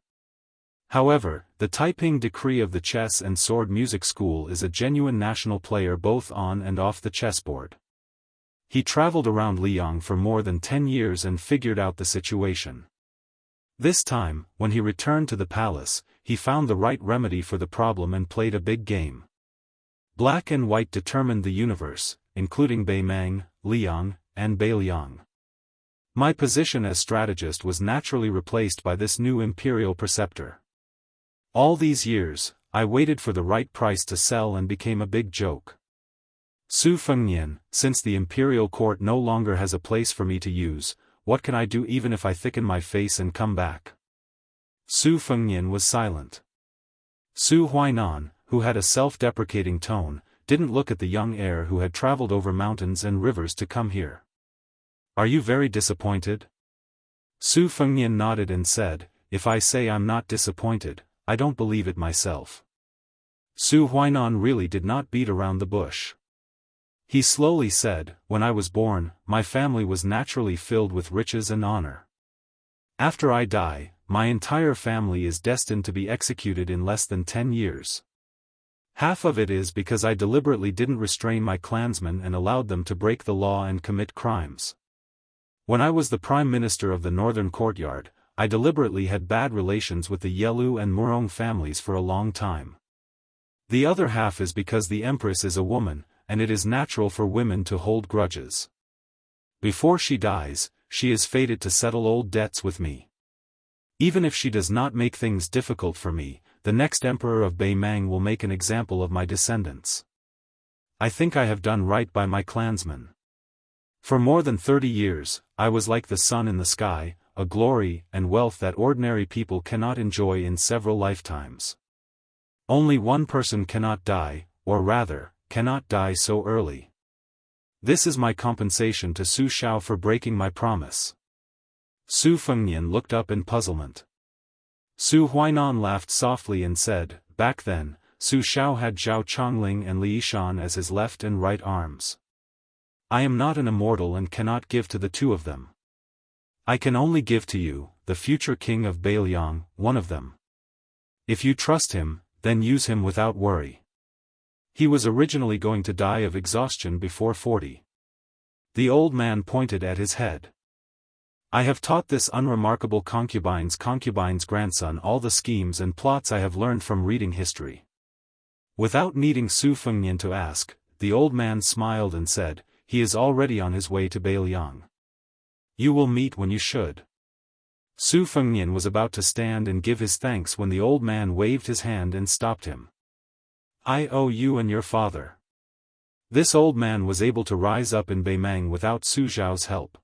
However, the Taiping decree of the Chess and Sword Music School is a genuine national player both on and off the chessboard. He traveled around Liang for more than 10 years and figured out the situation. This time, when he returned to the palace, he found the right remedy for the problem and played a big game. Black and white determined the universe, including Beimang, Liang, and Beiliang. My position as strategist was naturally replaced by this new imperial preceptor. All these years, I waited for the right price to sell and became a big joke. Su Fengnian, since the imperial court no longer has a place for me to use, what can I do even if I thicken my face and come back? Su Fengnian was silent. Su Huainan, who had a self-deprecating tone, didn't look at the young heir who had traveled over mountains and rivers to come here. Are you very disappointed? Su Fengnian nodded and said, if I say I'm not disappointed, I don't believe it myself. Su Huainan really did not beat around the bush. He slowly said, when I was born, my family was naturally filled with riches and honor. After I die, my entire family is destined to be executed in less than 10 years. Half of it is because I deliberately didn't restrain my clansmen and allowed them to break the law and commit crimes. When I was the prime minister of the northern courtyard, I deliberately had bad relations with the Yelu and Murong families for a long time. The other half is because the empress is a woman, and it is natural for women to hold grudges. Before she dies, she is fated to settle old debts with me. Even if she does not make things difficult for me, the next emperor of Beimang will make an example of my descendants. I think I have done right by my clansmen. For more than 30 years, I was like the sun in the sky, a glory and wealth that ordinary people cannot enjoy in several lifetimes. Only one person cannot die, or rather, cannot die so early. This is my compensation to Su Shao for breaking my promise. Su Fengnian looked up in puzzlement. Su Huainan laughed softly and said, back then, Su Shao had Zhao Chongling and Li Yishan as his left and right arms. I am not an immortal and cannot give to the two of them. I can only give to you, the future king of Bailiang, one of them. If you trust him, then use him without worry. He was originally going to die of exhaustion before 40. The old man pointed at his head. I have taught this unremarkable concubine's grandson all the schemes and plots I have learned from reading history. Without needing Su Fengnian to ask, the old man smiled and said, he is already on his way to Bailiang. You will meet when you should. Su Fengnian was about to stand and give his thanks when the old man waved his hand and stopped him. I owe you and your father. This old man was able to rise up in Beimeng without Su Zhao's help.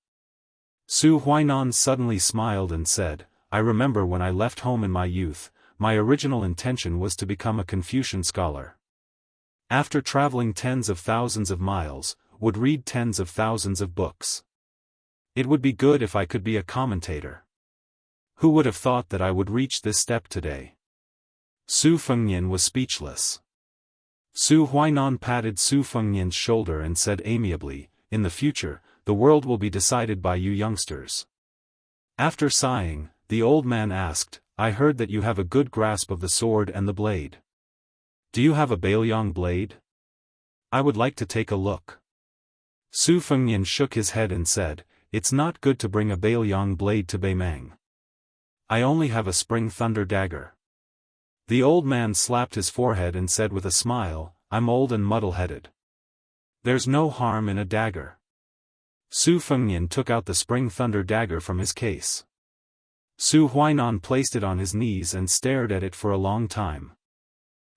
Su Huainan suddenly smiled and said, I remember when I left home in my youth, my original intention was to become a Confucian scholar. After traveling tens of thousands of miles, would read tens of thousands of books. It would be good if I could be a commentator. Who would have thought that I would reach this step today? Su Fengnian was speechless. Su Huainan patted Su Fengnian's shoulder and said amiably, in the future, the world will be decided by you youngsters. After sighing, the old man asked, I heard that you have a good grasp of the sword and the blade. Do you have a Bailiang blade? I would like to take a look. Su Fengnian shook his head and said, it's not good to bring a Bailiang blade to Beimeng. I only have a spring thunder dagger. The old man slapped his forehead and said with a smile, I'm old and muddle-headed. There's no harm in a dagger. Su Fengnian took out the spring thunder dagger from his case. Su Huainan placed it on his knees and stared at it for a long time.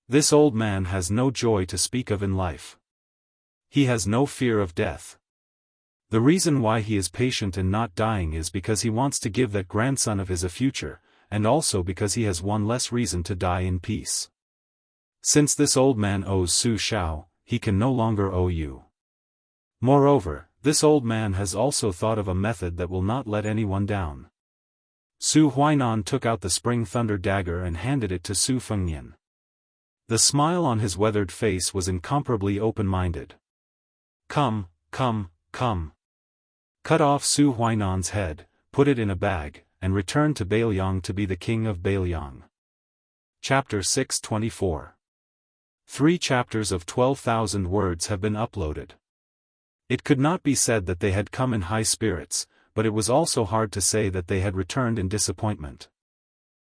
This old man has no joy to speak of in life. He has no fear of death. The reason why he is patient and not dying is because he wants to give that grandson of his a future, and also because he has one less reason to die in peace. Since this old man owes Su Shao, he can no longer owe you. Moreover, this old man has also thought of a method that will not let anyone down. Su Huainan took out the spring thunder dagger and handed it to Su Fengnian. The smile on his weathered face was incomparably open-minded. Come, come, come. Cut off Su Huainan's head, put it in a bag, and return to Bailiang to be the king of Bailiang. Chapter 624. 3 chapters of 12,000 words have been uploaded. It could not be said that they had come in high spirits, but it was also hard to say that they had returned in disappointment.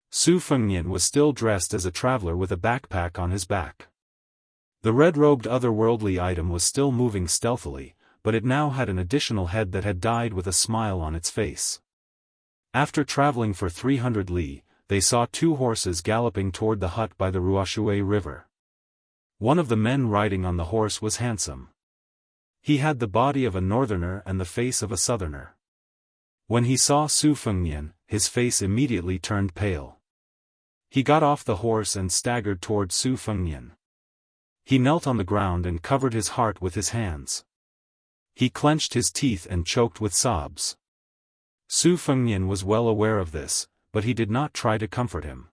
Su Fengnian was still dressed as a traveler with a backpack on his back. The red-robed otherworldly item was still moving stealthily, but it now had an additional head that had died with a smile on its face. After traveling for 300 li, they saw 2 horses galloping toward the hut by the Ruoshui River. One of the men riding on the horse was handsome. He had the body of a northerner and the face of a southerner. When he saw Su Fengnian, his face immediately turned pale. He got off the horse and staggered toward Su Fengnian. He knelt on the ground and covered his heart with his hands. He clenched his teeth and choked with sobs. Su Fengnian was well aware of this, but he did not try to comfort him.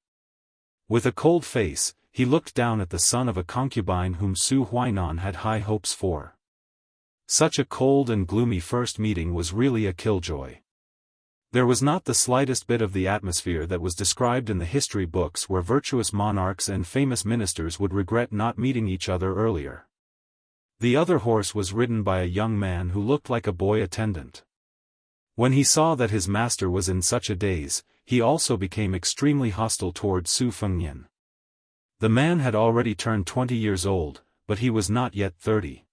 With a cold face, he looked down at the son of a concubine whom Su Huainan had high hopes for. Such a cold and gloomy first meeting was really a killjoy. There was not the slightest bit of the atmosphere that was described in the history books where virtuous monarchs and famous ministers would regret not meeting each other earlier. The other horse was ridden by a young man who looked like a boy attendant. When he saw that his master was in such a daze, he also became extremely hostile toward Su Fengnian. The man had already turned 20 years old, but he was not yet 30.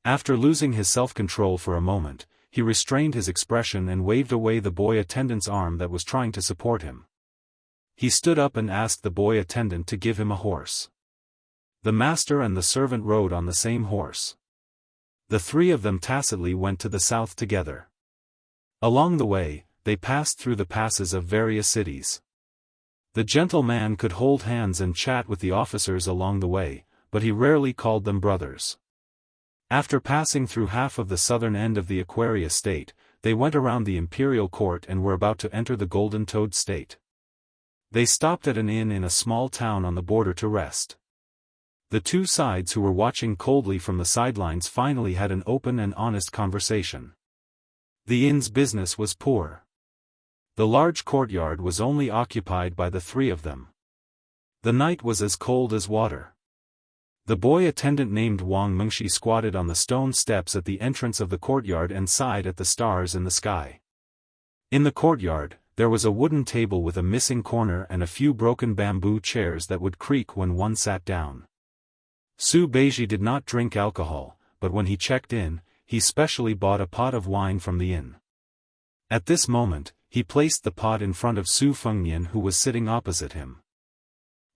After losing his self-control for a moment, he restrained his expression and waved away the boy attendant's arm that was trying to support him. He stood up and asked the boy attendant to give him a horse. The master and the servant rode on the same horse. The three of them tacitly went to the south together. Along the way, they passed through the passes of various cities. The gentleman could hold hands and chat with the officers along the way, but he rarely called them brothers. After passing through half of the southern end of the Aquaria state, they went around the imperial court and were about to enter the Golden Toad state. They stopped at an inn in a small town on the border to rest. The two sides who were watching coldly from the sidelines finally had an open and honest conversation. The inn's business was poor. The large courtyard was only occupied by the three of them. The night was as cold as water. The boy attendant named Wang Mengshi squatted on the stone steps at the entrance of the courtyard and sighed at the stars in the sky. In the courtyard, there was a wooden table with a missing corner and a few broken bamboo chairs that would creak when one sat down. Su Beiji did not drink alcohol, but when he checked in, he specially bought a pot of wine from the inn. At this moment, he placed the pot in front of Su Fengnian, who was sitting opposite him.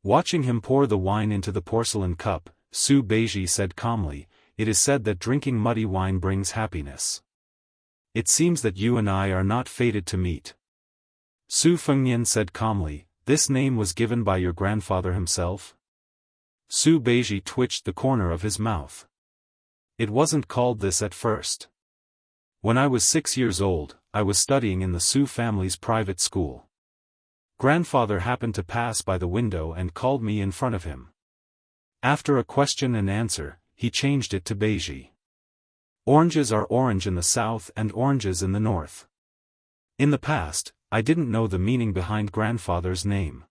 Watching him pour the wine into the porcelain cup, Su Beiji said calmly, "It is said that drinking muddy wine brings happiness. It seems that you and I are not fated to meet." Su Fengnian said calmly, "This name was given by your grandfather himself?" Su Beiji twitched the corner of his mouth. "It wasn't called this at first. When I was 6 years old, I was studying in the Su family's private school. Grandfather happened to pass by the window and called me in front of him. After a question and answer, he changed it to Beiji. Oranges are orange in the south and oranges in the north. In the past, I didn't know the meaning behind grandfather's name.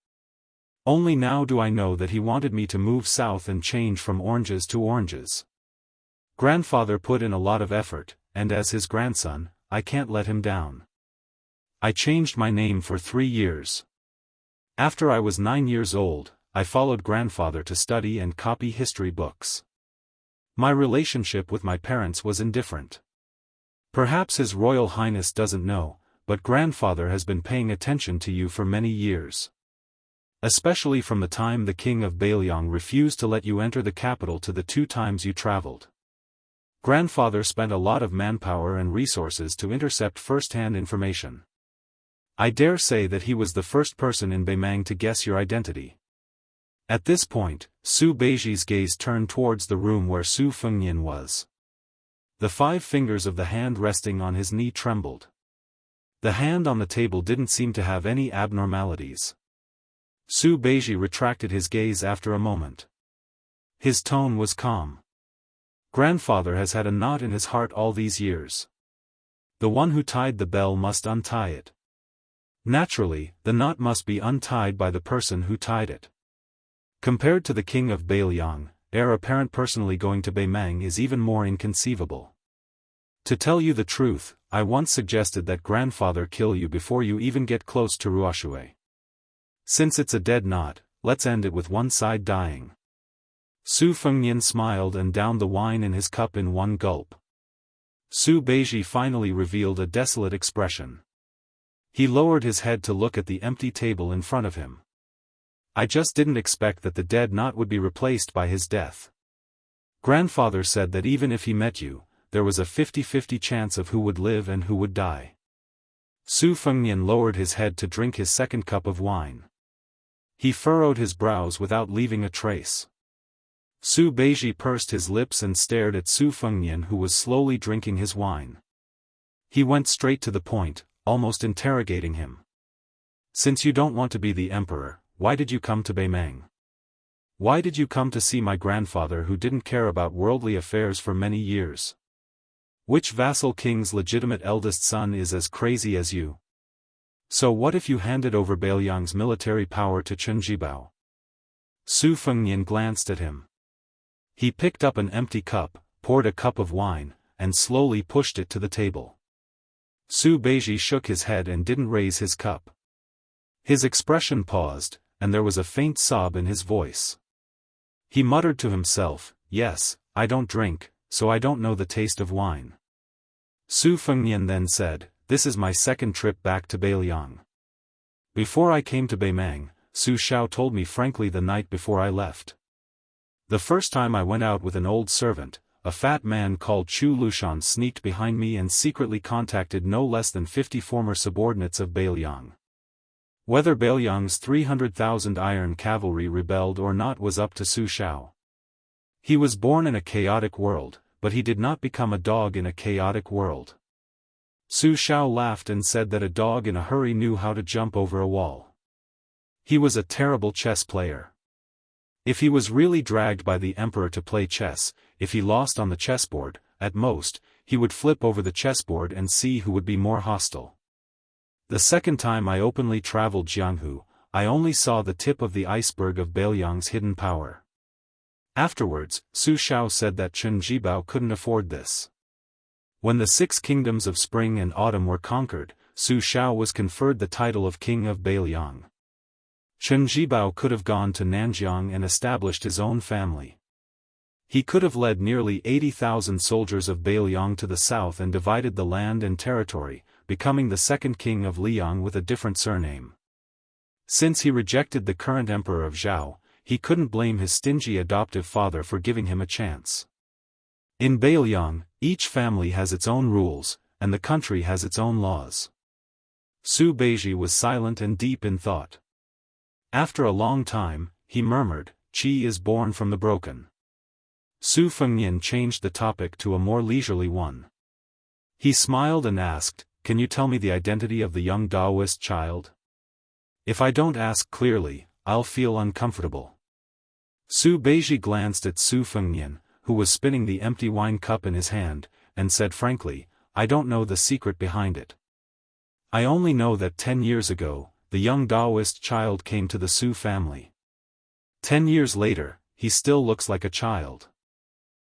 Only now do I know that he wanted me to move south and change from oranges to oranges. Grandfather put in a lot of effort, and as his grandson, I can't let him down. I changed my name for 3 years. After I was 9 years old, I followed grandfather to study and copy history books. My relationship with my parents was indifferent. Perhaps His Royal Highness doesn't know, but grandfather has been paying attention to you for many years. Especially from the time the king of Bailiang refused to let you enter the capital to the 2 times you traveled. Grandfather spent a lot of manpower and resources to intercept first-hand information. I dare say that he was the first person in Beimang to guess your identity." At this point, Su Beiji's gaze turned towards the room where Su Fengnian was. The 5 fingers of the hand resting on his knee trembled. The hand on the table didn't seem to have any abnormalities. Su Beiji retracted his gaze after a moment. His tone was calm. "Grandfather has had a knot in his heart all these years. The one who tied the bell must untie it. Naturally, the knot must be untied by the person who tied it. Compared to the king of Bailiang, heir apparent personally going to Beimang is even more inconceivable. To tell you the truth, I once suggested that grandfather kill you before you even get close to Ruoshui. Since it's a dead knot, let's end it with one side dying." Su Fengnian smiled and downed the wine in his cup in one gulp. Su Beiji finally revealed a desolate expression. He lowered his head to look at the empty table in front of him. "I just didn't expect that the dead knot would be replaced by his death. Grandfather said that even if he met you, there was a 50-50 chance of who would live and who would die." Su Fengnian lowered his head to drink his second cup of wine. He furrowed his brows without leaving a trace. Su Beiji pursed his lips and stared at Su Fengnian, who was slowly drinking his wine. He went straight to the point, almost interrogating him. "Since you don't want to be the emperor, why did you come to Beimang? Why did you come to see my grandfather who didn't care about worldly affairs for many years? Which vassal king's legitimate eldest son is as crazy as you? So what if you handed over Bailiang's military power to Chenjibao?" Su Fengnian glanced at him. He picked up an empty cup, poured a cup of wine, and slowly pushed it to the table. Su Beiji shook his head and didn't raise his cup. His expression paused, and there was a faint sob in his voice. He muttered to himself, "Yes, I don't drink, so I don't know the taste of wine." Su Fengnian then said, "This is my second trip back to Bailiang. Before I came to Beimang, Su Xiao told me frankly the night before I left. The first time I went out with an old servant, a fat man called Chu Lushan sneaked behind me and secretly contacted no less than 50 former subordinates of Bailiang. Whether Bailiang's 300,000 iron cavalry rebelled or not was up to Su Shao. He was born in a chaotic world, but he did not become a dog in a chaotic world. Su Shao laughed and said that a dog in a hurry knew how to jump over a wall. He was a terrible chess player. If he was really dragged by the emperor to play chess, if he lost on the chessboard, at most, he would flip over the chessboard and see who would be more hostile. The second time I openly traveled Jianghu, I only saw the tip of the iceberg of Bailiang's hidden power. Afterwards, Su Shao said that Chen Jibao couldn't afford this. When the 6 kingdoms of spring and autumn were conquered, Su Shao was conferred the title of King of Bailiang. Chen Jibao could have gone to Nanjiang and established his own family. He could have led nearly 80,000 soldiers of Bailiang to the south and divided the land and territory, becoming the second king of Liang with a different surname. Since he rejected the current emperor of Zhao, he couldn't blame his stingy adoptive father for giving him a chance. In Bailiang, each family has its own rules, and the country has its own laws. Su Beiji was silent and deep in thought. After a long time, he murmured, "Qi is born from the broken." Su Fengnian changed the topic to a more leisurely one. He smiled and asked, "Can you tell me the identity of the young Daoist child? If I don't ask clearly, I'll feel uncomfortable." Su Beiji glanced at Su Fengnian, who was spinning the empty wine cup in his hand, and said frankly, "I don't know the secret behind it. I only know that 10 years ago, the young Daoist child came to the Su family. 10 years later, he still looks like a child."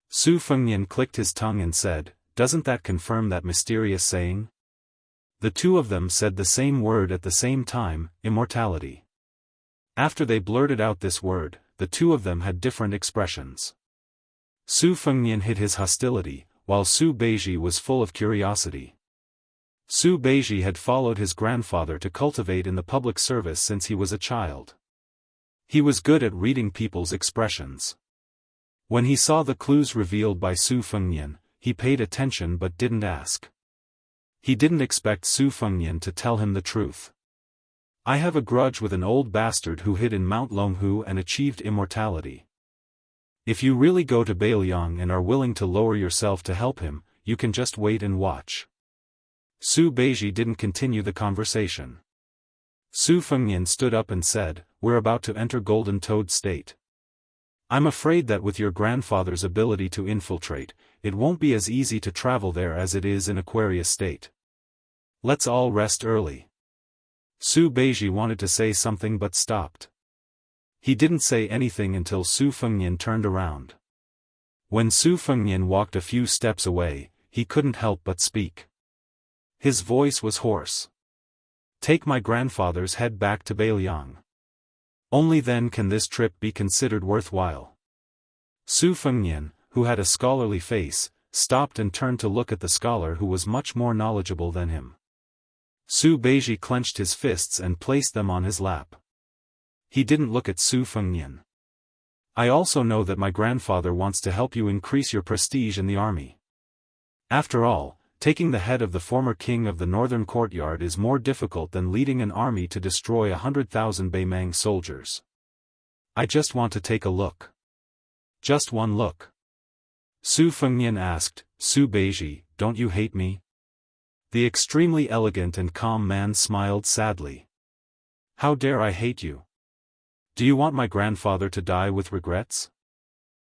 Su Fengnian clicked his tongue and said, "Doesn't that confirm that mysterious saying?" The two of them said the same word at the same time, immortality. After they blurted out this word, the two of them had different expressions. Su Fengnian hid his hostility, while Su Beiji was full of curiosity. Su Beiji had followed his grandfather to cultivate in the public service since he was a child. He was good at reading people's expressions. When he saw the clues revealed by Su Fengnian, he paid attention but didn't ask. He didn't expect Su Fengnian to tell him the truth. "I have a grudge with an old bastard who hid in Mount Longhu and achieved immortality. If you really go to Bailiang and are willing to lower yourself to help him, you can just wait and watch." Su Beiji didn't continue the conversation. Su Fengnian stood up and said, "We're about to enter Golden Toad State. I'm afraid that with your grandfather's ability to infiltrate, it won't be as easy to travel there as it is in Aquarius State. Let's all rest early." Su Beiji wanted to say something but stopped. He didn't say anything until Su Fengnian turned around. When Su Fengnian walked a few steps away, he couldn't help but speak. His voice was hoarse. "Take my grandfather's head back to Bailiang. Only then can this trip be considered worthwhile." Su Fengnian, who had a scholarly face, stopped and turned to look at the scholar who was much more knowledgeable than him. Su Beiji clenched his fists and placed them on his lap. He didn't look at Su Fengnian. "I also know that my grandfather wants to help you increase your prestige in the army. After all, taking the head of the former king of the northern courtyard is more difficult than leading an army to destroy 100,000 Beimang soldiers. I just want to take a look." "Just one look?" Su Fengnian asked. "Su Beiji, don't you hate me?" The extremely elegant and calm man smiled sadly. "How dare I hate you? Do you want my grandfather to die with regrets?"